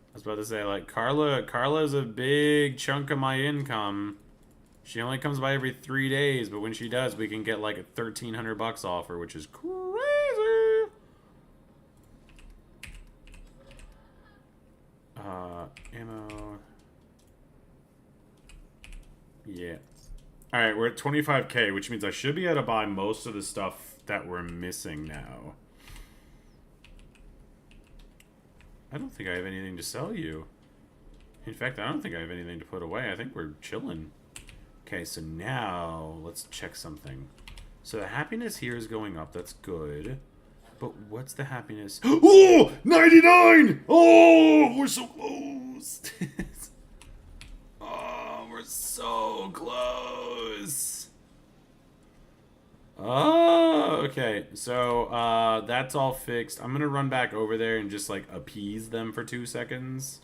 I was about to say, like, Carla's a big chunk of my income. She only comes by every 3 days, but when she does, we can get, like, $1,300 off her, which is crazy. Ammo. Yeah. Alright, we're at 25k, which means I should be able to buy most of the stuff that we're missing now. I don't think I have anything to sell you. In fact, I don't think I have anything to put away. I think we're chilling. Okay, so now let's check something. So the happiness here is going up. That's good. But what's the happiness? Oh! 99! Oh! We're so close! Oh, we're so close! Oh, okay. So, that's all fixed. I'm gonna run back over there and just, like, appease them for 2 seconds.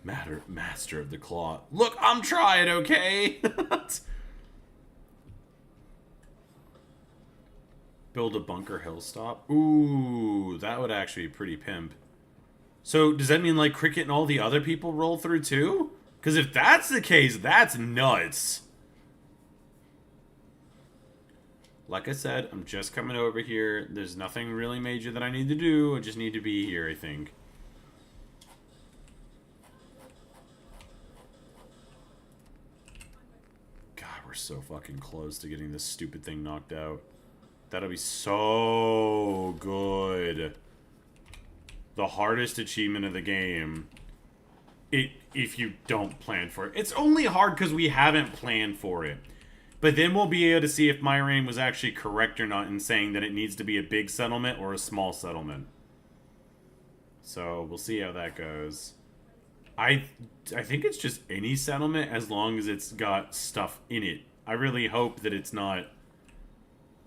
Master of the Claw. Look, I'm trying, okay? Build a bunker hilltop. Ooh, that would actually be pretty pimp. So, does that mean, like, Cricket and all the other people roll through, too? Because if that's the case, that's nuts. Like I said, I'm just coming over here. There's nothing really major that I need to do. I just need to be here, I think. God, we're so fucking close to getting this stupid thing knocked out. That'll be so good. The hardest achievement of the game. If you don't plan for it. It's only hard because we haven't planned for it. But then we'll be able to see if Myrain was actually correct or not in saying that it needs to be a big settlement or a small settlement. So we'll see how that goes. I think it's just any settlement as long as it's got stuff in it. I really hope that it's not...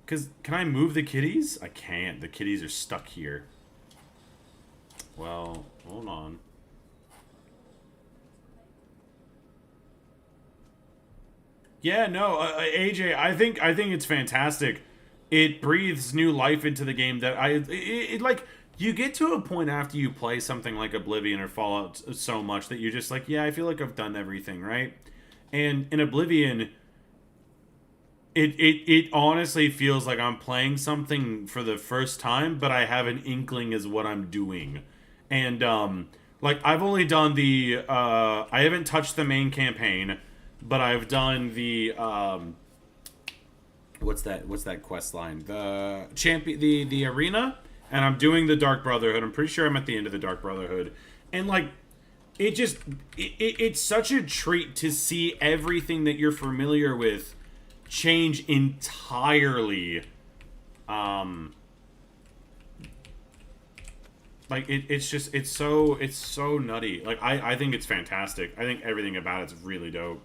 Because, can I move the kitties? I can't. The kitties are stuck here. Well, hold on. Yeah, no, AJ, I think it's fantastic. It breathes new life into the game that it like, you get to a point after you play something like Oblivion or Fallout so much that you're just like, yeah, I feel like I've done everything, right? And in Oblivion, it honestly feels like I'm playing something for the first time, but I have an inkling as what I'm doing. And, like, I've only done the, I haven't touched the main campaign, but I've done the, what's that quest line? The champion, the arena, and I'm doing the Dark Brotherhood. I'm pretty sure I'm at the end of the Dark Brotherhood. And, like, it's such a treat to see everything that you're familiar with change entirely. Like, it's so nutty. Like, I think it's fantastic. I think everything about it's really dope.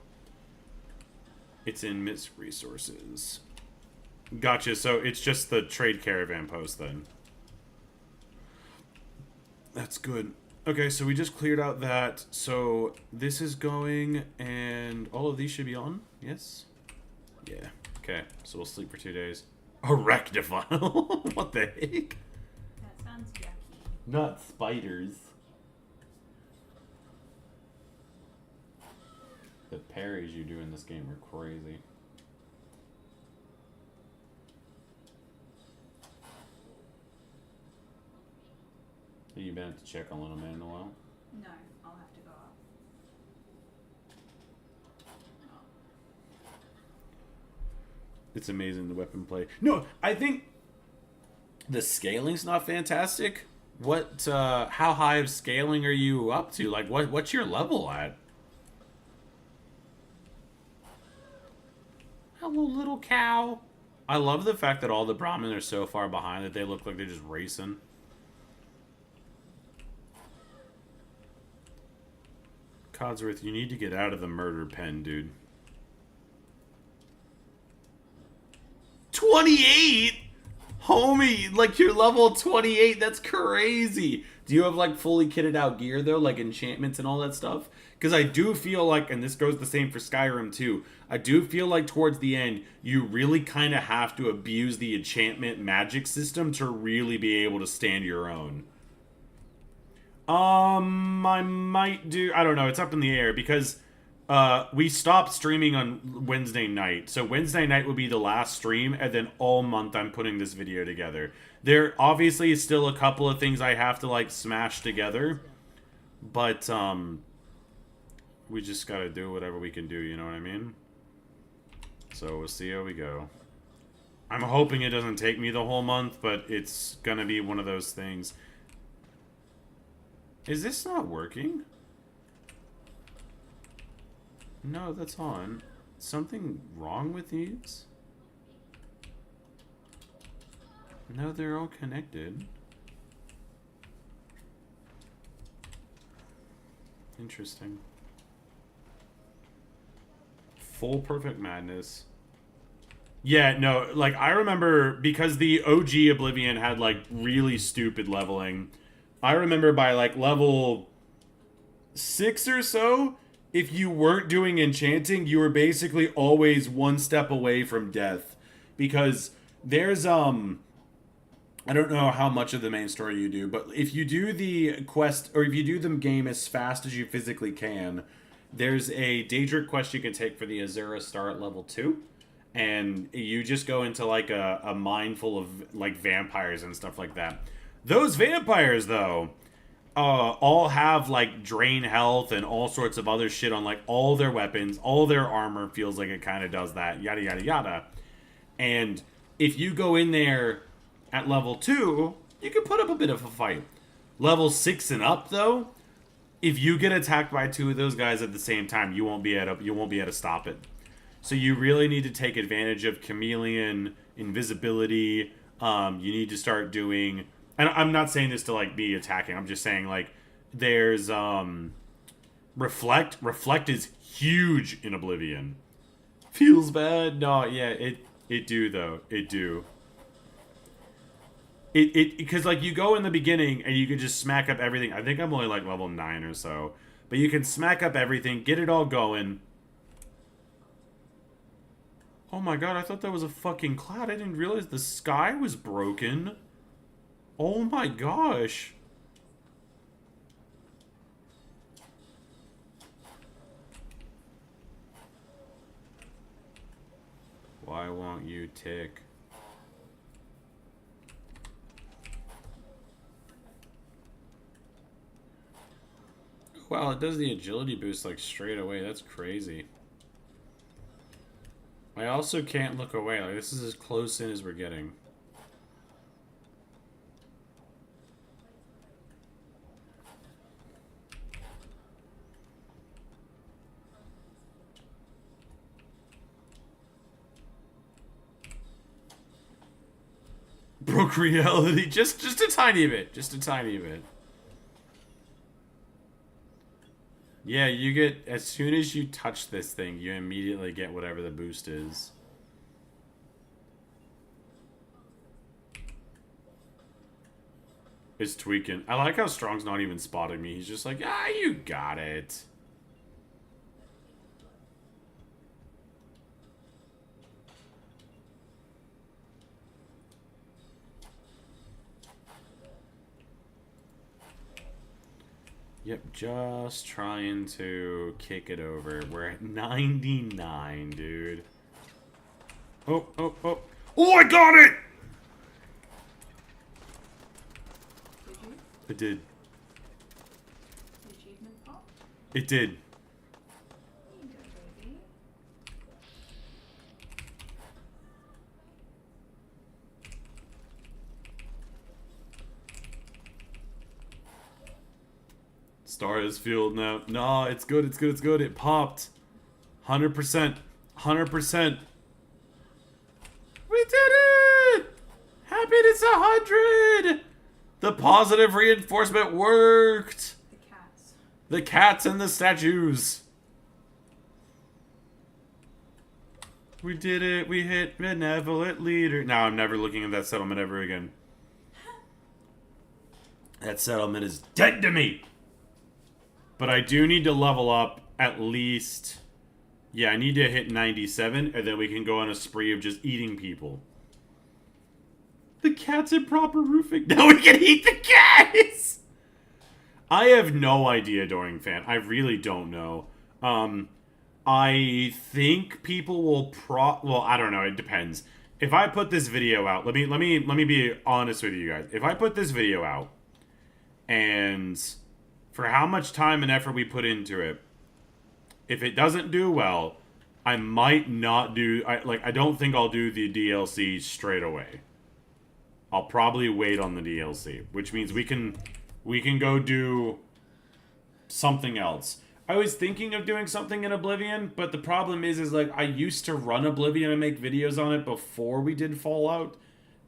It's in Miss Resources. Gotcha, so it's just the trade caravan post then. That's good. Okay, so we just cleared out that. So this is going, and all of these should be on? Yes? Yeah. Okay, so we'll sleep for 2 days. Erectophile? What the heck? That sounds yucky. Not spiders. The parries you do in this game are crazy. Have you been able to check on Little Man in a while? No, I'll have to go up. It's amazing the weapon play. No, I think the scaling's not fantastic. What, how high of scaling are you up to? Like, what's your level at? Hello, little cow. I love the fact that all the Brahmin are so far behind that they look like they're just racing. Codsworth, you need to get out of the murder pen, dude. 28? Homie, like you're level 28, that's crazy. Do you have like fully kitted out gear though, like enchantments and all that stuff? Because I do feel like, and this goes the same for Skyrim too, I do feel like towards the end, you really kind of have to abuse the enchantment magic system to really be able to stand your own. I might do, I don't know, it's up in the air because we stopped streaming on Wednesday night. So Wednesday night will be the last stream, and then all month I'm putting this video together. There obviously is still a couple of things I have to like smash together, but we just gotta do whatever we can do, you know what I mean? So we'll see how we go. I'm hoping it doesn't take me the whole month, but it's gonna be one of those things. Is this not working? No, that's on. Something wrong with these? No, they're all connected. Interesting. Full Perfect Madness. Yeah, no, like, I remember, because the OG Oblivion had, like, really stupid leveling. I remember by, like, level 6 or so, if you weren't doing enchanting, you were basically always one step away from death. Because there's, I don't know how much of the main story you do, but if you do the quest, or if you do the game as fast as you physically can, there's a Daedric quest you can take for the Azura Star at level 2. And you just go into, like, a mine full of, like, vampires and stuff like that. Those vampires, though, all have, like, drain health and all sorts of other shit on, like, all their weapons. All their armor feels like it kind of does that. Yada, yada, yada. And if you go in there at level 2, you can put up a bit of a fight. Level 6 and up, though, if you get attacked by 2 of those guys at the same time, you won't be able to stop it. So you really need to take advantage of chameleon, invisibility. You need to start doing... And I'm not saying this to, like, be attacking. I'm just saying, like, there's, Reflect. Reflect is huge in Oblivion. Feels bad? No, yeah, it do, though. It do. Because, like, you go in the beginning and you can just smack up everything. I think I'm only, like, level 9 or so. But you can smack up everything, get it all going. Oh my god, I thought that was a fucking cloud. I didn't realize the sky was broken. Oh my gosh. Why won't you tick? Wow, it does the agility boost like straight away. That's crazy. I also can't look away. Like, this is as close in as we're getting. Broke reality. Just a tiny bit. Just a tiny bit. Yeah, you get, as soon as you touch this thing, you immediately get whatever the boost is. It's tweaking. I like how Strong's not even spotting me. He's just like, ah, you got it. Yep, just trying to kick it over. We're at 99, dude. Oh, oh, oh. Oh, I got it! Did you? It did. The achievement pop? It did. There you go, baby. Star is fueled now. No, it's good, it's good, it's good. It popped. 100%. 100%. We did it! Happiness 100! The positive reinforcement worked! The cats. The cats and the statues. We did it. We hit benevolent leader. Now I'm never looking at that settlement ever again. That settlement is dead to me. But I do need to level up at least... Yeah, I need to hit 97, and then we can go on a spree of just eating people. The cat's in proper roofing. Now we can eat the cats! I have no idea, Doring Fan. I really don't know. I think people will well, I don't know. It depends. If I put this video out, let me be honest with you guys. If I put this video out, and for how much time and effort we put into it, if it doesn't do well, I might not do... I don't think I'll do the DLC straight away. I'll probably wait on the DLC, which means we can go do something else. I was thinking of doing something in Oblivion, but the problem is like, I used to run Oblivion and make videos on it before we did Fallout.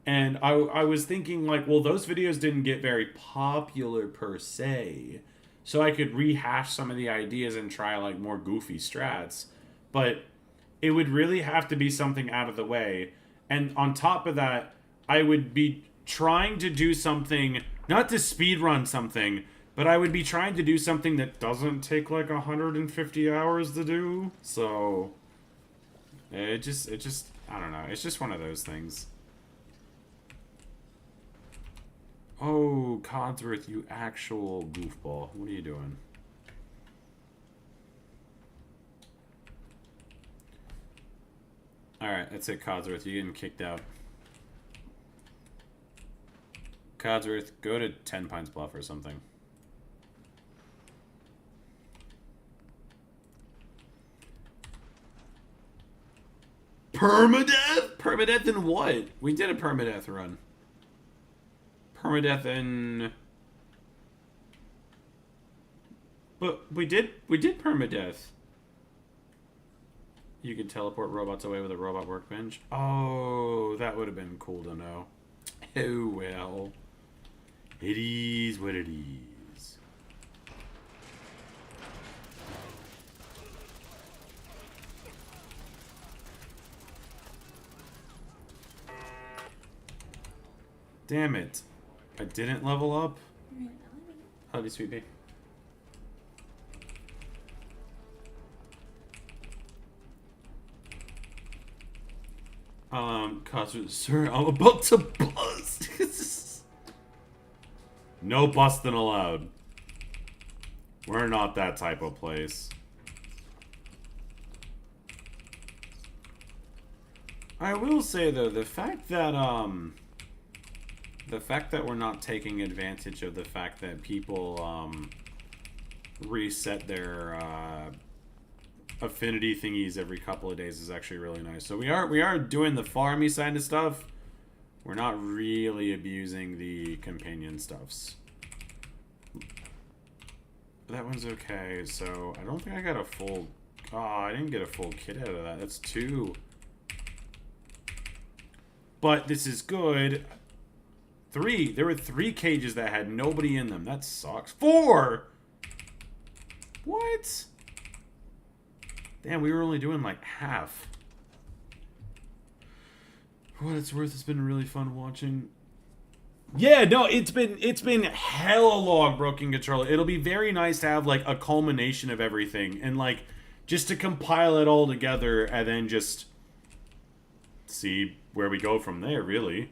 And I was thinking, like, well, those videos didn't get very popular per se. So I could rehash some of the ideas and try, like, more goofy strats. But it would really have to be something out of the way. And on top of that, I would be trying to do something, not to speedrun something, but I would be trying to do something that doesn't take, like, 150 hours to do. So, it just, I don't know. It's just one of those things. Oh, Codsworth, you actual goofball. What are you doing? Alright, that's it, Codsworth. You're getting kicked out. Codsworth, go to 10 Pines Bluff or something. Permadeath? Permadeath in what? We did a permadeath run. Permadeath in... But we did permadeath. You could teleport robots away with a robot workbench. Oh, that would have been cool to know. Oh well. It is what it is. Damn it. I didn't level up. I love you, sweet pea. Codsworth, sir, I'm about to bust. No busting allowed. We're not that type of place. I will say though, the fact that we're not taking advantage of the fact that people reset their affinity thingies every couple of days is actually really nice. So we are doing the farmy side of stuff. We're not really abusing the companion stuffs. That one's okay. So I don't think I got a full... Oh, I didn't get a full kit out of that. That's 2. But this is good. 3. There were 3 cages that had nobody in them. That sucks. 4! What? Damn, we were only doing like half. For what it's worth, it's been really fun watching. Yeah, no, it's been hella long, Broken Controller. It'll be very nice to have like a culmination of everything and like just to compile it all together and then just see where we go from there, really.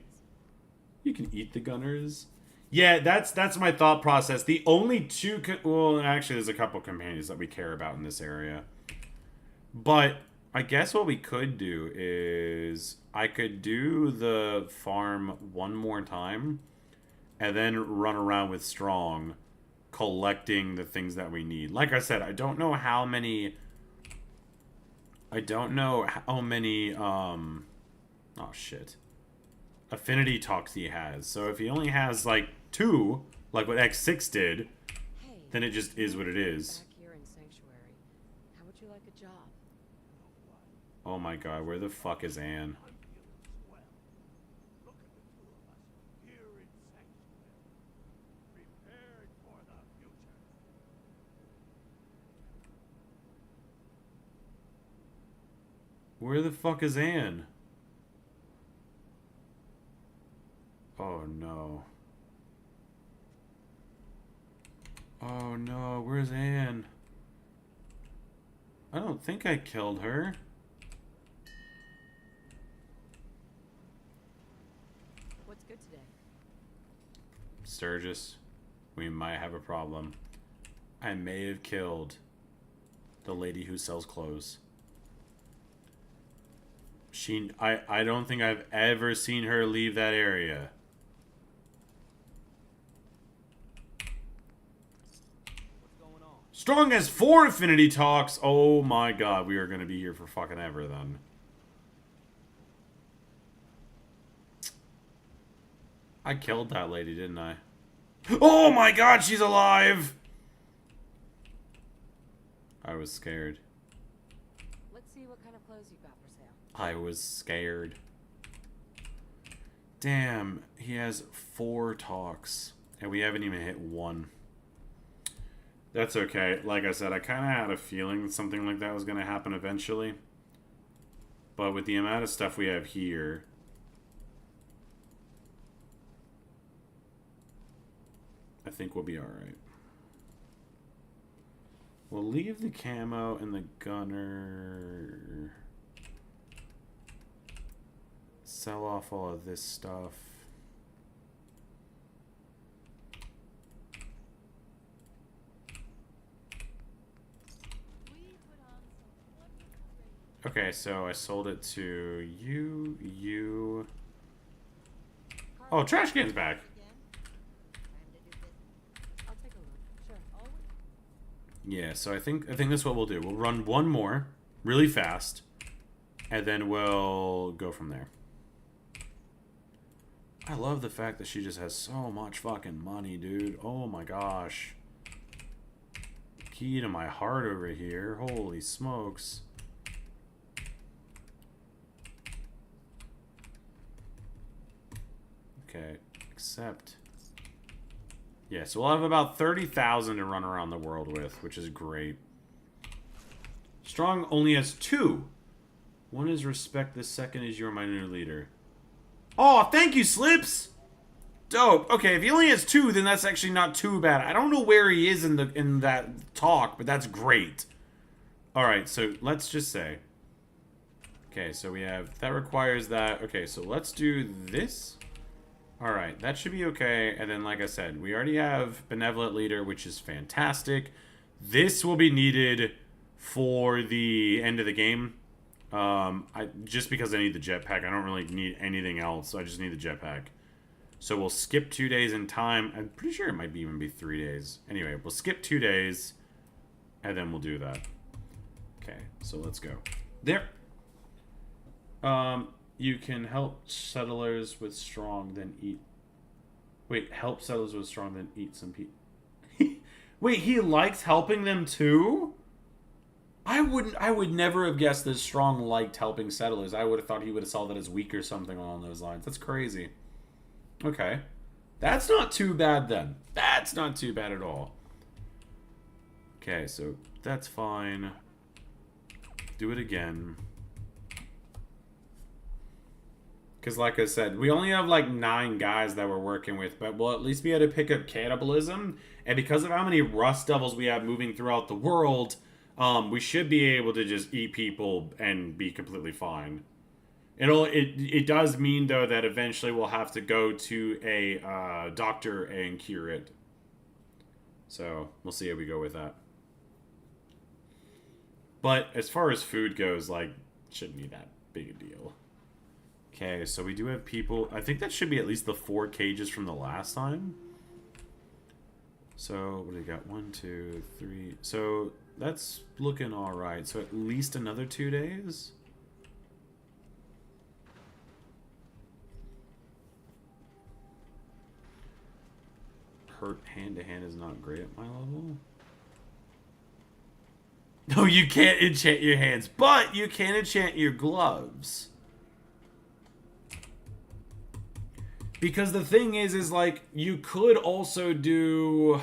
You can eat the gunners. Yeah, that's my thought process. The only 2... Well, actually, there's a couple companions that we care about in this area. But I guess what we could do is... I could do the farm one more time. And then run around with Strong. Collecting the things that we need. Like I said, I don't know how many... Oh, shit. Affinity talks he has. So if he only has, like, 2, like what X6 did, Hey, then it just is what it is. back here in Sanctuary. How would you like a job? Oh my god, where the fuck is Anne? Where the fuck is Anne? Oh no. Oh no, where's Anne? I don't think I killed her. What's good today? Sturgis, we might have a problem. I may have killed the lady who sells clothes. I don't think I've ever seen her leave that area. What's going on? Strong has 4 affinity talks. Oh my god, we are going to be here for fucking ever then. I killed that lady, didn't I? Oh my god, she's alive! I was scared. Let's see what kind of clothes you've got for sale. I was scared. Damn, he has 4 talks. And we haven't even hit 1. That's okay. Like I said, I kind of had a feeling that something like that was going to happen eventually. But with the amount of stuff we have here... I think we'll be alright. We'll leave the camo and the gunner. Sell off all of this stuff. Okay, so I sold it to you. Oh, trash can's back. I'll take a look. Sure. Always. Yeah, so I think that's what we'll do. We'll run one more really fast, and then we'll go from there. I love the fact that she just has so much fucking money, dude. Oh my gosh. Key to my heart over here. Holy smokes. Okay, accept. Yeah, so we'll have about 30,000 to run around the world with, which is great. Strong only has 2. One is respect, the second is you're my new leader. Oh, thank you, Slips! Dope. Okay, if he only has 2, then that's actually not too bad. I don't know where he is in that talk, but that's great. Alright, so let's just say. Okay, so we have... That requires that. Okay, so let's do this. Alright, that should be okay. And then, like I said, we already have Benevolent Leader, which is fantastic. This will be needed for the end of the game. Just because I need the jetpack. I don't really need anything else. I just need the jetpack. So we'll skip 2 days in time. I'm pretty sure it might even be 3 days. Anyway, we'll skip 2 days. And then we'll do that. Okay, so let's go. There. You can help settlers with strong, then eat. Wait, help settlers with strong, then eat some people. Wait, he likes helping them too? I would never have guessed that Strong liked helping settlers. I would have thought he would have saw that as weak or something along those lines. That's crazy. Okay. That's not too bad then. That's not too bad at all. Okay, so that's fine. Do it again. Because like I said, we only have like 9 guys that we're working with, but we'll at least be able to pick up cannibalism. And because of how many Rust Devils we have moving throughout the world, we should be able to just eat people and be completely fine. It does mean, though, that eventually we'll have to go to a doctor and cure it. So, we'll see how we go with that. But as far as food goes, like, shouldn't be that big a deal. Okay, so we do have people... I think that should be at least the 4 cages from the last time. So, what do we got? 1, 2, 3... So, that's looking alright. So, at least another 2 days? Hurt hand-to-hand is not great at my level. No, you can't enchant your hands, but you can enchant your gloves. Because the thing is like, you could also do...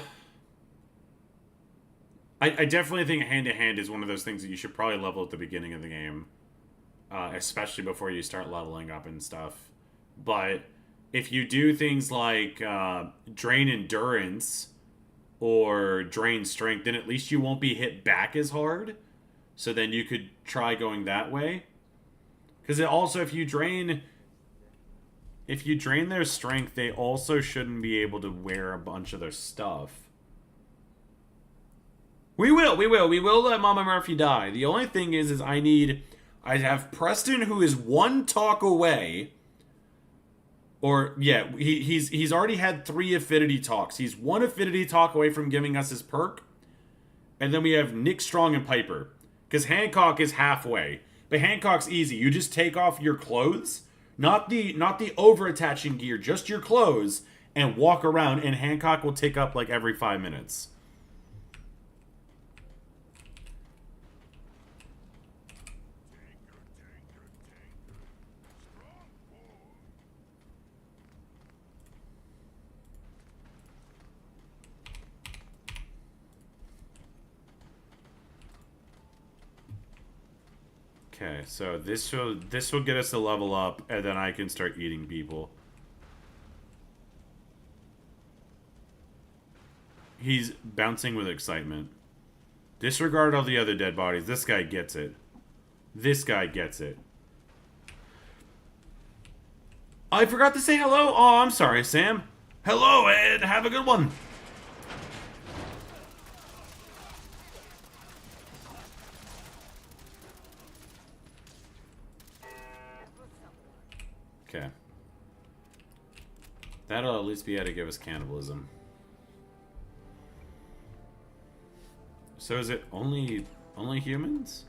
I definitely think hand-to-hand is one of those things that you should probably level at the beginning of the game. especially before you start leveling up and stuff. But if you do things like drain endurance or drain strength, then at least you won't be hit back as hard. So then you could try going that way. Because also, if you drain their strength, they also shouldn't be able to wear a bunch of their stuff. We will let Mama Murphy die. The only thing is I have Preston, who is one talk away. Or, yeah, he's already had 3 affinity talks. He's 1 affinity talk away from giving us his perk. And then we have Nick, Strong, and Piper. Because Hancock is halfway. But Hancock's easy. You just take off your clothes. Not the over-attaching gear, just your clothes. And walk around, and Hancock will take up like every 5 minutes. Okay, so this will get us a level up, and then I can start eating people. He's bouncing with excitement. Disregard all the other dead bodies. This guy gets it. This guy gets it. I forgot to say hello. Oh, I'm sorry, Sam. Hello, Ed. Have a good one. Okay. That'll at least be able to give us cannibalism. So is it only humans?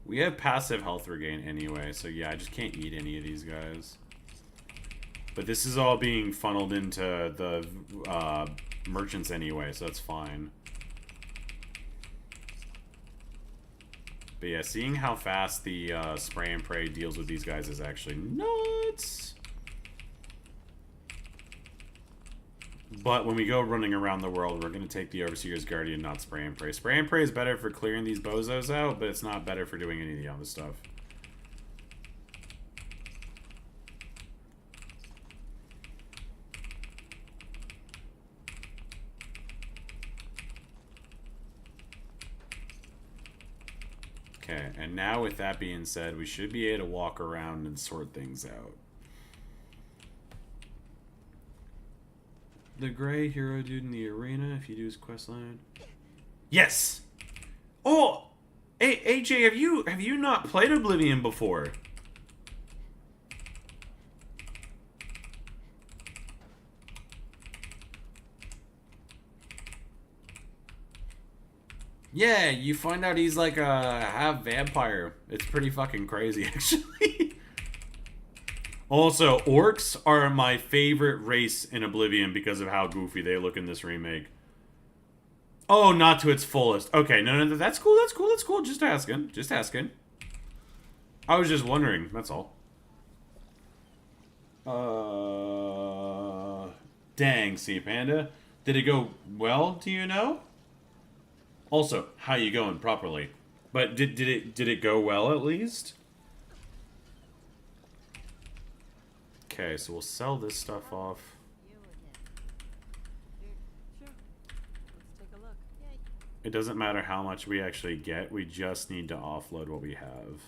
We have passive health regain anyway, so yeah, I just can't eat any of these guys. But this is all being funneled into the merchants anyway, so that's fine. But yeah, seeing how fast the spray and pray deals with these guys is actually nuts. But when we go running around the world, we're going to take the Overseer's Guardian, not spray and pray. Spray and pray is better for clearing these bozos out, but it's not better for doing any of the other stuff. Okay, and now with that being said, we should be able to walk around and sort things out. The gray hero dude in the arena, if you do his quest line. Yes! Oh! Hey, AJ, have you not played Oblivion before? Yeah, you find out he's like a half vampire. It's pretty fucking crazy, actually. Also, orcs are my favorite race in Oblivion because of how goofy they look in this remake. Oh, not to its fullest. Okay, no, that's cool, that's cool, that's cool. Just asking, just asking. I was just wondering, that's all. Dang, Sea Panda. Did it go well, do you know? Also, how you going properly? But did it go well at least? Okay, so we'll sell this stuff off. You again. Sure. Let's take a look. Yay. It doesn't matter how much we actually get, we just need to offload what we have.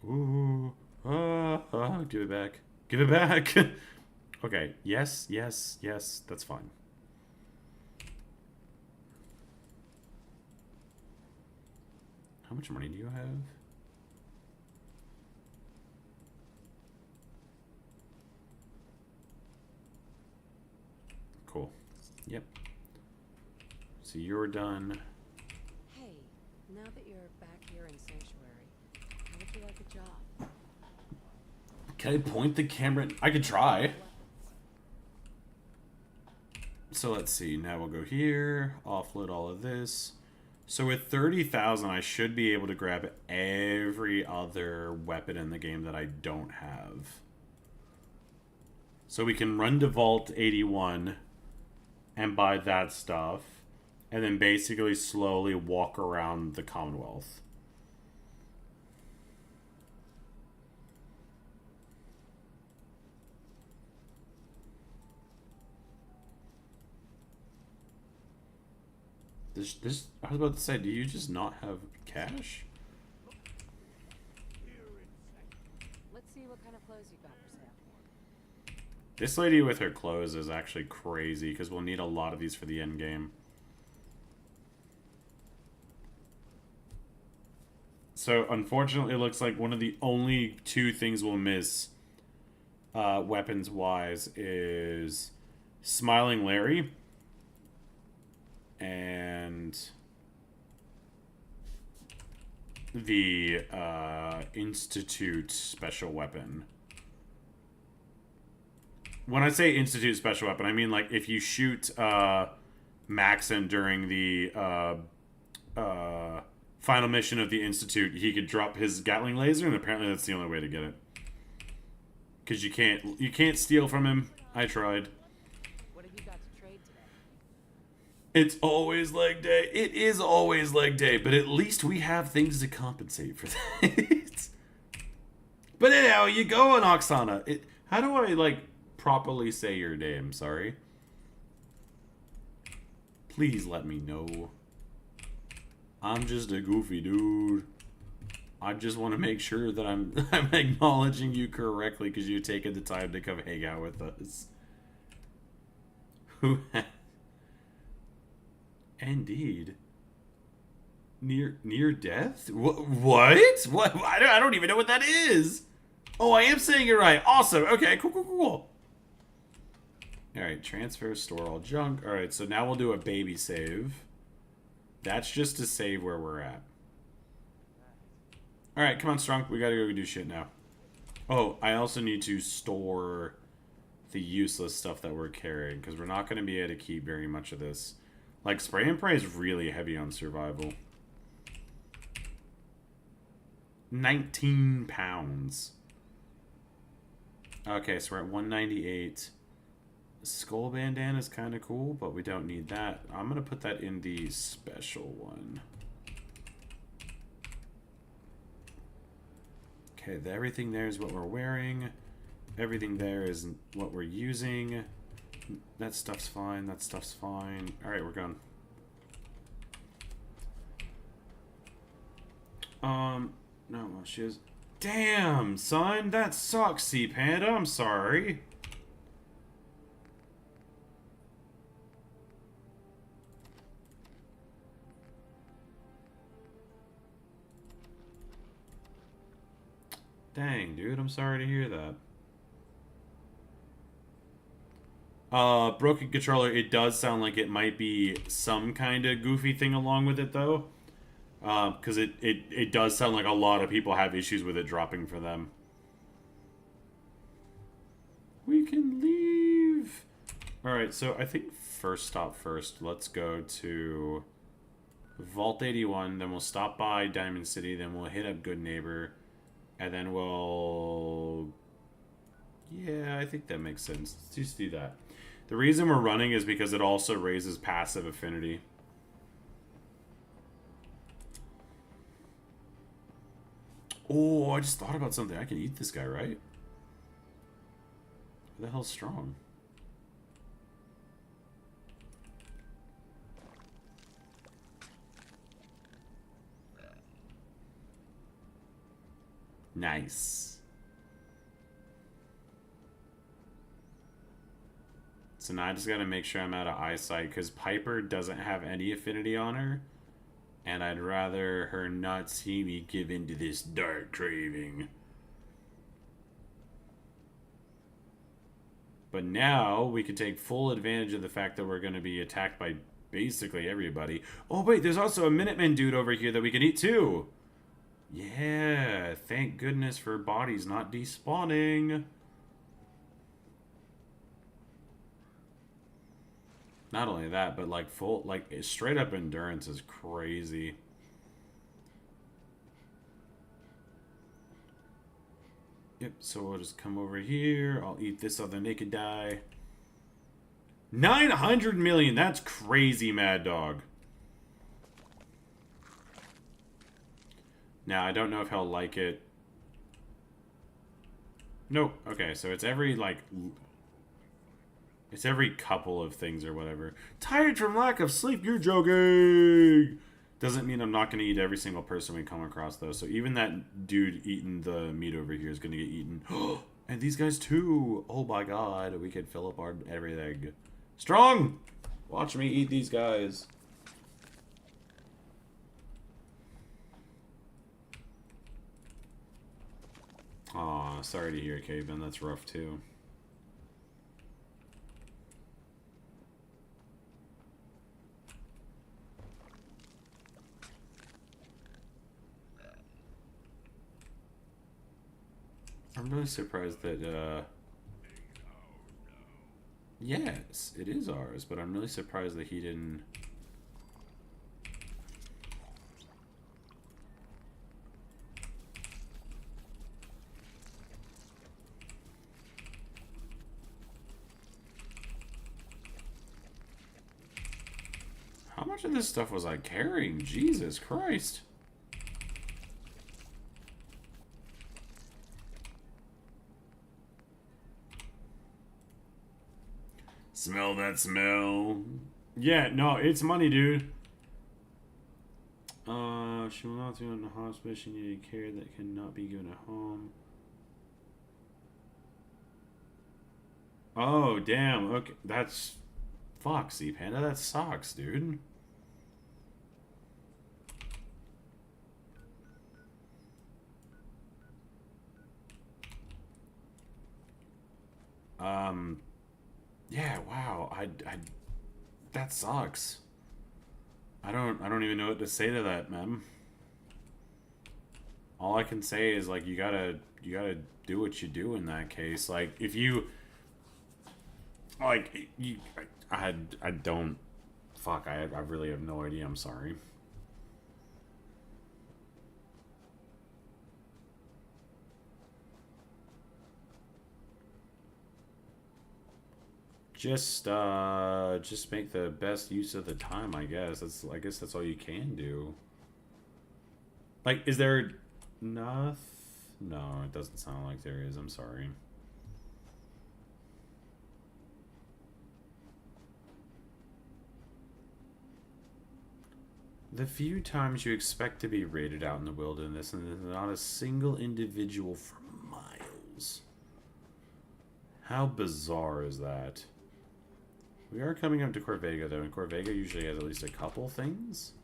Ooh. Give it back. Give it back! Okay, yes, yes, yes, that's fine. How much money do you have? Cool. Yep. So you're done. Hey, now that you're back here in Sanctuary, how would you like a job? Can I point the camera? I could try. So let's see. Now we'll go here. Offload all of this. So with 30,000, I should be able to grab every other weapon in the game that I don't have. So we can run to Vault 81 and buy that stuff. And then basically slowly walk around the Commonwealth. This, I was about to say, do you just not have cash? Let's see what kind of clothes you got for sale. This lady with her clothes is actually crazy, because we'll need a lot of these for the end game. So, unfortunately, it looks like one of the only two things we'll miss, weapons-wise, is Smiling Larry and the Institute special weapon. When I say Institute special weapon, I mean, like, if you shoot Maxon during the final mission of the Institute, he could drop his Gatling laser, and apparently that's the only way to get it. Because you can't steal from him. I tried. What have you got to trade today? It's always leg day. It is always leg day, but at least we have things to compensate for that. But anyhow, you going, Oksana? How do I, like, properly say your name? Sorry. Please let me know. I'm just a goofy dude. I just want to make sure that I'm acknowledging you correctly because you've taken the time to come hang out with us. Who? Indeed. Near death? What? What? I don't even know what that is. Oh, I am saying it right. Awesome. Okay. Cool. All right. Transfer. Store all junk. All right. So now we'll do a baby save. That's just to save where we're at. Alright, come on, Strunk. We gotta go do shit now. Oh, I also need to store the useless stuff that we're carrying, because we're not going to be able to keep very much of this. Like, Spray and Pray is really heavy on survival. 19 pounds. Okay, so we're at 198. Skull bandana is kind of cool, but we don't need that. I'm going to put that in the special one. Okay, everything there is what we're wearing. Everything there is what we're using. That stuff's fine. That stuff's fine. Alright, we're going. No, well, she is... Damn, son! That sucks, Sea Panda. I'm sorry. Dang, dude, I'm sorry to hear that. Broken controller, it does sound like it might be some kind of goofy thing along with it, though. Because it does sound like a lot of people have issues with it dropping for them. We can leave! Alright, so I think first stop first. Let's go to Vault 81, then we'll stop by Diamond City, then we'll hit up Good Neighbor. And then we'll... Yeah, I think that makes sense. Let's just do that. The reason we're running is because it also raises passive affinity. Oh, I just thought about something. I can eat this guy, right? Who the hell's strong? Nice. So now I just gotta make sure I'm out of eyesight, because Piper doesn't have any affinity on her. And I'd rather her not see me give in to this dark craving. But now we can take full advantage of the fact that we're gonna be attacked by basically everybody. Oh wait, there's also a Minuteman dude over here that we can eat too. Yeah, thank goodness for bodies not despawning. Not only that, but like full, like straight up endurance is crazy. Yep, so we'll just come over here. I'll eat this other naked die. 900 million! That's crazy, Mad Dog. Now, I don't know if he'll like it. Nope. Okay, so it's every, like... It's every couple of things or whatever. Tired from lack of sleep, you're joking! Doesn't mean I'm not going to eat every single person we come across, though. So even that dude eating the meat over here is going to get eaten. And these guys, too! Oh my god, we could fill up our everything. Strong! Watch me eat these guys. Aw, sorry to hear it, Caveman. That's rough, too. I'm really surprised that, yes, it is ours, but I'm really surprised that he didn't... How much of this stuff was I carrying? Jesus Christ. Smell that smell. Yeah, no, it's money, dude. She will not go in the hospital. She needed care that cannot be given at home. Oh, damn. Okay, that's... Fuck, Sea Panda. That sucks, dude. Yeah, wow. That sucks. I don't even know what to say to that, man. All I can say is, like, you gotta do what you do in that case. Like, if you, like, I don't, fuck, I really have no idea. I'm sorry. Just make the best use of the time, I guess. I guess that's all you can do. Like, is there enough? No, it doesn't sound like there is. I'm sorry. The few times you expect to be raided out in the wilderness and there's not a single individual for miles. How bizarre is that? We are coming up to Corvega, though, and Corvega usually has at least a couple things.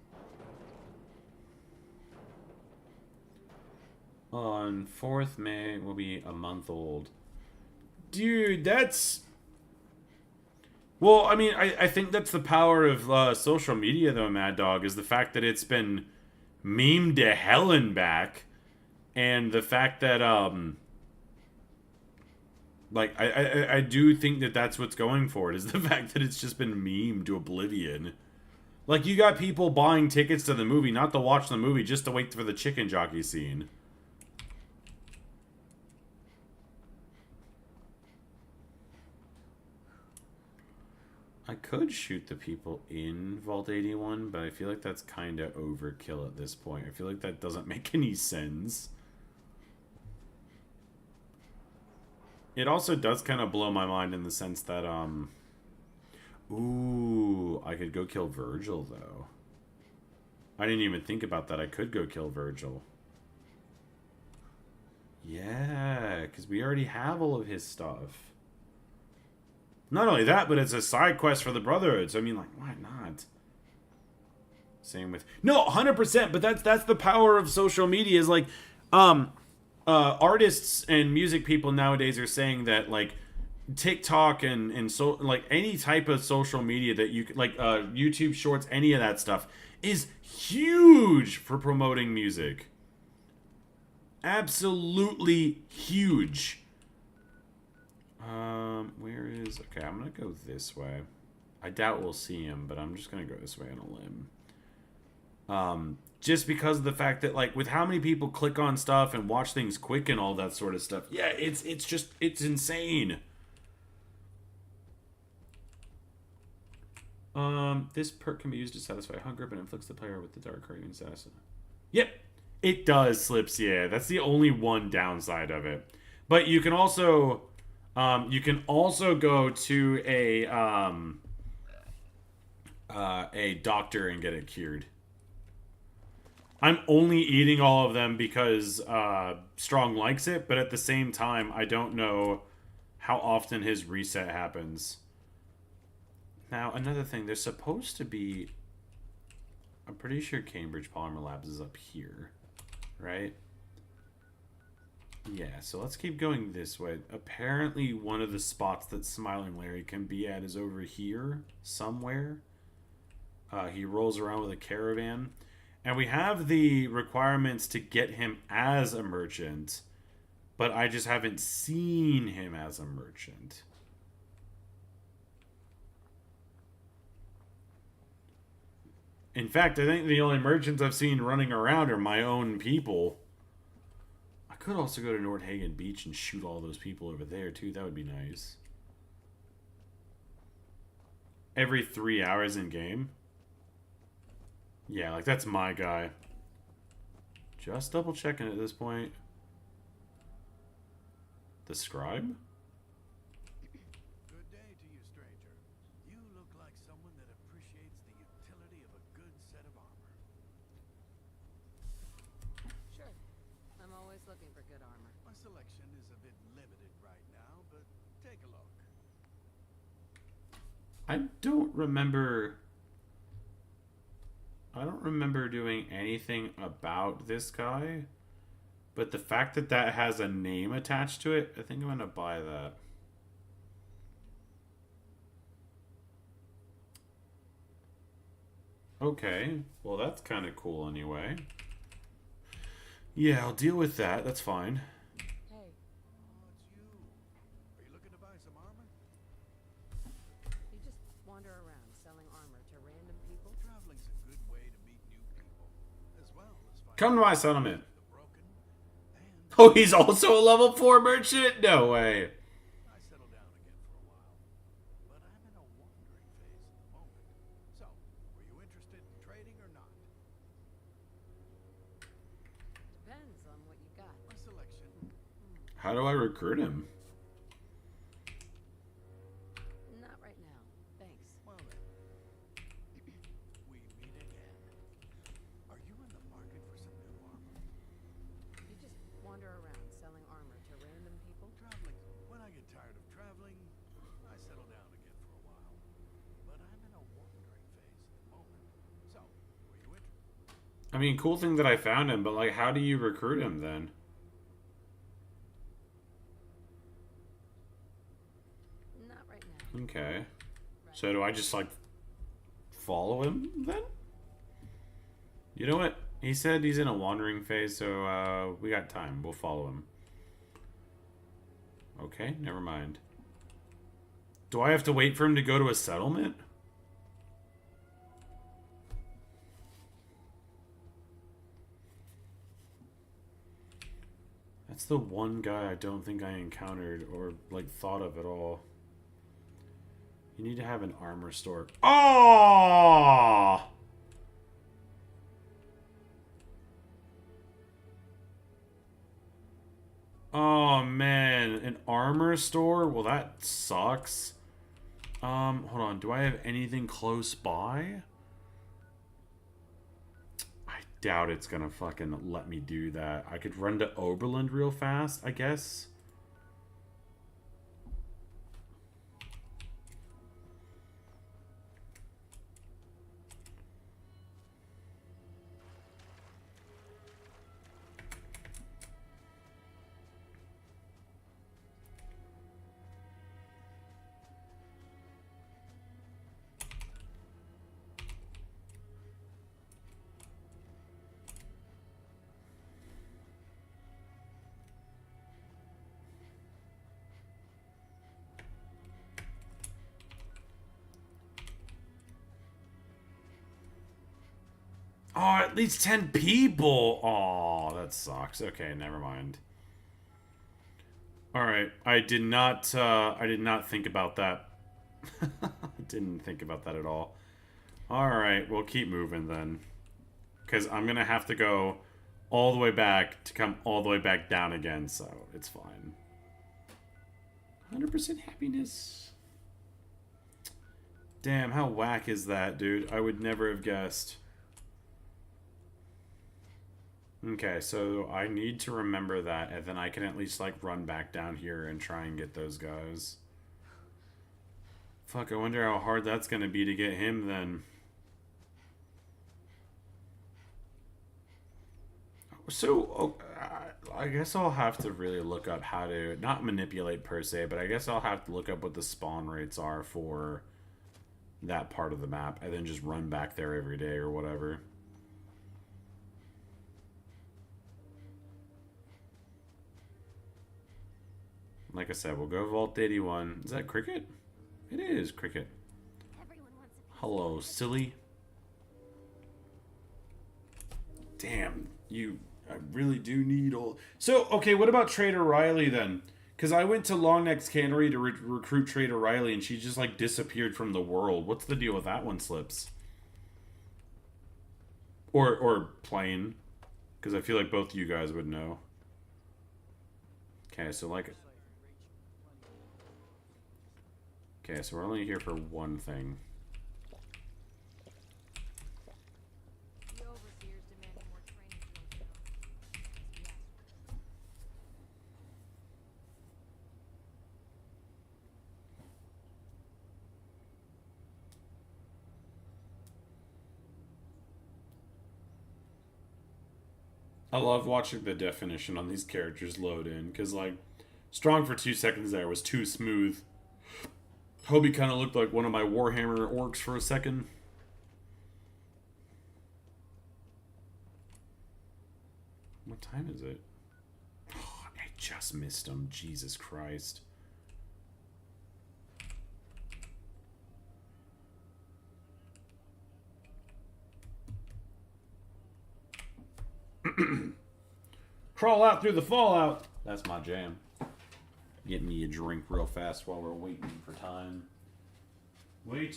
On 4th May, will be a month old. Dude, that's... Well, I mean, I think that's the power of social media, though, Mad Dog, is the fact that it's been memed to hell and back, and the fact that, like, I do think that that's what's going for it, is the fact that it's just been memed to oblivion. Like, you got people buying tickets to the movie, not to watch the movie, just to wait for the chicken jockey scene. I could shoot the people in Vault 81, but I feel like that's kind of overkill at this point. I feel like that doesn't make any sense. It also does kind of blow my mind in the sense that, ooh, I could go kill Virgil, though. I didn't even think about that. I could go kill Virgil. Yeah, because we already have all of his stuff. Not only that, but it's a side quest for the Brotherhood, so I mean, like, why not? Same with... No, 100%, but that's the power of social media, is like, artists and music people nowadays are saying that, like, TikTok and so, like, any type of social media that you like, YouTube Shorts, any of that stuff is huge for promoting music. Absolutely huge. Where is... Okay, I'm gonna go this way. I doubt we'll see him, but I'm just gonna go this way on a limb. just because of the fact that, like, with how many people click on stuff and watch things quick and all that sort of stuff, yeah, it's insane. This perk can be used to satisfy hunger, but inflicts the player with the dark craving status. Yep, it does, Slips. Yeah, that's the only one downside of it. But you can also go to a doctor and get it cured. I'm only eating all of them because Strong likes it, but at the same time, I don't know how often his reset happens. Now, another thing, there's supposed to be... I'm pretty sure Cambridge Polymer Labs is up here, right? Yeah, so let's keep going this way. Apparently, one of the spots that Smiling Larry can be at is over here, somewhere. He rolls around with a caravan. And we have the requirements to get him as a merchant, but I just haven't seen him as a merchant. In fact, I think the only merchants I've seen running around are my own people. I could also go to Nordhagen Beach and shoot all those people over there, too. That would be nice. Every 3 hours in game? Yeah, like, that's my guy. Just double checking at this point. The scribe? Good day to you, stranger. You look like someone that appreciates the utility of a good set of armor. Sure. I'm always looking for good armor. My selection is a bit limited right now, but take a look. I don't remember doing anything about this guy, but the fact that that has a name attached to it, I think I'm gonna buy that. Okay, well that's kind of cool anyway. Yeah, I'll deal with that, that's fine. Hey, Oh, it's you. Are you looking to buy some armor? you just wander around selling armor to random people? Traveling's a good way to meet new people, as well as find Come to my settlement. the broken. And Oh, he's also a level 4 merchant? No way. I settled down again for a while, but I'm in a wandering phase at the moment. So, were you interested in trading or not? Depends on what you got. My selection. How do I recruit him? Not right now. Thanks. Well then, we meet again. Are you in the market for some new armor? You just wander around selling armor to random people? Traveling. When I get tired of traveling, I settle down again for a while. But I'm in a wandering phase at the moment. So, were you interested? I mean, cool thing that I found him, but like, how do you recruit him then? Not right now. Okay. So do I just like follow him then? You know what? He said he's in a wandering phase, so we got time. We'll follow him. Okay, never mind. Do I have to wait for him to go to a settlement? That's the one guy I don't think I encountered or like thought of at all. You need to have an armor store. Oh! Oh man, an armor store? Well, that sucks. Hold on. Do I have anything close by? I doubt it's gonna fucking let me do that. I could run to Oberlin real fast, I guess. Oh, at least 10 people. Oh, that sucks. Okay, never mind. All right, I did not think about that. Didn't think about that at all. All right, we'll keep moving then. Because I'm going to have to go all the way back to come all the way back down again, so it's fine. 100% happiness. Damn, how whack is that, dude? I would never have guessed. Okay, so I need to remember that, and then I can at least, like, run back down here and try and get those guys. Fuck, I wonder how hard that's gonna be to get him, then. So, I guess I'll have to really look up how to, not manipulate per se, but I guess I'll have to look up what the spawn rates are for that part of the map, and then just run back there every day or whatever. Like I said, we'll go Vault 81. Is that Cricket? It is Cricket. Hello, silly. Damn, I really do need all... So, okay, what about Trader Riley then? Because I went to Longneck's Cannery to recruit Trader Riley, and she just, like, disappeared from the world. What's the deal with that one, Slips? Or Plain. Because I feel like both of you guys would know. Okay, so, like... Okay, so we're only here for one thing. The overseer's demanding more training drills now. I love watching the definition on these characters load in, because, like, Strong for 2 seconds there was too smooth. Hobie kind of looked like one of my Warhammer orcs for a second. What time is it? Oh, I just missed him. Jesus Christ. Crawl out through the fallout. That's my jam. Get me a drink real fast while we're waiting for time. Waiting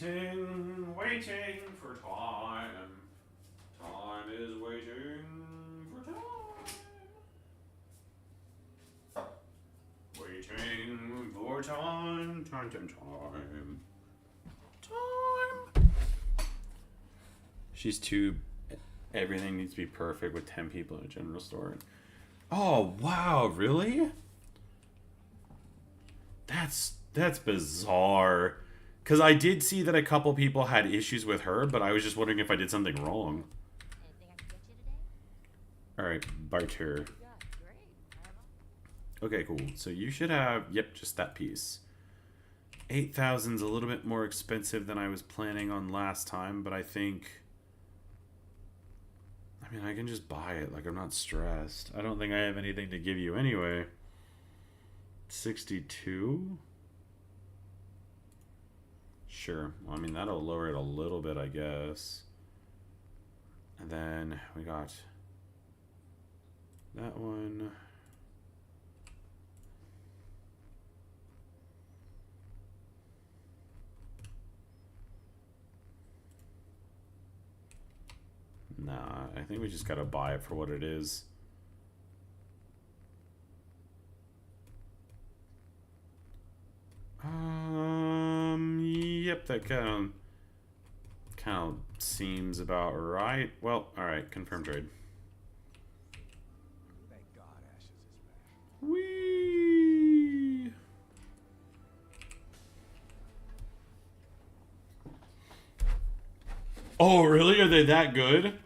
for time. Time is waiting for time. Waiting for time. Time. She's too... Everything needs to be perfect with 10 people in a general store. Oh, wow, really? That's bizarre. Because I did see that a couple people had issues with her, but I was just wondering if I did something wrong. Anything I can get you today? Alright, barter. Yeah, great. I have Okay, cool. So you should have, yep, just that piece. 8,000's a little bit more expensive than I was planning on last time, but I think... I mean, I can just buy it. Like, I'm not stressed. I don't think I have anything to give you anyway. 62? Sure. Well, I mean, that'll lower it a little bit, I guess. And then we got that one. Nah, I think we just gotta buy it for what it is. Yep, that kind of seems about right. Well, alright, confirm trade. Thank God Ashes is back. Whee! Oh, really? Are they that good?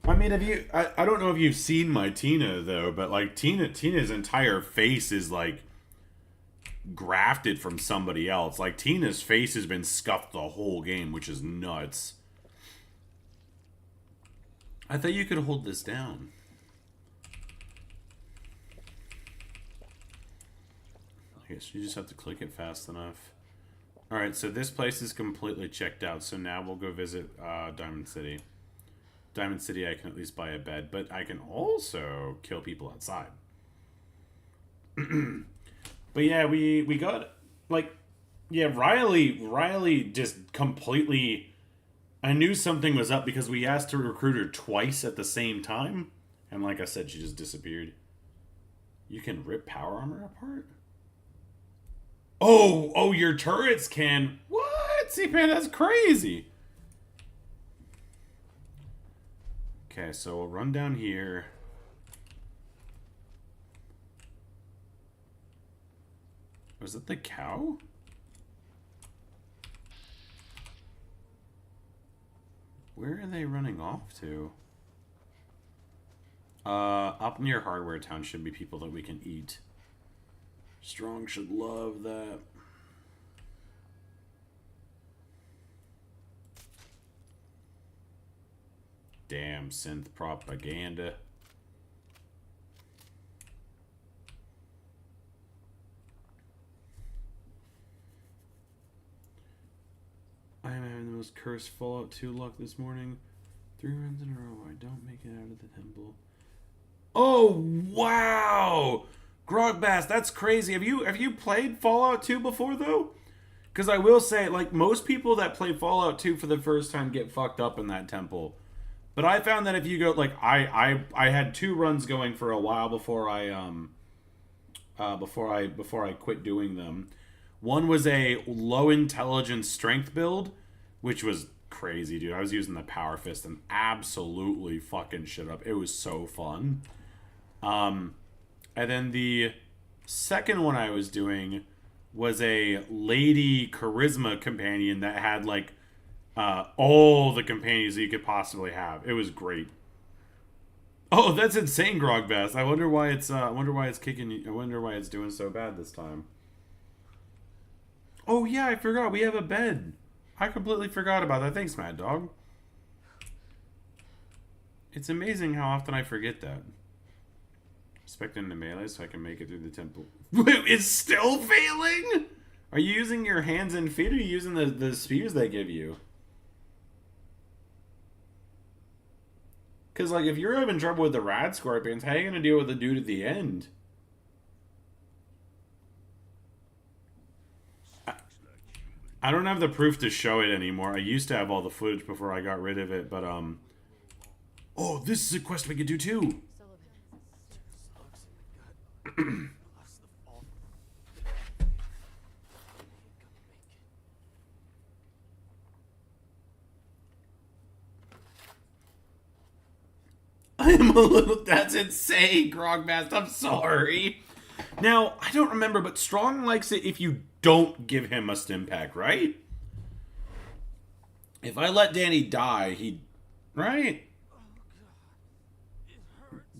I mean, have you... I don't know if you've seen my Tina, though, but, like, Tina's entire face is, like, grafted from somebody else. Like, Tina's face has been scuffed the whole game, which is nuts. I thought you could hold this down. guess you just have to click it fast enough. Alright, so this place is completely checked out, so now we'll go visit Diamond City. Diamond City, I can at least buy a bed, but I can also kill people outside. But yeah, we got, like, yeah, Riley just completely, I knew something was up because we asked to recruit her twice at the same time, and like I said, she just disappeared. You can rip power armor apart? Oh, your turrets can. What? See, man, that's crazy. Okay, so we'll run down here. Was it the cow? Where are they running off to? Up near Hardware Town should be people that we can eat. Strong should love that. Damn synth propaganda. I am having the most cursed Fallout 2 luck this morning. 3 runs in a row. I don't make it out of the temple. Oh, wow! Grogbass, that's crazy. Have you played Fallout 2 before, though? Because I will say, like, most people that play Fallout 2 for the first time get fucked up in that temple. But I found that if you go, like, I had 2 runs going for a while before I quit doing them. One was a low intelligence strength build, which was crazy, dude. I was using the power fist and absolutely fucking shit up. It was so fun. And then the second one I was doing was a lady charisma companion that had, like, all the companions that you could possibly have. It was great. Oh, that's insane, Grogbass. I wonder why it's kicking. I wonder why it's doing so bad this time. Oh yeah, I forgot. We have a bed. I completely forgot about that. Thanks, Mad Dog. It's amazing how often I forget that. Expecting the melee so I can make it through the temple. It's still failing? Are you using your hands and feet, or are you using the spears they give you? Because, like, if you're having trouble with the rad scorpions, how are you going to deal with the dude at the end? I don't have the proof to show it anymore. I used to have all the footage before I got rid of it, but, oh, this is a quest we could do, too! I am a little... That's insane, Grogmaster. I'm sorry. Now, I don't remember, but Strong likes it if you don't give him a stim pack, right? If I let Danny die, he... Right?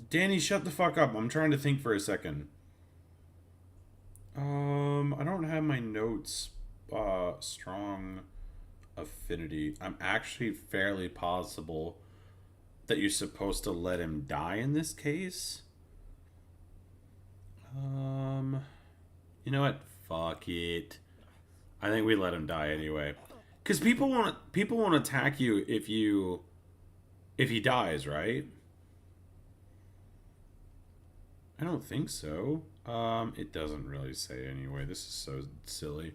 Danny, shut the fuck up. I'm trying to think for a second. I don't have my notes. Strong affinity. I'm actually fairly possible that you're supposed to let him die in this case. You know what? Fuck it. I think we let him die anyway. Because people won't attack you if he dies, right? I don't think so. It doesn't really say anyway. This is so silly.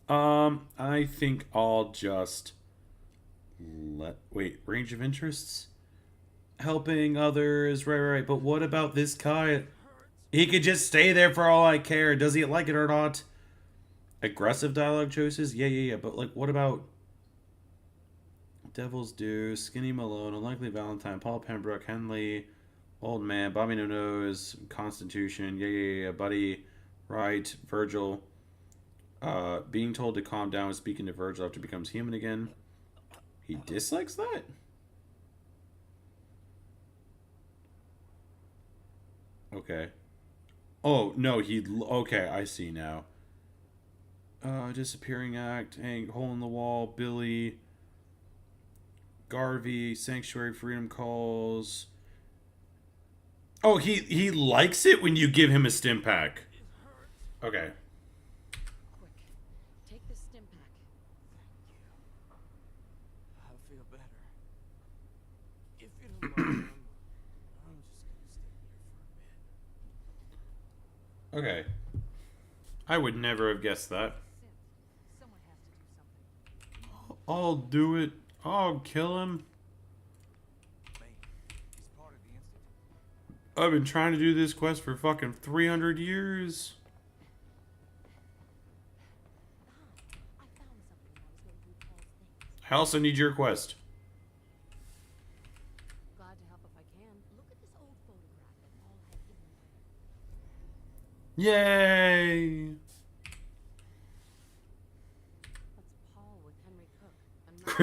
I think I'll just wait, range of interests? Helping others, right. But what about this guy? He could just stay there for all I care. Does he like it or not? Aggressive dialogue choices? Yeah. But, like, what about Devil's Due, Skinny Malone, Unlikely Valentine, Paul Pembroke, Henley, Old Man, Bobby No Nose, Constitution, yeah, Buddy, Right, Virgil, being told to calm down when speaking to Virgil after he becomes human again. He dislikes that? Okay. Oh, no, okay, I see now. Disappearing Act, Hole in the Wall, Billy, Garvey, Sanctuary, Freedom Calls. Oh, he likes it when you give him a stim pack. Okay. I'm just gonna stay here for a bit. Okay. I would never have guessed that. Someone has to do something. I'll do it. I'll kill him. Lane, he's part of the Institute. I've been trying to do this quest for fucking 300 years. I found something when I was going through Paul's things. I also need your quest. Glad to help if I can. Look at this old photograph that Paul had hidden away. Yay! That's Paul with Henry Cook. I'm not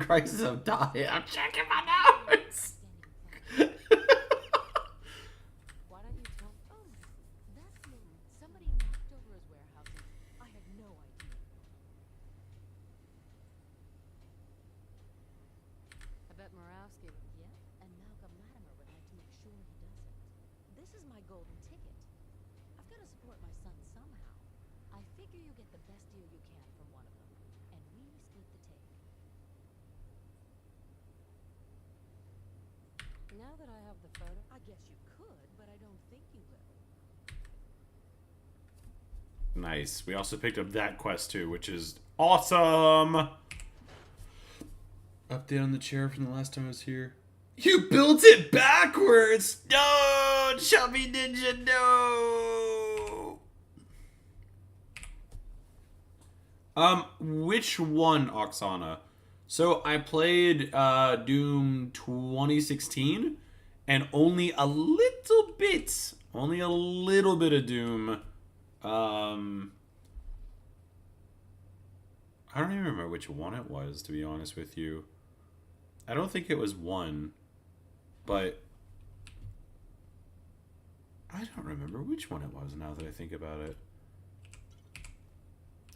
Crisis of dying. I'm checking my notes. standing in front of it. Why don't you tell? Oh, that's him. Somebody knocked over his warehouse, and I had no idea. I bet Moravsky would. Yeah, and Malcolm Latimer would like to make sure he doesn't. This is my golden ticket. I've got to support my son somehow. I figure you get the best deal you can from one of them, and we split the take. Now that I have the photo, I guess you could, but I don't think you will. Nice. We also picked up that quest too, which is awesome. Update on the chair from the last time I was here. You built it backwards! No! Chubby Ninja, no! Which one, Oksana? So I played Doom 2016 and only a little bit of Doom. I don't even remember which one it was, to be honest with you. I don't think it was one, but I don't remember which one it was now that I think about it.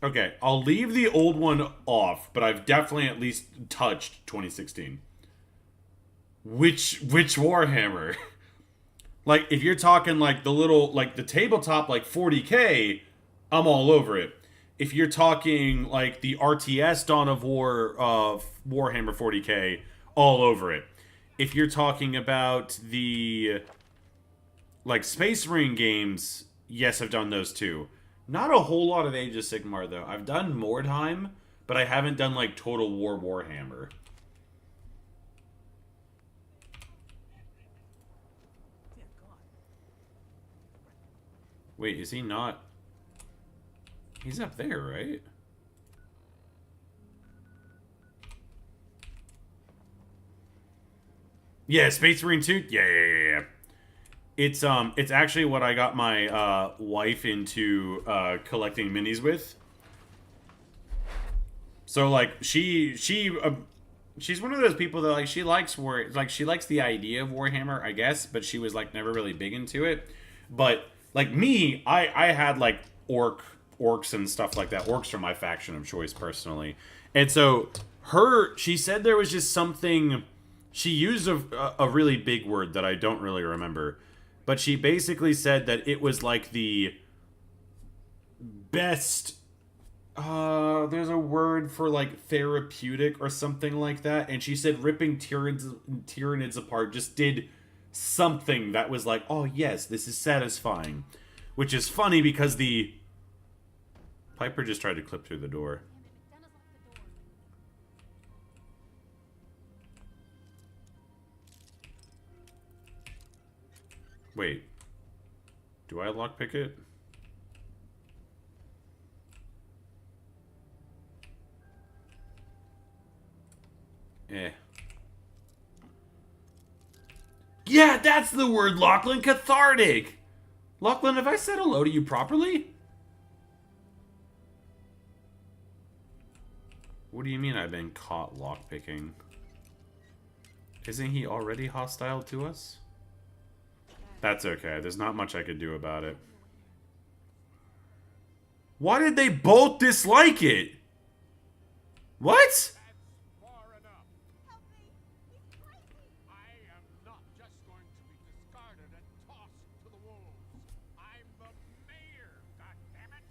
Okay, I'll leave the old one off, but I've definitely at least touched 2016. Which Warhammer? Like, if you're talking like the little, like the tabletop, like 40K, I'm all over it. If you're talking like the RTS Dawn of War Warhammer 40K, all over it. If you're talking about the like Space Marine games, yes, I've done those too. Not a whole lot of Age of Sigmar though. I've done Mordheim, but I haven't done like Total War Warhammer. Dear God. Wait, is he not? He's up there, right? Yeah, Space Marine 2? Yeah. It's actually what I got my wife into collecting minis with. So like she's one of those people that like she likes she likes the idea of Warhammer, I guess, but she was like never really big into it. But like me, I had like orcs and stuff like that. Orcs are my faction of choice personally. And so she said there was just something. She used a really big word that I don't really remember. But she basically said that it was like the best... there's a word for like therapeutic or something like that. And she said ripping Tyranids apart just did something that was like, oh yes, this is satisfying. Which is funny because the... Piper just tried to clip through the door. Wait. Do I lockpick it? Yeah, that's the word, Lachlan. Cathartic! Lachlan, have I said hello to you properly? What do you mean I've been caught lockpicking? Isn't he already hostile to us? That's okay. There's not much I could do about it. Why did they both dislike it? What? That's far enough. Help me! He's crazy! I am not just going to be discarded and tossed to the wolves. I'm the mayor, goddammit!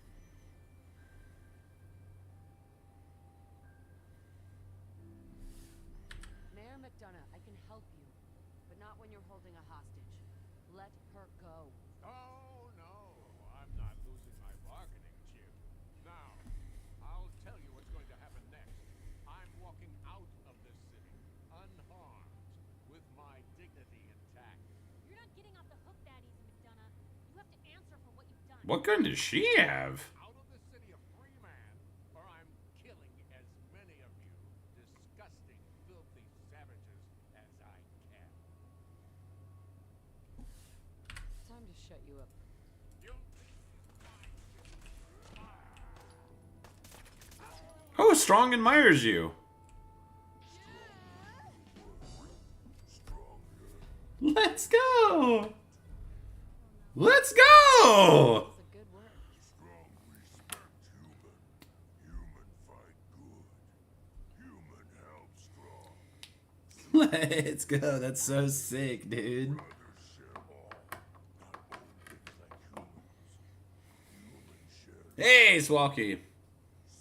Mayor McDonough, I can help you. when you're holding a hostage. Let her go. Oh, no, I'm not losing my bargaining chip. Now, I'll tell you what's going to happen next. I'm walking out of this city, unharmed, with my dignity intact. You're not getting off the hook that easy, McDonough. You have to answer for what you've done. What gun does she have? Out of this city a free man, or I'm killing as many of you disgusting, filthy savages as I can. Time to shut you up. You Oh, Strong admires you. Let's go. Let's go. It's a good word. strong respect human. Human fight good. Human help strong. Let's go. That's so sick, dude. Brothers share all. Not old things like humans. Humans share Hey, Swalky.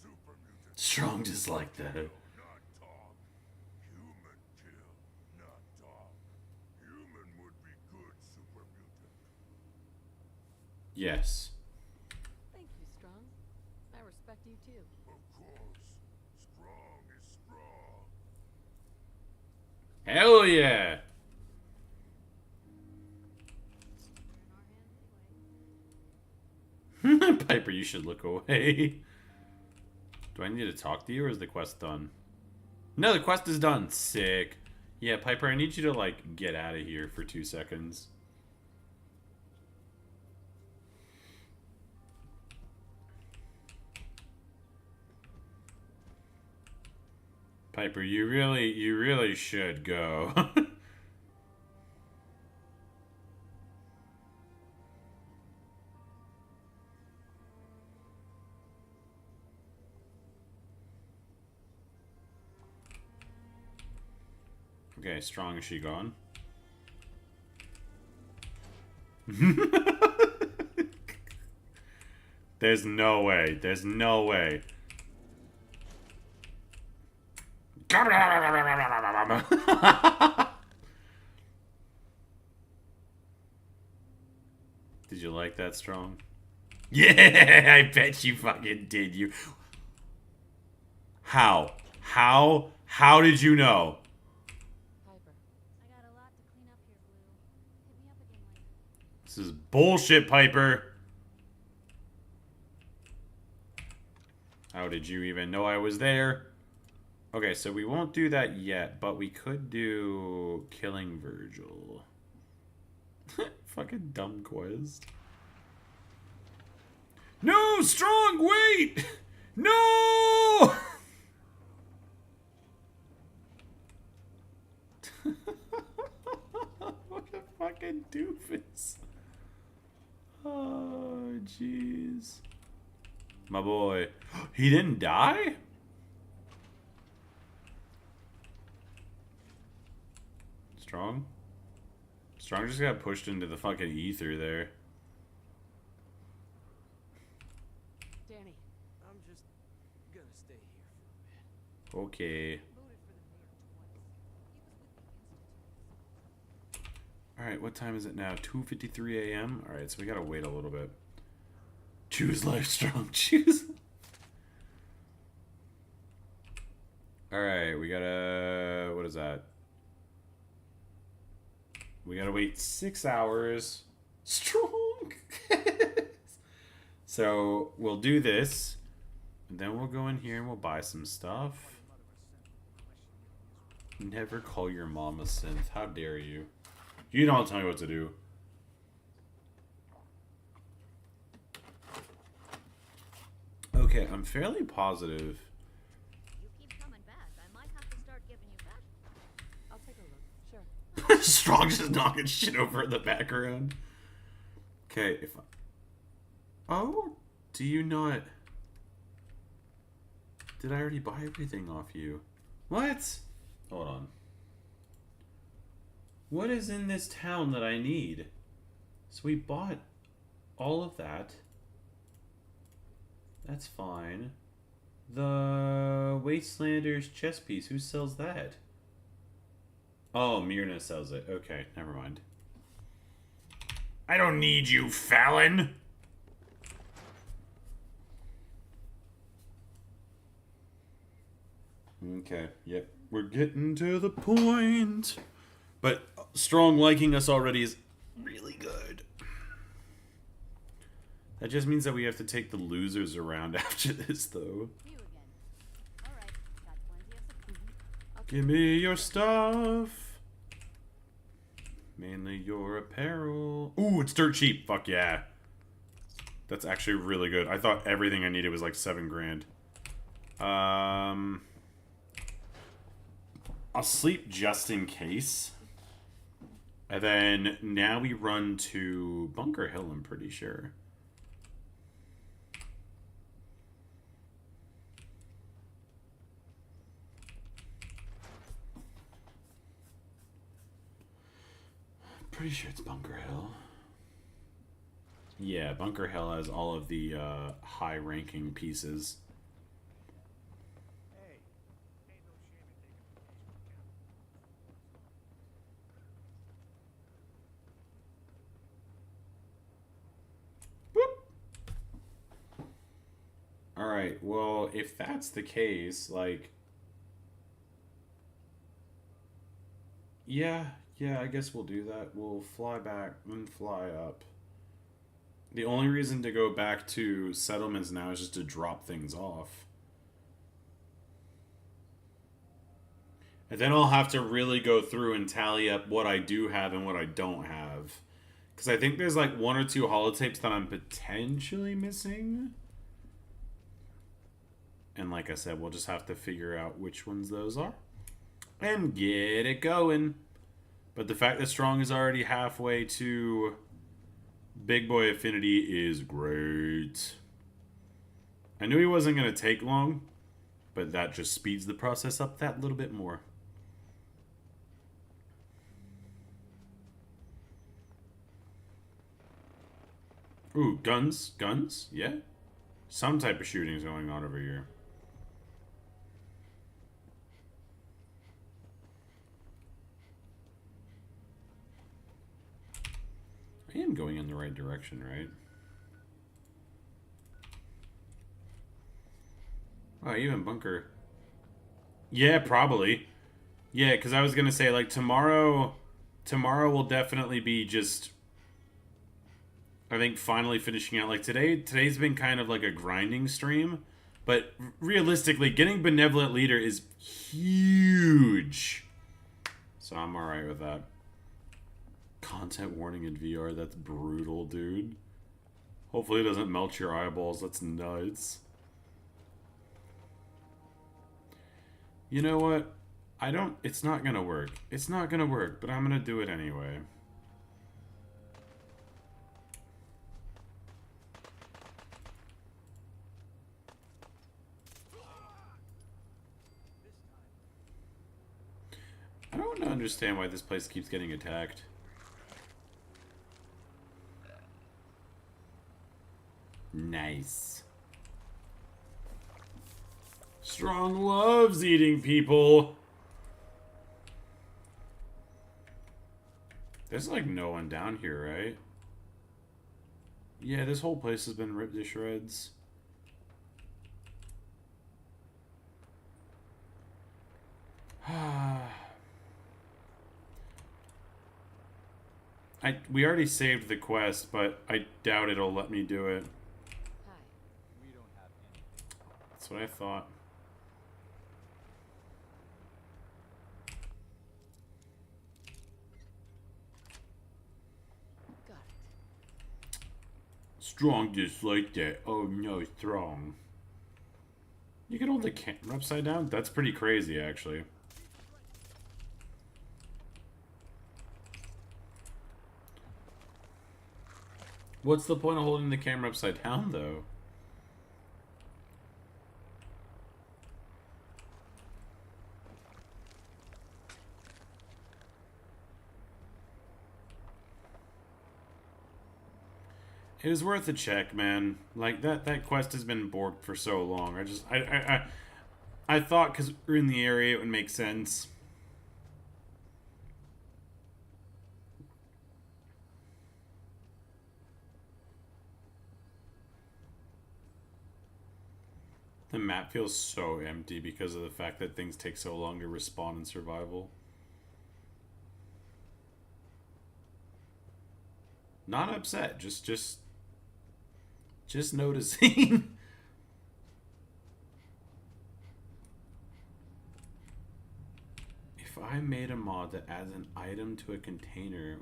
super mutants. Strong just like that. Not talk. Human kill, not talk. Human would be good super mutant. Yes. Thank you, Strong. I respect you too. Of course, strong is strong. Hell yeah. You're in our hands anyway. Piper, you should look away. Do I need to talk to you or is the quest done? No, the quest is done. Sick. Yeah, Piper, I need you to, like, get out of here for 2 seconds. Piper, you really should go. Okay, Strong, is she gone? There's no way. There's no way. Did you like that, Strong? Yeah, I bet you fucking did. You. How? How did you know? Piper, I got a lot to clean up here, Blue. Hit me up again later. This is bullshit, Piper. How did you even know I was there? Okay, so we won't do that yet, but we could do killing Virgil. Fucking dumb quest. No, Strong, wait! No! What a fucking doofus. Oh, jeez. My boy. He didn't die? Strong? Strong just got pushed into the fucking ether there. Danny, I'm just gonna stay here for a bit. Okay. voted for the mayor twice. He was with the Institute. Alright, what time is it now? 2:53 a.m.? Alright, so we gotta wait a little bit. Choose life, Strong. Choose. Alright, we gotta... What is that? We gotta wait 6 hours. Strong! So, we'll do this. And then we'll go in here and we'll buy some stuff. Never call your mom a synth. How dare you? You don't tell me what to do. Okay, I'm fairly positive. You keep coming back. I might have to start giving you back. I'll take a look. Sure. Strong just knocking shit over in the background. Okay, if I... Oh, do you not... Did I already buy everything off you? What? Hold on. What is in this town that I need? So we bought all of that. That's fine. The Wastelander's chess piece. Who sells that? Oh, Myrna sells it. Okay, never mind. I don't need you, Fallon! Okay, yep. We're getting to the point. But Strong liking us already is really good. That just means that we have to take the losers around after this, though. You again. All right, got plenty of supplies. I'll Give me your stuff. Mainly your apparel. Ooh, it's dirt cheap. Fuck yeah. That's actually really good. I thought everything I needed was like 7 grand. I'll sleep just in case. And then now we run to Bunker Hill, I'm pretty sure. Pretty sure it's Bunker Hill. Yeah, Bunker Hill has all of the high-ranking pieces. Hey, ain't no shame in taking vacation. Boop. Alright, well, if that's the case, like... Yeah, I guess we'll do that. We'll fly back and fly up. The only reason to go back to settlements now is just to drop things off. And then I'll have to really go through and tally up what I do have and what I don't have. Because I think there's like 1 or 2 holotapes that I'm potentially missing. And like I said, we'll just have to figure out which ones those are. And get it going. But the fact that Strong is already halfway to Big Boy Affinity is great. I knew he wasn't going to take long, but that just speeds the process up that little bit more. Ooh, guns? Guns? Yeah? Some type of shooting is going on over here. I am going in the right direction, right? Oh, even Bunker. Yeah, probably. Yeah, because I was going to say, like, tomorrow will definitely be just, I think, finally finishing out. Like, today's been kind of like a grinding stream. But realistically, getting Benevolent Leader is huge. So I'm alright with that. Content warning in VR, that's brutal, dude. Hopefully it doesn't melt your eyeballs, that's nuts. You know what? It's not gonna work. It's not gonna work, but I'm gonna do it anyway. I don't understand why this place keeps getting attacked. Nice. Strong loves eating people. There's like no one down here, right? Yeah, this whole place has been ripped to shreds. We already saved the quest, but I doubt it'll let me do it. Hi. We don't have anything. That's what I thought. Got it. Strong just like that. Oh no, Strong. You can hold the camera upside down? That's pretty crazy, actually. What's the point of holding the camera upside down, though? It was worth a check, man. Like, that quest has been borked for so long. I thought because we're in the area it would make sense. The map feels so empty because of the fact that things take so long to respawn in survival. Not upset, just noticing. If I made a mod that adds an item to a container,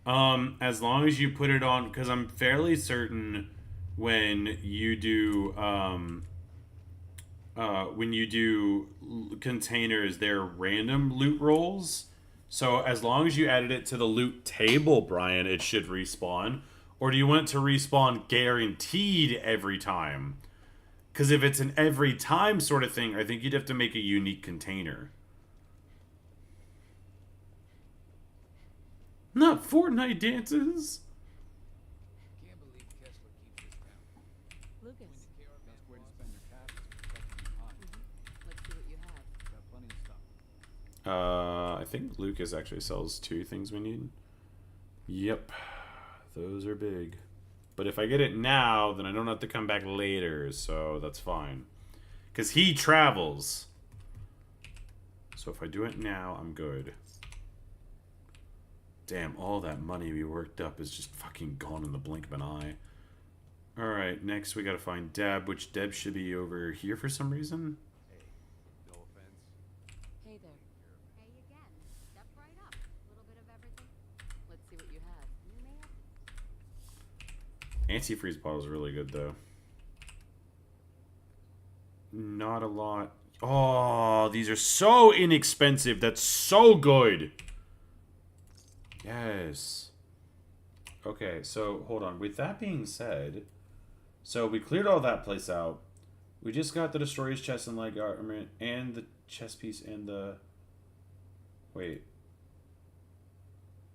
as long as you put it on, because I'm fairly certain when you do containers, they're random loot rolls. So as long as you added it to the loot table, Brian, it should respawn. Or do you want it to respawn guaranteed every time? Because if it's an every time sort of thing, I think you'd have to make a unique container. Not Fortnite dances. Can't believe Kessler keeps this down. Lucas, Best way to spend your cash is protecting your time. let's see what you have. Got plenty of stuff. I think Lucas actually sells 2 things we need. Yep. Those are big. But if I get it now, then I don't have to come back later, so that's fine. Because he travels. So if I do it now, I'm good. Damn, all that money we worked up is just fucking gone in the blink of an eye. Alright, next we gotta find Deb, which Deb should be over here for some reason. Hey, no offense. Hey there. Hey again. Step right up. A little bit of everything. Let's see what you have. You may have Antifreeze bottle is really good, though. Not a lot. Oh, these are so inexpensive. That's so good. Yes. Okay, so hold on. With that being said, so we cleared all that place out. We just got the Destroyer's chest and leg armament and the chest piece and the... Wait.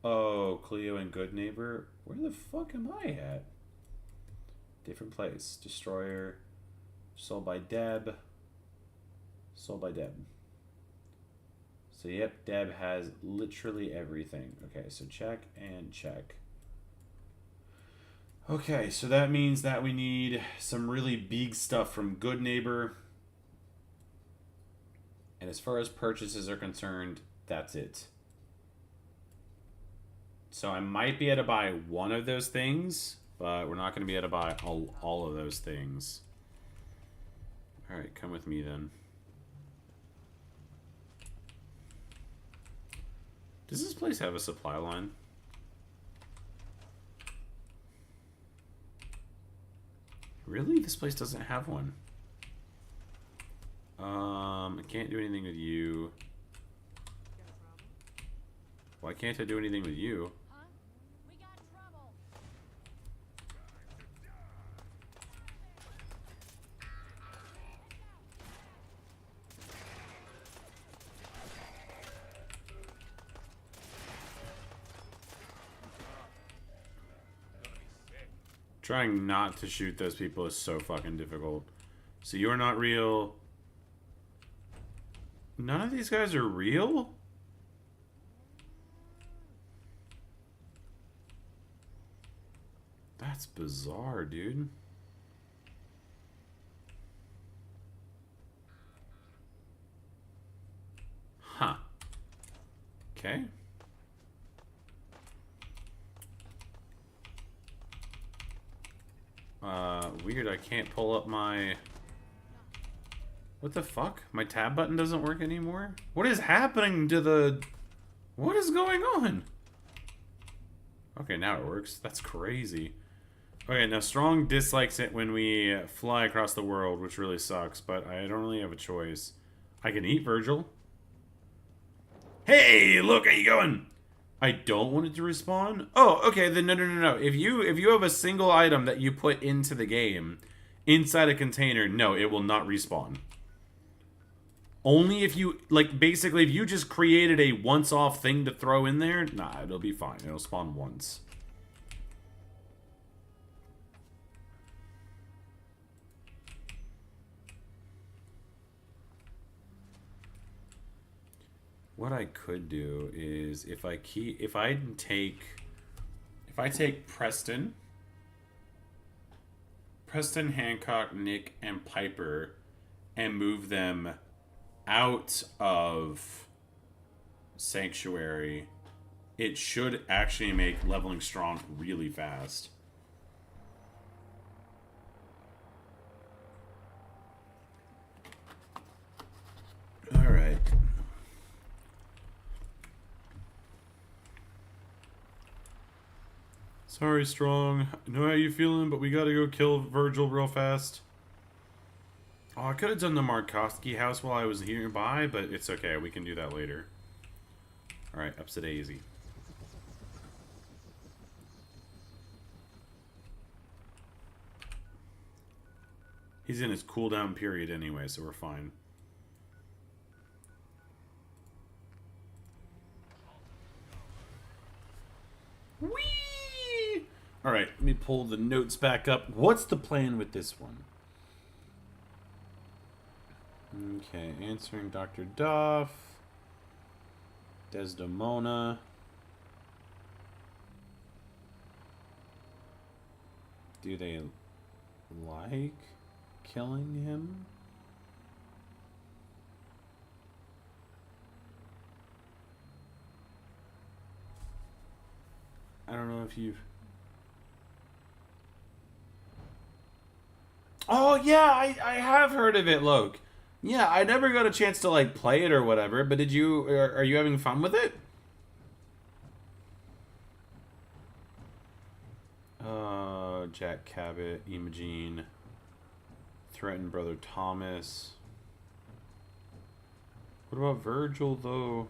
Oh, Cleo and Good Neighbor. Where the fuck am I at? Different place. Destroyer. Sold by Deb. Sold by Deb. So, yep, Deb has literally everything. Okay, so check and check. Okay, so that means that we need some really big stuff from Good Neighbor. And as far as purchases are concerned, that's it. So I might be able to buy one of those things, but we're not going to be able to buy all of those things. Alright, come with me then. Does this place have a supply line? Really? This place doesn't have one. I can't do anything with you. got a problem. Why can't I do anything with you? Huh? We got trouble. Trying not to shoot those people is so fucking difficult. So you're not real. None of these guys are real? That's bizarre, dude. Huh. Okay. Weird, I can't pull up my... What the fuck? My tab button doesn't work anymore? What is happening to the... What is going on? Okay, now it works. That's crazy. Okay, now Strong dislikes it when we fly across the world, which really sucks, but I don't really have a choice. I can eat Virgil. Hey, look, how you going? I don't want it to respawn? Oh, okay, then no. If you have a single item that you put into the game, inside a container, no, it will not respawn. Only if you, like, basically, if you just created a once-off thing to throw in there, nah, it'll be fine. It'll spawn once. What I could do is if I take Preston, Preston, Hancock, Nick, and Piper and move them out of Sanctuary, it should actually make leveling strong really fast. Alright. Sorry, Strong. I know how you feeling, but we gotta go kill Virgil real fast. Oh, I could have done the Markovsky house while I was nearby, but it's okay. We can do that later. Alright, up to Daisy. He's in his cooldown period anyway, so we're fine. Whee! Alright, let me pull the notes back up. What's the plan with this one? Okay, answering Dr. Duff. Desdemona. Do they like killing him? I don't know if you've... Oh, yeah, I have heard of it, Loke. Yeah, I never got a chance to, like, play it or whatever, but did you... Are you having fun with it? Jack Cabot, Imogene, threatened Brother Thomas. What about Virgil, though?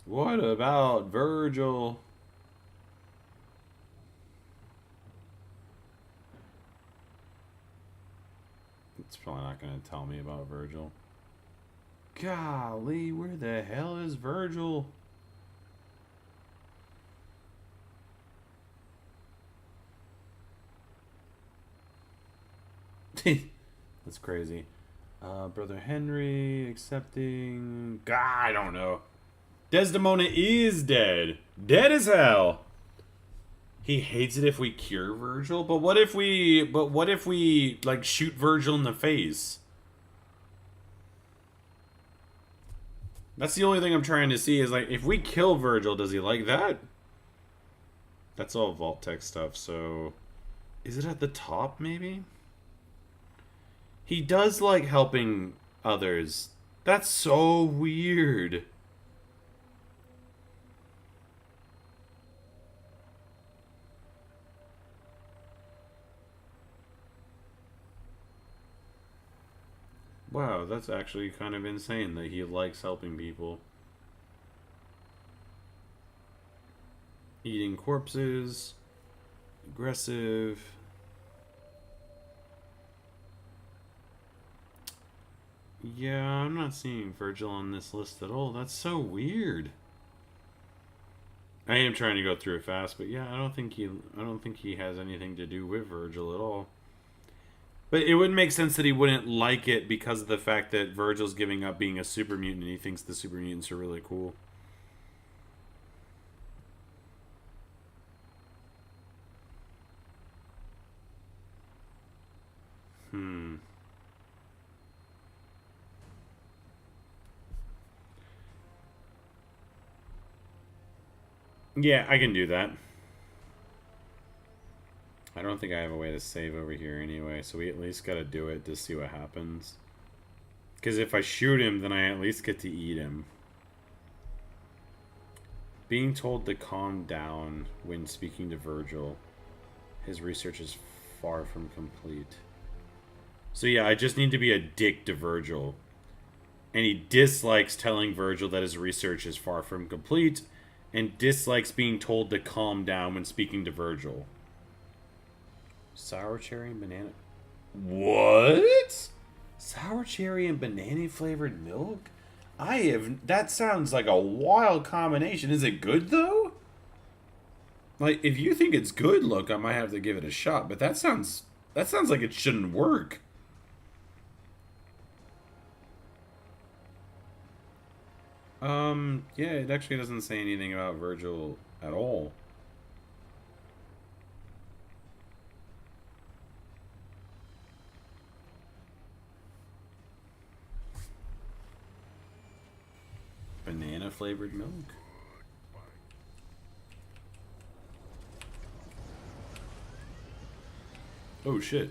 What about Virgil? It's probably not going to tell me about Virgil. Golly, where the hell is Virgil? That's crazy. Brother Henry accepting... God, I don't know. Desdemona is dead. Dead as hell. He hates it if we cure Virgil, but what if we like shoot Virgil in the face? That's the only thing I'm trying to see is like if we kill Virgil, does he like that? That's all Vault-Tec stuff, so is it at the top maybe? He does like helping others. That's so weird. Wow, that's actually kind of insane that he likes helping people. Eating corpses. Aggressive. Yeah, I'm not seeing Virgil on this list at all. That's so weird. I am trying to go through it fast, but yeah, I don't think he has anything to do with Virgil at all. But it would make sense that he wouldn't like it because of the fact that Virgil's giving up being a super mutant and he thinks the super mutants are really cool. Yeah, I can do that. I don't think I have a way to save over here anyway, so we at least gotta do it to see what happens. Because if I shoot him, then I at least get to eat him. Being told to calm down when speaking to Virgil. His research is far from complete. So yeah, I just need to be a dick to Virgil. And he dislikes telling Virgil that his research is far from complete, and dislikes being told to calm down when speaking to Virgil. Sour cherry and banana. What? Sour cherry and banana flavored milk? That sounds like a wild combination. Is it good though? Like, if you think it's good, look, I might have to give it a shot, but that sounds like it shouldn't work. Yeah, it actually doesn't say anything about Virgil at all. banana flavored milk. Oh shit.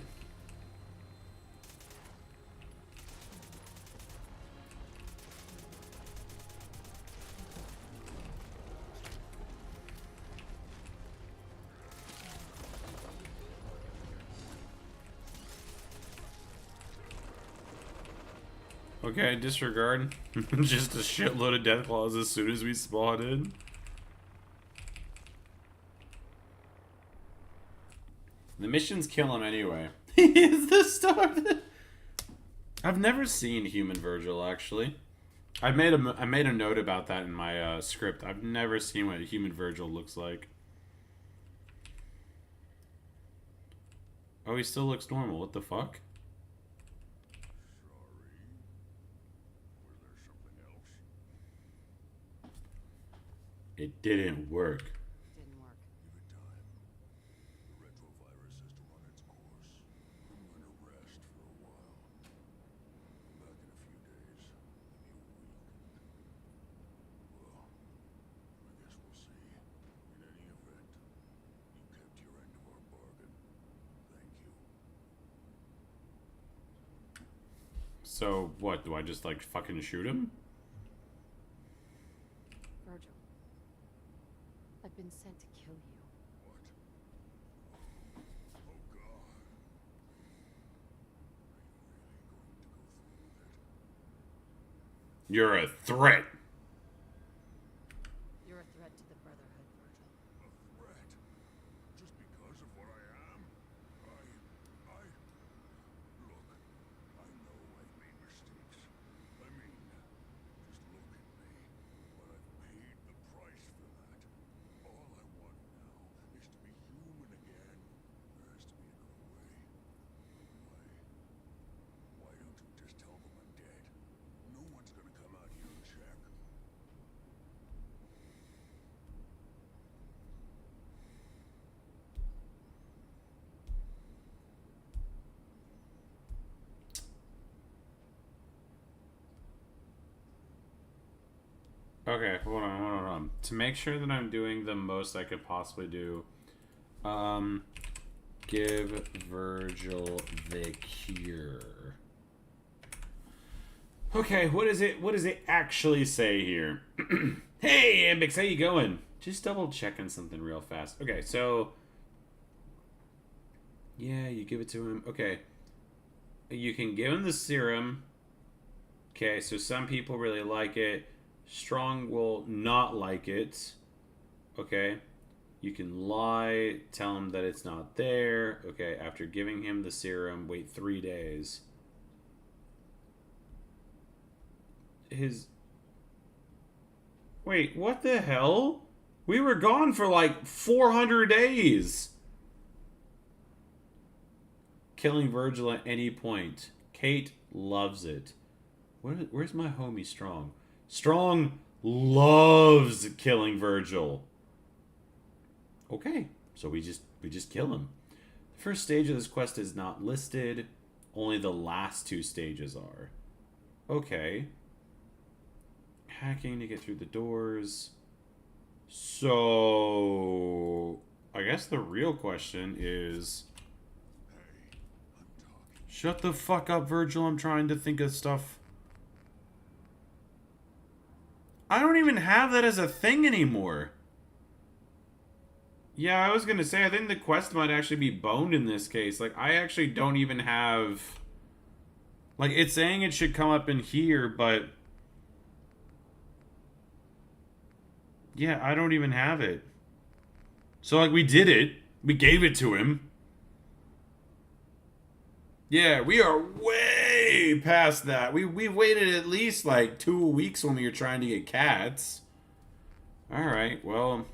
Okay, disregard. Just a shitload of death claws as soon as we spawn in. The missions kill him anyway. He is the star. I've never seen Human Virgil actually. I made a note about that in my script. I've never seen what Human Virgil looks like. Oh, he still looks normal. What the fuck? It didn't work. Didn't work. Give it time. The retrovirus has to run its course. I'm going to rest for a while. Come back in a few days, and you'll weaken. Well, I guess we'll see. In any event, you kept your end of our bargain. Thank you. So what? Do I just like fucking shoot him? Virgil. I've been sent to kill you. What? Oh, God. Are you really going to go through with it? You're a threat. You're a threat to the Brotherhood, Virgil. A threat? Just because of what I am? Look, I know I've made mistakes. I mean, just look at me. But I've paid the price for that. All I want now is to be human again. There has to be another way. Why don't you just tell them I'm dead? No one's gonna come out here and check. Okay, hold on. To make sure that I'm doing the most I could possibly do, give Virgil the cure. Okay, what does it actually say here? Hey, Ambix, how you going? Just double checking something real fast. Okay, so yeah, you give it to him. Okay, you can give him the serum. Okay, so some people really like it. Strong will not like it. Okay. You can lie, tell him that it's not there. Okay, after giving him the serum, wait 3 days. Wait, what the hell? We were gone for like 400 days. Killing Virgil at any point. Kate loves it. Where's my homie Strong? Strong loves killing Virgil. Okay, so we just kill him. The first stage of this quest is not listed. Only the last 2 stages are. Okay. Hacking to get through the doors. So I guess the real question is, shut the fuck up, Virgil. I'm trying to think of stuff. I don't even have that as a thing anymore. Yeah, I was gonna say, I think the quest might actually be boned in this case. Like, I actually don't even have... Like, it's saying it should come up in here, but... Yeah, I don't even have it. So, like, we did it. We gave it to him. Yeah, we are way past that. We waited at least, like, 2 weeks when we were trying to get cats. Alright, well...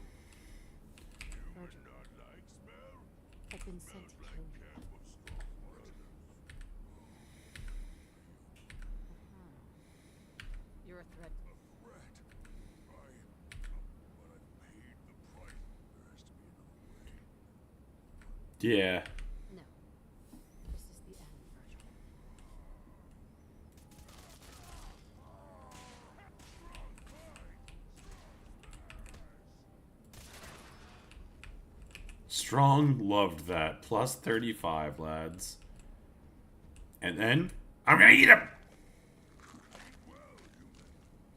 I've been sent to kill you. You're a threat. Yeah. No. This is the end, Virgil. Strong loved that. Plus 35, lads. And then, I'm gonna eat him!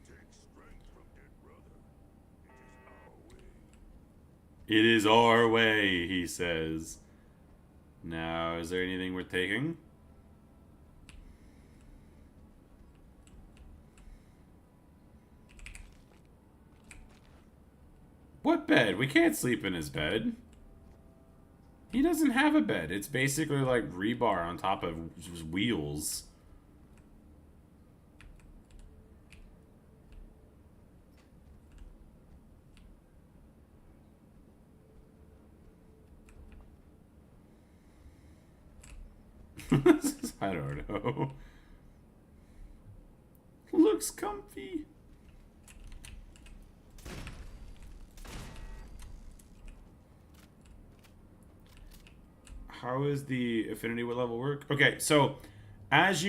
Take strength from dead brother. It is our way, he says. Now, is there anything we're taking? What bed? We can't sleep in his bed. He doesn't have a bed. It's basically like rebar on top of wheels. I don't know. Looks comfy. How is the affinity level work? Okay, so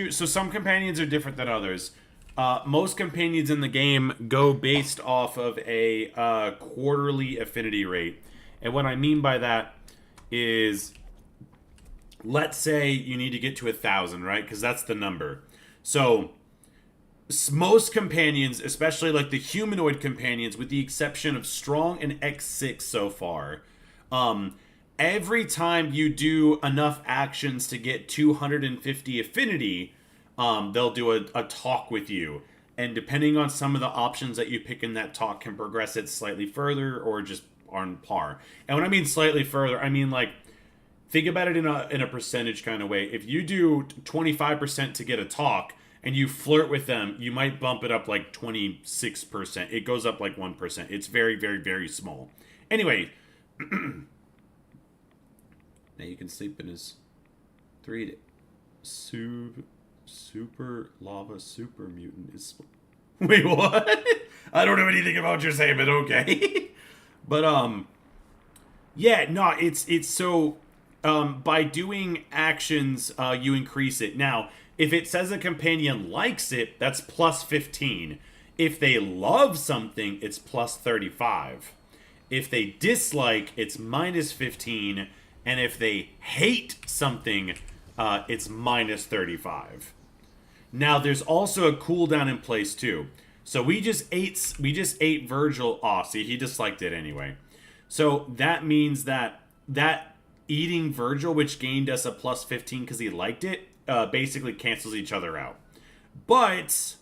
some companions are different than others. Most companions in the game go based off of a quarterly affinity rate. And what I mean by that is, let's say you need to get to 1,000, right? Because that's the number. So most companions, especially like the humanoid companions, with the exception of Strong and X6 so far, every time you do enough actions to get 250 affinity, they'll do a talk with you. And depending on some of the options that you pick in that talk can progress it slightly further or just on par. And when I mean slightly further, I mean like, think about it in a percentage kind of way. If you do 25% to get a talk and you flirt with them, you might bump it up like 26%. It goes up like 1%. It's very, very, very small. Anyway, now you can sleep in his 3 super lava super mutant is. Wait, what? I don't know anything about what you're saying, but okay. But yeah, no, it's so by doing actions, you increase it. Now, if it says a companion likes it, that's plus 15. If they love something, it's plus 35. If they dislike, it's minus 15. And if they hate something, it's minus 35. Now, there's also a cooldown in place too. So we just ate Virgil. Oh, see, he disliked it anyway. So that means that eating Virgil, which gained us a plus 15 because he liked it, basically cancels each other out. But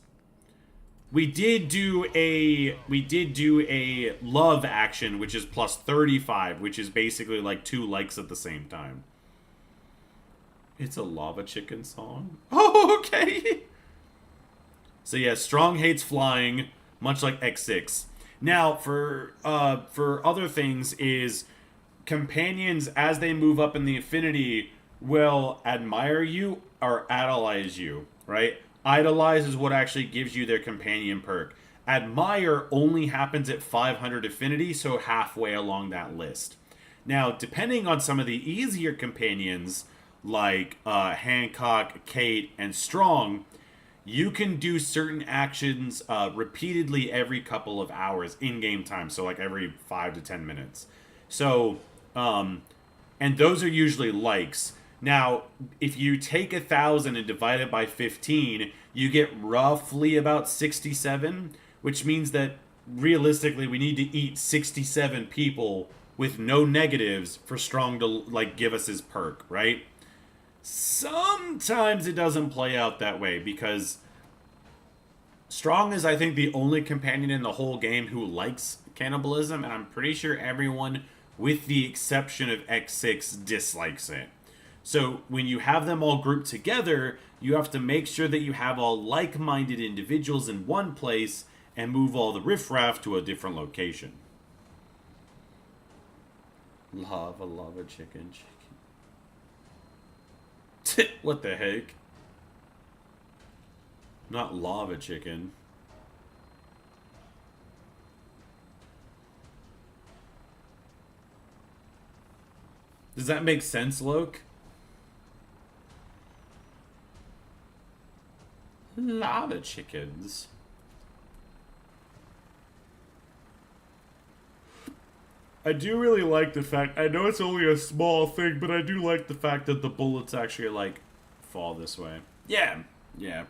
we did do a love action, which is plus 35, which is basically like 2 likes at the same time. It's a lava chicken song. Oh, okay. So yeah, Strong hates flying, much like X6. Now, for other things is companions, as they move up in the affinity, will admire you or idolize you, right? Idolize is what actually gives you their companion perk. Admire only happens at 500 affinity, so halfway along that list. Now, depending on some of the easier companions, like Hancock, Kate, and Strong, you can do certain actions repeatedly every couple of hours in-game time, so like every 5 to 10 minutes. So, and those are usually likes. Now, if you take 1,000 and divide it by 15, you get roughly about 67, which means that realistically we need to eat 67 people with no negatives for Strong to like give us his perk, right? Sometimes it doesn't play out that way because Strong is, I think, the only companion in the whole game who likes cannibalism, and I'm pretty sure everyone, with the exception of X6, dislikes it. So when you have them all grouped together, you have to make sure that you have all like-minded individuals in one place and move all the riffraff to a different location. Lava chicken. What the heck? Not lava chicken. Does that make sense, Loke? Lava chickens. I do really like the fact, I know it's only a small thing, but I do like the fact that the bullets actually, like, fall this way. Yeah, yeah.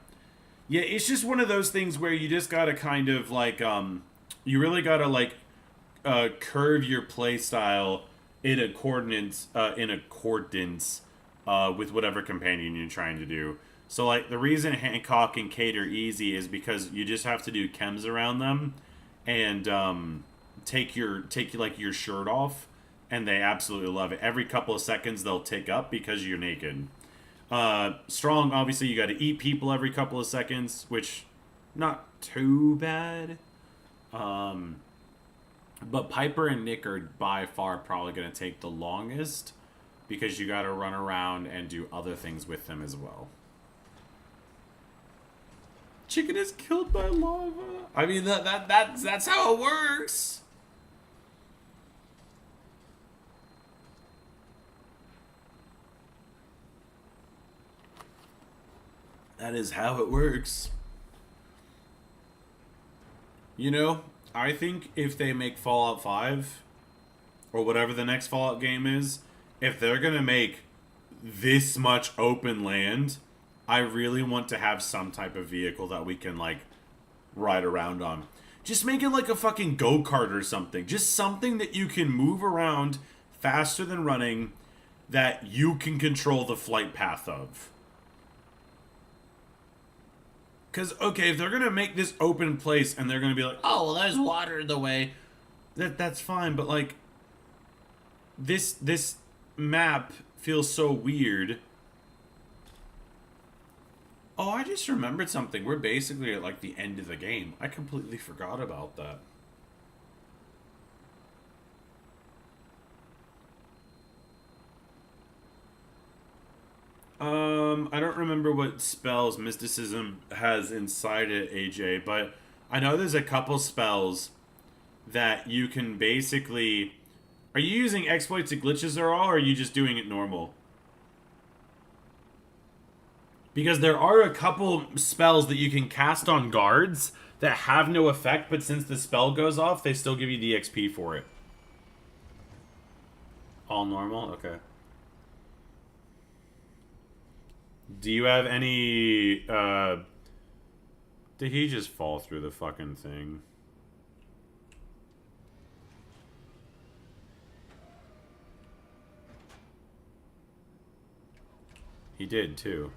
Yeah, it's just one of those things where you just gotta kind of, like, you really gotta, like, curve your play style in accordance, with whatever companion you're trying to do. So, like, the reason Hancock and Kate are easy is because you just have to do chems around them and, take your shirt off, and they absolutely love it. Every couple of seconds they'll tick up because you're naked. Strong, obviously you gotta eat people every couple of seconds, which not too bad. But Piper and Nick are by far probably gonna take the longest because you gotta run around and do other things with them as well. Chicken is killed by lava. I mean that's how it works. That is how it works. You know, I think if they make Fallout 5 or whatever the next Fallout game is, if they're gonna make this much open land, I really want to have some type of vehicle that we can, like, ride around on. Just make it like a fucking go-kart or something. Just something that you can move around faster than running that you can control the flight path of. Because, okay, if they're going to make this open place and they're going to be like, oh, well, there's water in the way, that's fine. But, like, this map feels so weird. Oh, I just remembered something. We're basically at, like, the end of the game. I completely forgot about that. I don't remember what spells mysticism has inside it, AJ, but I know there's a couple spells that you can basically... Are you using exploits and glitches at all, or are you just doing it normal? Because there are a couple spells that you can cast on guards that have no effect, but since the spell goes off, they still give you the XP for it. All normal? Okay. Do you have any, did he just fall through the fucking thing? He did, too.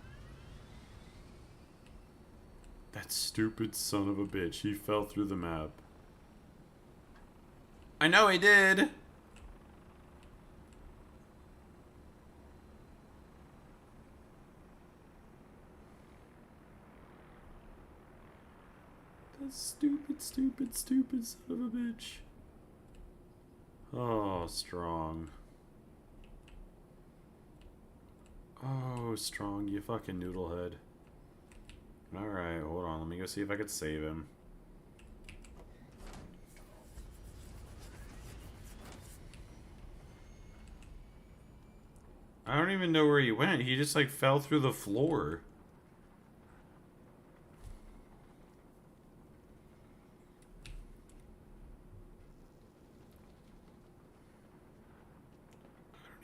That stupid son of a bitch. He fell through the map. I know he did! Stupid, stupid, stupid son of a bitch. Oh, Strong. Oh, Strong, you fucking noodlehead. Alright, hold on. Let me go see if I could save him. I don't even know where he went. He just, like, fell through the floor.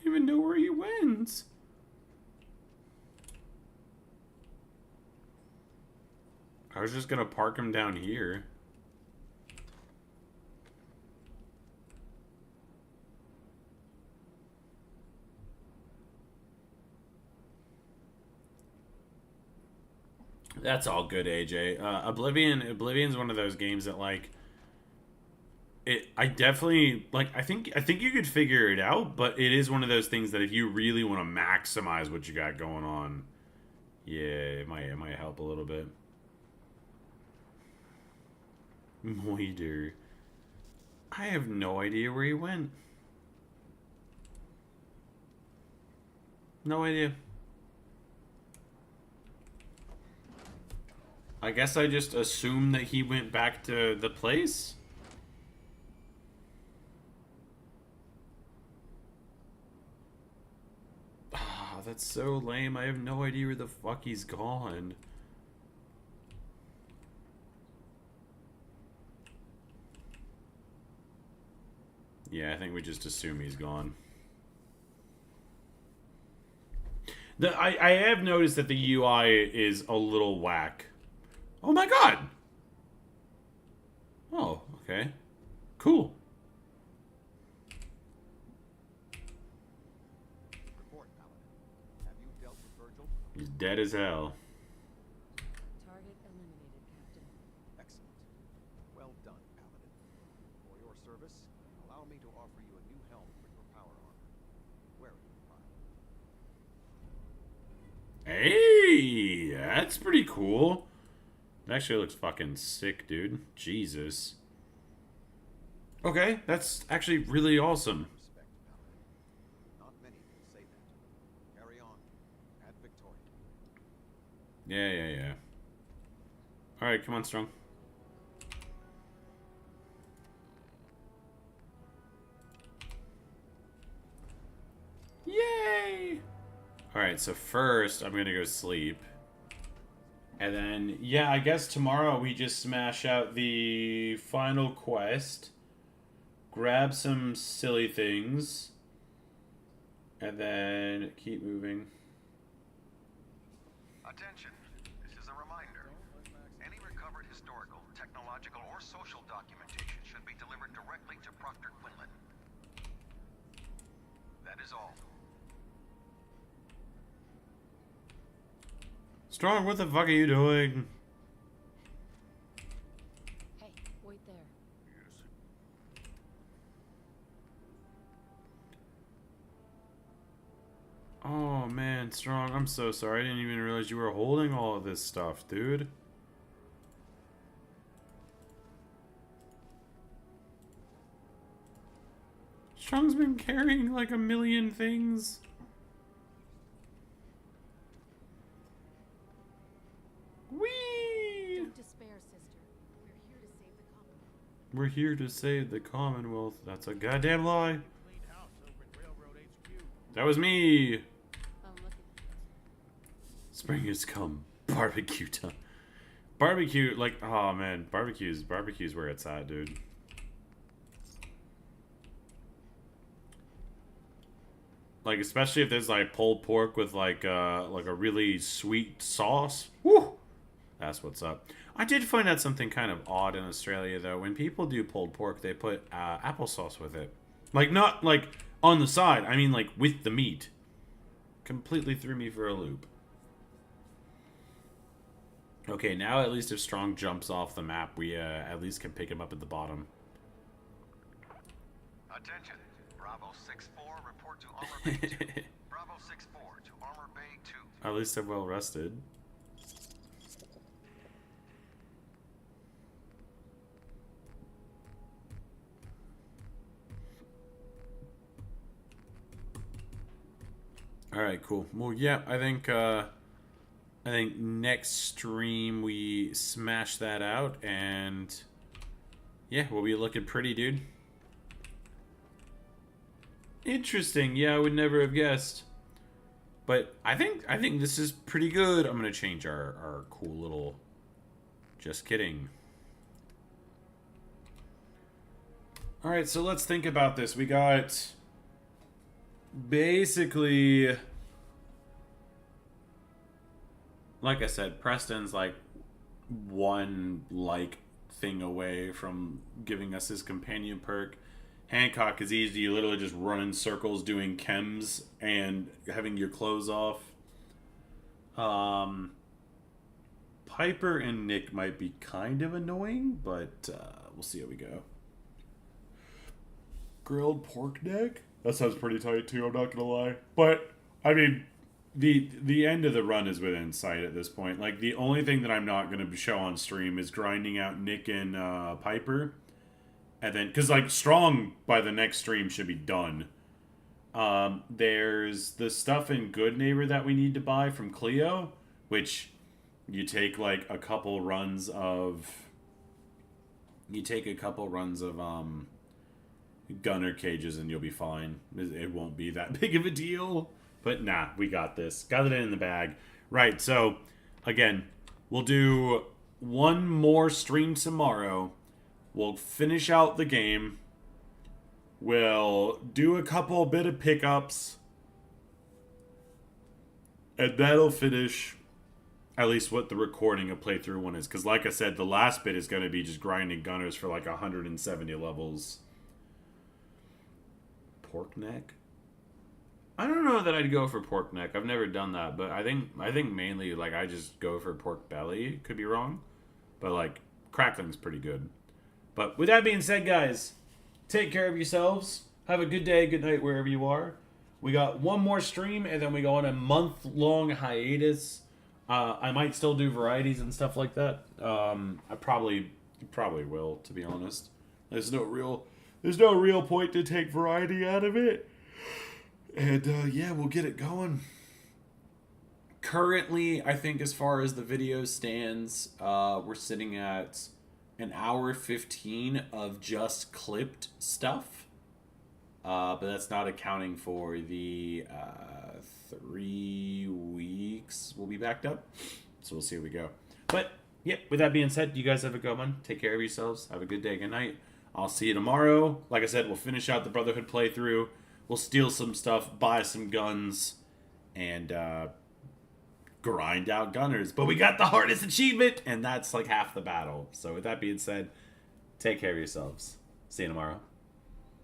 Even know where he went. I was just gonna park him down here. That's all good, AJ. Oblivion's one of those games that, like, I definitely, like, I think you could figure it out, but it is one of those things that if you really want to maximize what you got going on, yeah, it might help a little bit. Moider. I have no idea where he went. No idea. I guess I just assumed that he went back to the place. That's so lame. I have no idea where the fuck he's gone. Yeah, I think we just assume he's gone. I have noticed that the UI is a little whack. Oh my god! Oh, okay. Cool. Report, Paladin. Have you dealt with Virgil? He's dead as hell. Target eliminated, Captain. Excellent. Well done, Paladin. For your service, allow me to offer you a new helm for your power armor. Wear it, Prime. Hey, that's pretty cool. It actually looks fucking sick, dude. Jesus. Okay, that's actually really awesome. Respect, Paladin. Not many can say that. Carry on. Ad Victoriam. Yeah. Alright, come on, Strong. Yay! Alright, so first I'm gonna go sleep. And then, yeah, I guess tomorrow we just smash out the final quest. Grab some silly things. And then keep moving. Attention. This is a reminder. Any recovered historical, technological, or social documentation should be delivered directly to Proctor Quinlan. That is all. Strong, what the fuck are you doing? Hey, wait there. Yes. Oh man, Strong, I'm so sorry. I didn't even realize you were holding all of this stuff, dude. Strong's been carrying like a million things. Whee! Don't despair, sister. We're here to save the Commonwealth. We're here to save the Commonwealth. That's a goddamn lie. Clean house over at Railroad HQ. That was me. Oh, look at that. Spring has come. Barbecue time. Barbecue, like, oh man, barbecue's where it's at, dude. Like, especially if there's like pulled pork with like a really sweet sauce. Woo! That's what's up. I did find out something kind of odd in Australia though. When people do pulled pork, they put applesauce with it. Like, not like on the side. I mean, like with the meat. Completely threw me for a loop. Okay, now at least if Strong jumps off the map, we at least can pick him up at the bottom. Attention. Bravo 6-4, report to Armor Bay 2. Bravo 6-4 to Armor Bay 2. At least they're well rested. Alright, cool. Well, yeah, I think next stream we smash that out, and yeah, we'll be looking pretty, dude. Interesting. Yeah, I would never have guessed. But I think this is pretty good. I'm gonna change our cool little. Just kidding. All right, so let's think about this. We got basically, like I said, Preston's like one like thing away from giving us his companion perk. Hancock is easy. You literally just run in circles doing chems and having your clothes off. Piper and Nick might be kind of annoying, but we'll see how we go. Grilled pork neck? That sounds pretty tight too, I'm not gonna lie. But, I mean, the end of the run is within sight at this point. Like, the only thing that I'm not gonna show on stream is grinding out Nick and Piper. And then, because, like, Strong by the next stream should be done. There's the stuff in Good Neighbor that we need to buy from Cleo, which you take, like, a couple runs of... gunner cages and you'll be fine. It won't be that big of a deal. But nah, we got this. Got it in the bag. Right, so, again, we'll do one more stream tomorrow. We'll finish out the game. We'll do a couple bit of pickups. And that'll finish at least what the recording of playthrough 1 is. Because like I said, the last bit is going to be just grinding gunners for like 170 levels. Pork neck? I don't know that I'd go for pork neck. I've never done that, but I think mainly like I just go for pork belly. Could be wrong, but like crackling's pretty good. But with that being said, guys, take care of yourselves. Have a good day, good night, wherever you are. We got one more stream, and then we go on a month-long hiatus. I might still do varieties and stuff like that. I probably will, to be honest. There's no real point to take variety out of it. And yeah, we'll get it going. Currently, I think as far as the video stands, we're sitting at an hour 15 of just clipped stuff. But that's not accounting for the 3 weeks we'll be backed up. So we'll see where we go. But, yep, with that being said, you guys have a good one. Take care of yourselves. Have a good day, good night. I'll see you tomorrow. Like I said, we'll finish out the Brotherhood playthrough. We'll steal some stuff, buy some guns, and grind out gunners. But we got the hardest achievement, and that's like half the battle. So with that being said, take care of yourselves. See you tomorrow.